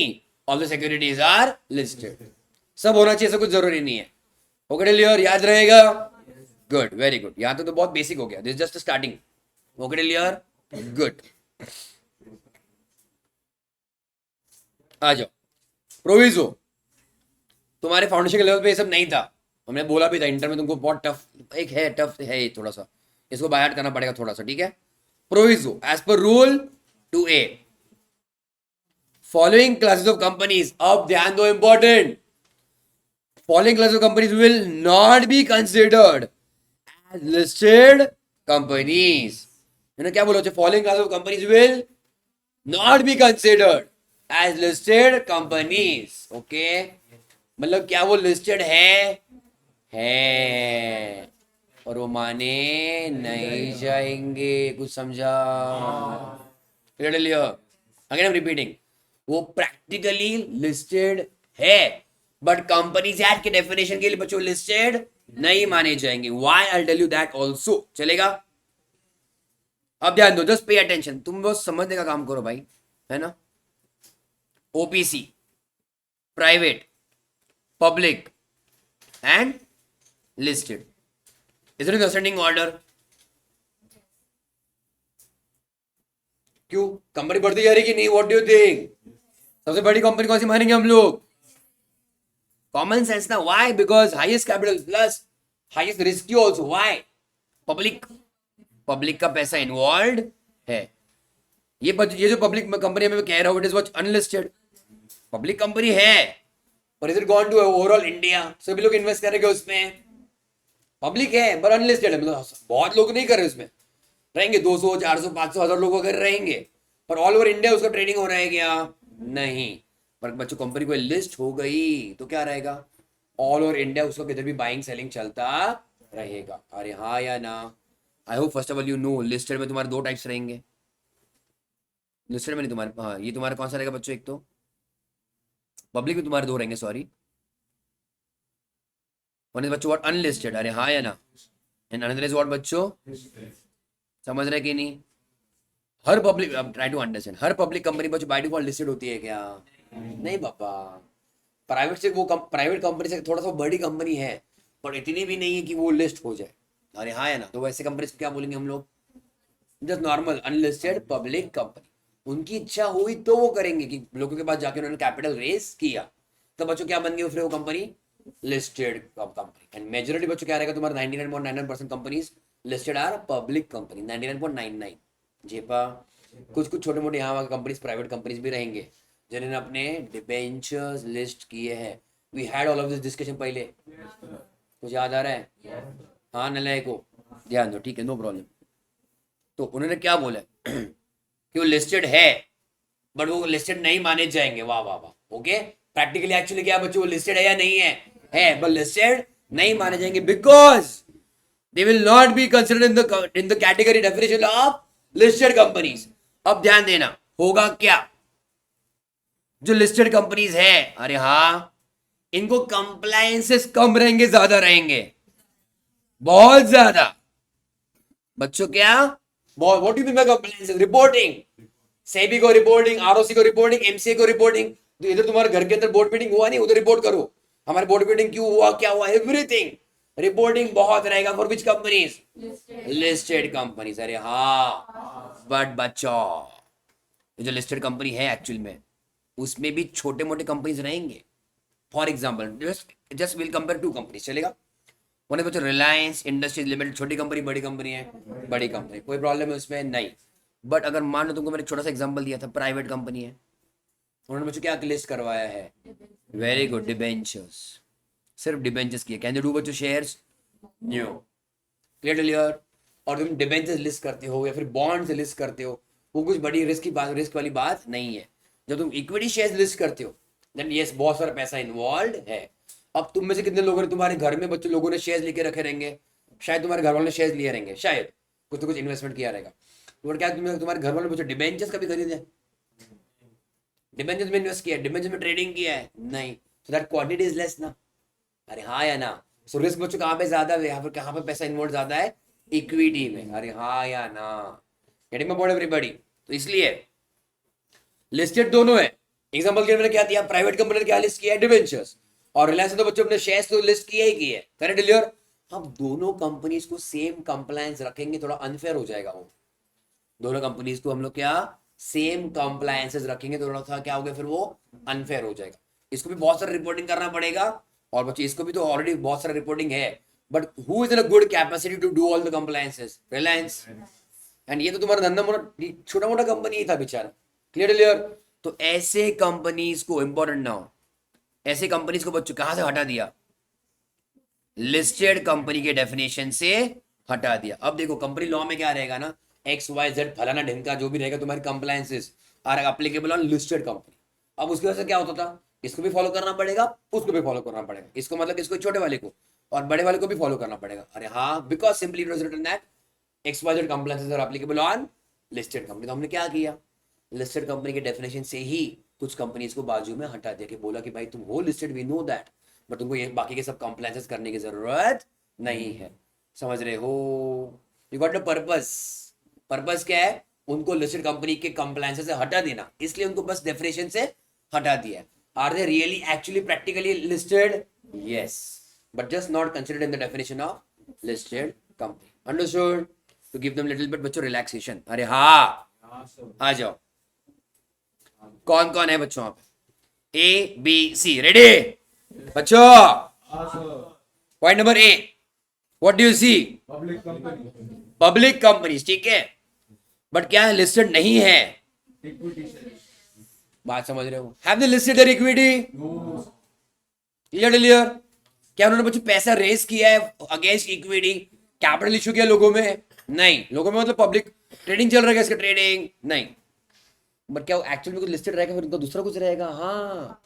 of the securities are listed. सब होना चाहिए, ऐसा कुछ जरूरी नहीं है। Okay clear? याद रहेगा? Good, very good. यहाँ तो बहुत बेसिक हो गया, this just starting. Okay clear? Good. आ जाओ। प्रोविजो, तुम्हारे फाउंडेशन के लेवल पे ये सब नहीं था, हमने बोला भी था इंटर में तुमको बहुत टफ एक है, टफ है ये थोड़ा सा, इसको बाय हार्ट करना पड़ेगा थोड़ा सा, ठीक है? Proviso, as per rule 2A, following classes of companies, अब ध्यान दो, important, following classes of companies will not be considered as listed companies. मैंने क्या बोला? Following classes of companies will not be considered as listed companies, okay? मतलब क्या वो लिस्टेड है और वो माने नहीं जाएंगे। कुछ समझा? अगेन आई एम रिपीटिंग, वो प्रैक्टिकली लिस्टेड है बट कंपनीज एक्ट के डेफिनेशन के लिए बच्चों लिस्टेड नहीं माने जाएंगे। Why? I tell you that also, चलेगा? अब ध्यान दो, जस्ट पे अटेंशन, तुम बस समझने का काम करो भाई, है ना? OPC, private, public and listed. Is it in ascending order? क्यों कंपनी बढ़ती जा रही कि नहीं? What do you think? सबसे बड़ी कंपनी कौन सी मानेंगे हम लोग? कॉमन सेंस ना। Why? Because highest capital plus highest risk also. Why? Public का पैसा इन्वॉल्व है। ये जो पब्लिक कंपनी में कह रहा हूं, it is watch unlisted, public company है पर is it gone to overall India? सभी लोग इन्वेस्ट करेंगे उसमें, पब्लिक है पर अनलिस्टेड है, मतलब बहुत लोग नहीं कर रहे उसमें, रहेंगे 200, 400, 500, 1000 लोग अगर रहेंगे, पर ऑल ओवर इंडिया उसका ट्रेडिंग हो रहा है क्या? नहीं। पर बच्चों कंपनी को लिस्ट हो गई तो क्या रहेगा? ऑल ओवर इंडिया उसका किधर भी बाइंग सेलिंग चलता रहेगा। अरे हाँ या ना? I hope first of all you know listed में तुम्हारे दो टाइप्स रहेंगे। लिस्टेड में नहीं तुम्हारे, हाँ, ये तुम्हारा कौन सा रहेगा बच्चों? एक तो पब्लिक में तुम्हारे दो रहेंगे, सॉरी, वन इज बच्चों व्हाट? अनलिस्टेड। अरे हाँ या ना? एंड अनदर इज व्हाट बच्चों? समझ रहे कि नहीं? हर पब्लिक, अब ट्राई टू अंडरस्टैंड, हर पब्लिक कंपनी बच्चों बाय डिफॉल्ट लिस्टेड होती है क्या? नहीं बाबा, प्राइवेट से वो प्राइवेट कंपनी से थोड़ा सा बड़ी कंपनी है पर इतनी भी नहीं है कि वो लिस्ट हो जाए। अरे हाँ या ना? तो वैसे कंपनी क्या बोलेंगे हम लोग? Just normal unlisted public company. उनकी इच्छा हुई तो वो करेंगे कि लोगों के पास जाके उन्होंने कैपिटल रेस किया, तो बच्चों क्या बन गई फिर वो company? Listed company. And majority बच्चों क्या रहेगा तुम्हारा? 99.99% companies listed are public company, 99.99। जेपा कुछ छोटे मोटे यहाँ कंपनीज, प्राइवेट कंपनीज भी रहेंगे जिन्होंने अपने डिबेंचर्स लिस्ट किए हैं। We had all of this discussion पहले, कुछ याद आ रहा है? हाँ नलायक को ध्यान दो, ठीक है, नो प्रॉब्लम। तो उन्होंने क्या बोला कि वो लिस्टेड है बट वो लिस्टेड नहीं माने जाएंगे। वाह वाह वाह, ओके। प्रैक्टिकली एक्चुअली क्या बच्चों, वो लिस्टेड है या नहीं है, बट लिस्टेड नहीं माने जाएंगे because they will not be considered in the category definition of listed companies। अब ध्यान देना, होगा क्या, जो लिस्टेड कंपनीज है, अरे हाँ, इनको कंप्लायंसेस कम रहेंगे, ज्यादा रहेंगे, बहुत ज्यादा बच्चों। क्या what do mean bye compliances? Reporting, SEBI को रिपोर्टिंग, आरओसी को रिपोर्टिंग, एमसीए को रिपोर्टिंग। तो इधर तुम्हारे घर के अंदर बोर्ड मीटिंग हुआ नहीं, उधर रिपोर्ट करो हमारे बोर्ड मीटिंग क्यों हुआ, क्या हुआ, एवरीथिंग रिपोर्टिंग बहुत रहेगा for which companies? Listed companies. अरे हाँ, बट बच्चों जो लिस्टेड कंपनी है एक्चुअल में उसमें भी छोटे मोटे कंपनीज रहेंगे। For example just will compare two companies, चलेगा? उन्हें बच्चों रिलायंस इंडस्ट्रीज लिमिटेड, छोटी कंपनी बड़ी कंपनी है? बड़ी कंपनी, कोई प्रॉब्लम है उसमें? नहीं। बट अगर मान लो तुमको मैंने छोटा सा एग्जांपल दिया था, प्राइवेट कंपनी है, उन्होंने बच्चों क्या लिस्ट करवाया है? वेरी गुड, डिबेंचर्स, सिर्फ डिबेंचर्स किए। कैन दे डू बच्चों शेयर्स? नो। क्लियर? और तुम डिबेंचर्स लिस्ट करते हो या फिर बॉन्ड्स लिस्ट करते हो, वो कुछ बड़ी रिस्क वाली बात नहीं है। जब तुम इक्विटी शेयर्स लिस्ट करते हो देन यस, बहुत सारा पैसा इन्वॉल्व है। अब तुम में से कितने लोगों ने, तुम्हारे घर में बच्चों लोगों ने शेयर्स लेके रखे रहेंगे? शायद तुम्हारे घर वालों ने शेयर्स लिए रहेंगे, शायद कुछ तो कुछ इन्वेस्टमेंट किया रहेगा। तो क्या तुम्हारे घर वालों ने बच्चों डिबेंचर्स कभी खरीदे? डिबेंचर्स में इन्वेस्ट किया है, डिबेंचर्स में ट्रेडिंग किया है? नहीं। So that quantity is less ना। अरे हाँ या ना? सो रिस्क बच्चों कहाँ पे ज्यादा है, यहाँ पर कहाँ पे पैसा इन्वॉल्व ज्यादा है? इक्विटी में। अरे हाँ या ना? Getting my point everybody? तो इसलिए लिस्टेड दोनों है। एग्जांपल के लिए मैंने क्या दिया, प्राइवेट कंपनी ने क्या लिस्ट किया है? डिबेंचर्स। और रिलायंस ने तो बच्चों अपने शेयर्स तो लिस्ट किया ही किया है, करेक्ट क्लियर? अब दोनों कंपनीज को सेम कंप्लायंस रखेंगे, थोड़ा अनफेयर हो जाएगा वो। दोनों कंपनीज को हम लोग क्या सेम कंप्लायंसेस रखेंगे तो थोड़ा सा क्या हो गया, फिर वो अनफेयर हो जाएगा। इसको भी बहुत सारा रिपोर्टिंग करना पड़ेगा, और बच्चे इसको भी तो ऑलरेडी बहुत सारा रिपोर्टिंग है, but who is in a good capacity to do all the compliances? Reliance. एंड ये तो तुम्हारा धंधा मोटा छोटा मोटा कंपनी ही था बेचारा, क्लियर? तो ऐसे कंपनीज को, इंपॉर्टेंट ना हो, ऐसे कंपनीज को बच्चों कहां से हटा दिया? लिस्टेड कंपनी के डेफिनेशन से हटा दिया। अब देखो कंपनी लॉ में क्या रहेगा ना, एक्स वाई जेड फलाना ढिमका जो भी रहेगा, तुम्हारी compliances are applicable on listed company. अब उसकी वजह से क्या होता था, इसको भी फॉलो करना पड़ेगा, उसको भी फॉलो करना पड़ेगा, इसको मतलब इसको छोटे वाले को और बड़े वाले को भी फॉलो करना पड़ेगा। अरे हाँ, because simply it was written that X Y Z compliances are applicable on listed company. तो हमने क्या किया, लिस्टेड कंपनी के डेफिनेशन से ही कुछ कंपनीज को बाजू में हटा दिया, कि बोला कि भाई तुम हो listed, we know that, but तुमको ये बाकी के सब कंप्लायंसेस करने की जरूरत नहीं है। समझ रहे हो? You got the purpose. Purpose क्या है? उनको लिस्टेड कंपनी के कंप्लायंसेस से हटा देना, इसलिए उनको बस डेफिनेशन से हटा दिया। Are they really actually practically listed? Yes, but just not considered in the definition of listed company. Understood? To give them little bit बच्चों रिलैक्सेशन। अरे हाँ, आ जाओ। कौन कौन है बच्चों आप? ए बी सी, रेडी बच्चों? Point number A, what do you see? Public company, public companies, ठीक है, बट क्या है? लिस्टेड नहीं है। इक्विटी शेयर, बात समझ रहे हो? Have they listed their equity? Clear? क्या उन्होंने बच्चों पैसा रेज किया है अगेंस्ट इक्विटी? कैपिटल इशू किया लोगों में? नहीं। लोगों में मतलब पब्लिक ट्रेडिंग चल रहा है, इसका ट्रेडिंग नहीं। बट क्या एक्चुअल में कुछ लिस्टेड रहेगा, फिर उनका दूसरा कुछ रहेगा? हाँ,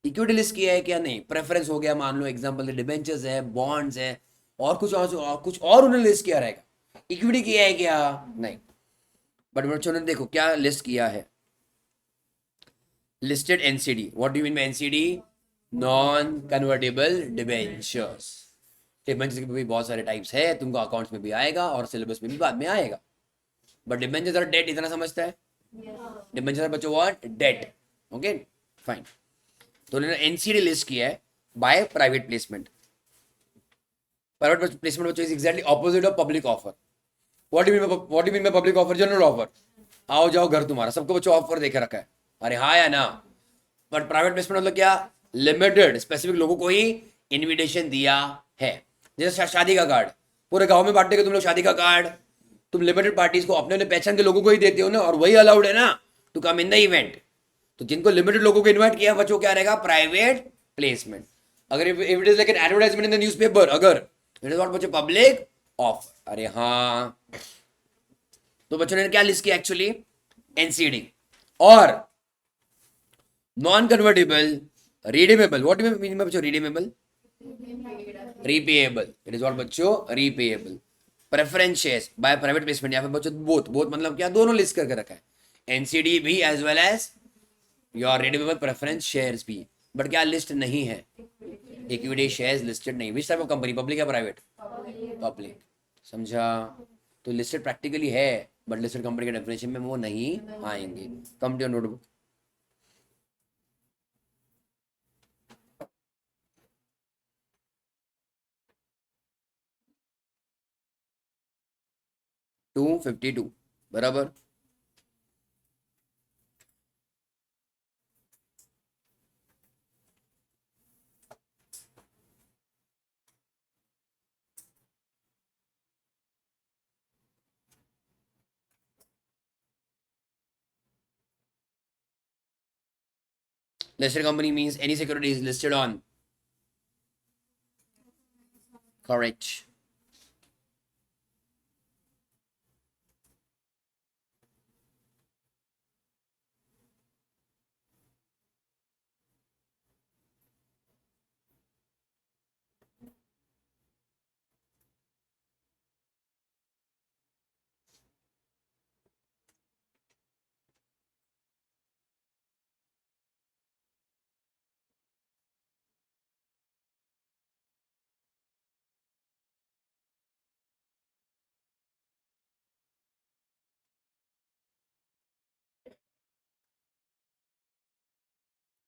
इक्विटी लिस्ट किया है क्या? नहीं। प्रेफरेंस हो गया, मान लो एग्जांपल डिबेंचर्स है, बॉन्ड्स है, और कुछ और उन्होंने लिस्ट किया रहेगा। इक्विटी किया है क्या? नहीं। बट बच्चों ने देखो क्या लिस्ट किया है, listed NCD. What do you mean bye NCD? Non convertible debentures. Debentures के भी बहुत सारे टाइप्स है, तुमको अकाउंट्स में भी आएगा और सिलेबस में भी बाद में आएगा। बट डिबेंचर्स आर डेट, इतना समझता है? डिबेंचर्स आर बच्चों व्हाट? डेट। Okay fine. तो उन्होंने एनसीडी लिस्ट किया है by private placement. Private placement बच्चों is exactly opposite of public offer. What do you mean by public offer? General offer, आओ जाओ घर तुम्हारा, सबको बच्चों ऑफर देके रखा है। अरे हाँ या ना? बट प्राइवेट प्लेसमेंट मतलब क्या? लिमिटेड स्पेसिफिक लोगों को ही इनविटेशन दिया है। जैसे शादी का कार्ड पूरे गांव में बांटेगे तुम लोग, शादी का कार्ड तुम लिमिटेड पार्टीज को, अपने अपने पहचान के लोगों को ही देते हो ना, और वही अलाउड है ना to come in the event. तो जिनको लिमिटेड लोगों को इन्वाइट किया बच्चों क्या रहेगा? Private placement. अगर if it is like an advertisement in the newspaper, अगर इट इज नॉट बच्चों पब्लिक ऑफर। अरे हाँ, तो बच्चों ने क्या लिस्ट किया एक्चुअली, एनसीडी और non convertible, redeemable. What mean बच्चों redeemable, repayable. It is what बच्चों, repayable. Preference shares by private placement, यहाँ पे बच्चों बोथ बोथ मतलब क्या, दोनों लिस्ट करके रखा है, एनसीडी भी as well as your redeemable preference shares भी। बट क्या लिस्ट नहीं है, इक्विटी शेयर्स लिस्टेड नहीं। Which type of company, public या प्राइवेट, पब्लिक। समझा, तो लिस्टेड प्रैक्टिकली है बट लिस्टेड कंपनी के डेफिनेशन में वो नहीं आएंगे। Come to notebook. टू 52 बराबर। Listed company means any security is listed on. Correct.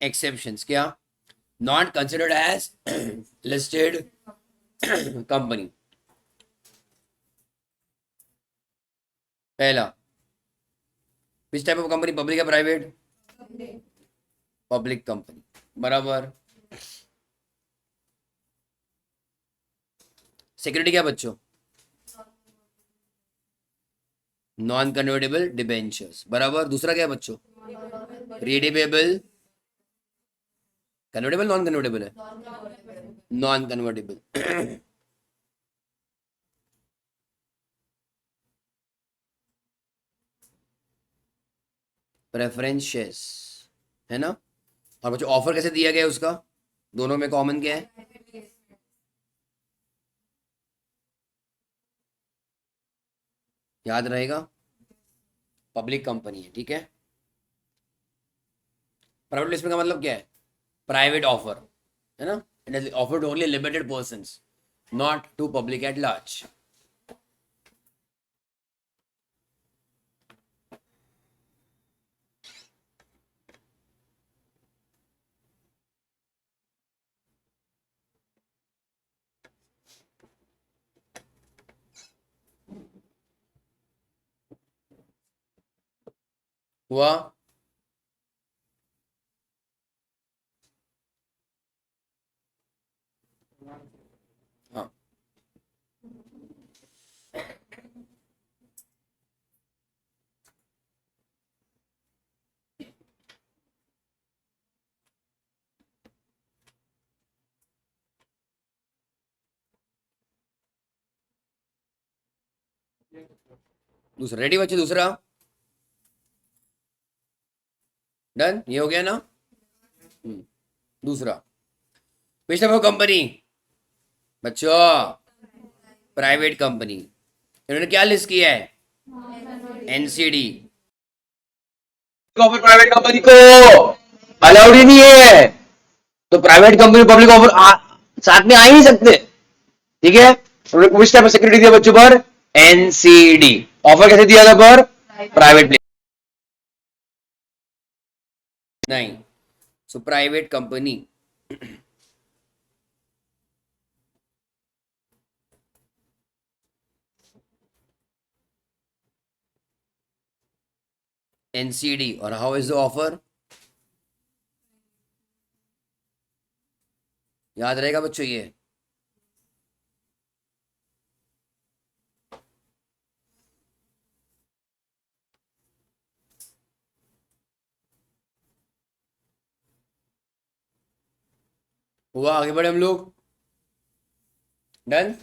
Exceptions क्या, not considered as listed company। पहला, which type of company, public या private, पब्लिक कंपनी बराबर। सिक्योरिटी क्या बच्चों, नॉन कन्वर्टेबल डिबेंचर्स बराबर। दूसरा क्या बच्चों, रिडीमेबल, कन्वर्टेबल नॉन कन्वर्टेबल है, नॉन कन्वर्टेबल। प्रेफरेंस शेयर्स है ना। और बच्चों ऑफर कैसे दिया गया है उसका, दोनों में कॉमन क्या है, याद रहेगा, पब्लिक कंपनी है, ठीक है। प्राइवेट लिस्टिंग का मतलब क्या है, प्राइवेट ऑफर है ना, it is offered only limited persons, not to public at large. हुआ, हाँ दूसरा रेडी बच्चे, दूसरा डन, ये हो गया ना। दूसरा, विच टाइप ऑफ कंपनी बच्चों, प्राइवेट कंपनी। इन्होंने क्या लिस्ट किया है, एनसीडी। ऑफर प्राइवेट कंपनी को अलाउड ही नहीं है, तो प्राइवेट कंपनी पब्लिक ऑफर साथ में आ ही नहीं सकते, ठीक है। विच टाइप ऑफ सिक्योरिटी दिया बच्चों पर, एनसीडी। ऑफर कैसे दिया था पर, प्राइवेट प्लेस नहीं, सो प्राइवेट कंपनी। एनसीडी और हाउ इज द ऑफर, याद रहेगा बच्चों ये। हुआ, आगे बढ़े हम लोग, डन।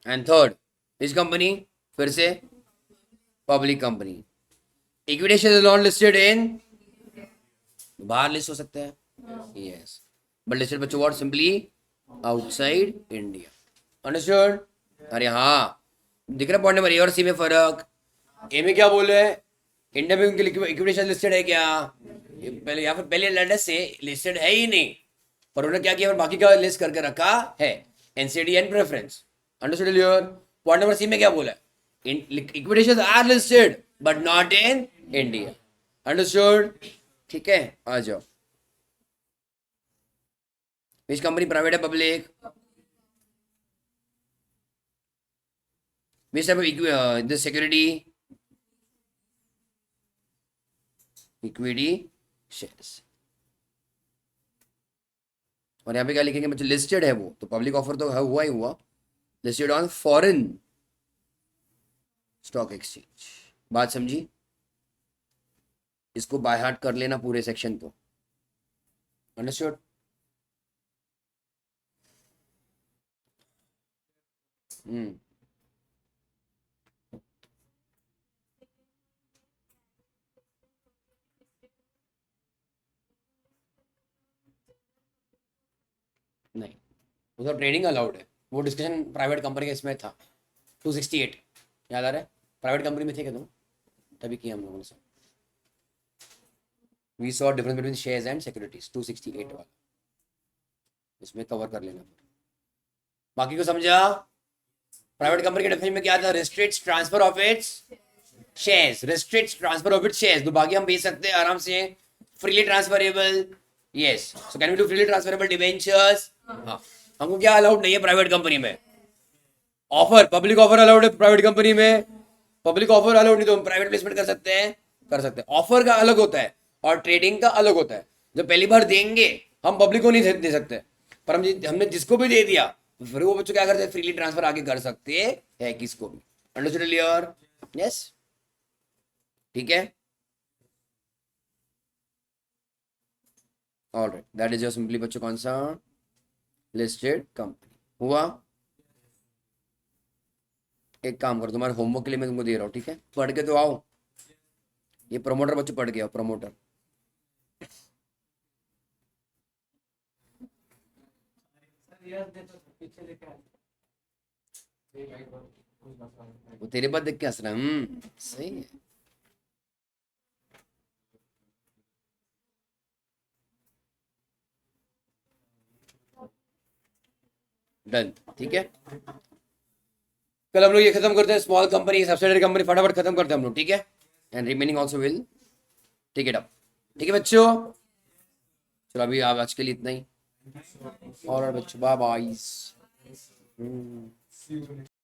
एंड थर्ड इस कंपनी फिर से public company. Equity share is not listed in, बाहर लिस्ट हो सकते हैं. यस, बट लिस्टेड बच्चों what simply outside India. Understood? अरे हाँ, दिख रहा पॉइंट नंबर ए और सी में फर्क. ए में क्या बोले, इंडिया में उनकी इक्विटी शेयर लिस्टेड है क्या, पहले या फिर पहले लैंडर से लिस्टेड है ही नहीं, पर उन्होंने क्या किया, बाकी का लिस्ट करके रखा है, NCD and preference. Understood your? Point number C में क्या बोला, equity shares are listed but not in India. Understood? ठीक है, आ जाओ. विच कंपनी प्राइवेट है public? Which type of this security? Equity shares. और यहाँ पे क्या लिखेंगे बच्चे, लिस्टेड है वो, तो पब्लिक ऑफर तो हुआ ही हुआ, listed on foreign stock exchange. बात समझी? इसको बाय हार्ट कर लेना पूरे सेक्शन को. अंडरस्टूड? नहीं, उधर ट्रेडिंग अलाउड है, वो डिस्कशन प्राइवेट कंपनी के इसमें था. 268 याद आ रहा है, प्राइवेट कंपनी में थे क्या तुम, तभी किया हम लोगों ने. We saw difference between shares and securities, 268 वाला, इसमें कवर कर लेना. बाकी को समझा? प्राइवेट कंपनी के डेफिनेशन में क्या था, restricts transfer of its shares, restricts transfer of its shares. तो बाकी हम बेच सकते हैं आराम से, freely transferable. Yes, so can we do freely transferable debentures? हाँ. हमको क्या अलाउड नहीं है प्राइवेट कंपनी में, ऑफर, पब्लिक ऑफर अलाउड है प्राइवेट कंपनी में. पब्लिक ऑफर अलाउड नहीं, तो हम प्राइवेट प्लेसमेंट कर सकते हैं, कर सकते हैं. ऑफर का अलग होता है और ट्रेडिंग का अलग होता है. जब पहली बार देंगे हम पब्लिक को नहीं दे सकते, पर हमने जिसको भी दे दिया फिर वो बच्चों क्या करते हैं, फ्रीली ट्रांसफर आगे कर सकते हैं किसको भी. Understood clear? यस, ठीक है. Alright, that is your simply बच्चों कौन सा लिस्टेड कंपनी हुआ. एक काम करो, तुम्हारे होमवर्क के लिए मैं तुमको दे रहा हूँ, ठीक है, पढ़ के तो आओ. ये प्रमोटर बच्चों पढ़ के आओ, प्रमोटर. पीछे लेके आ. वो तेरे बात देख के हंस रहा है. सही है. डन, ठीक है. कल हम लोग ये खत्म करते हैं, स्मॉल कंपनी सब्सिडियरी कंपनी फटाफट खत्म करते हैं हम लोग, ठीक है. And remaining also will take it up. ठीक है बच्चों, चलो अभी आप आज के लिए इतना ही. और बच्चों बाय बाय. See you.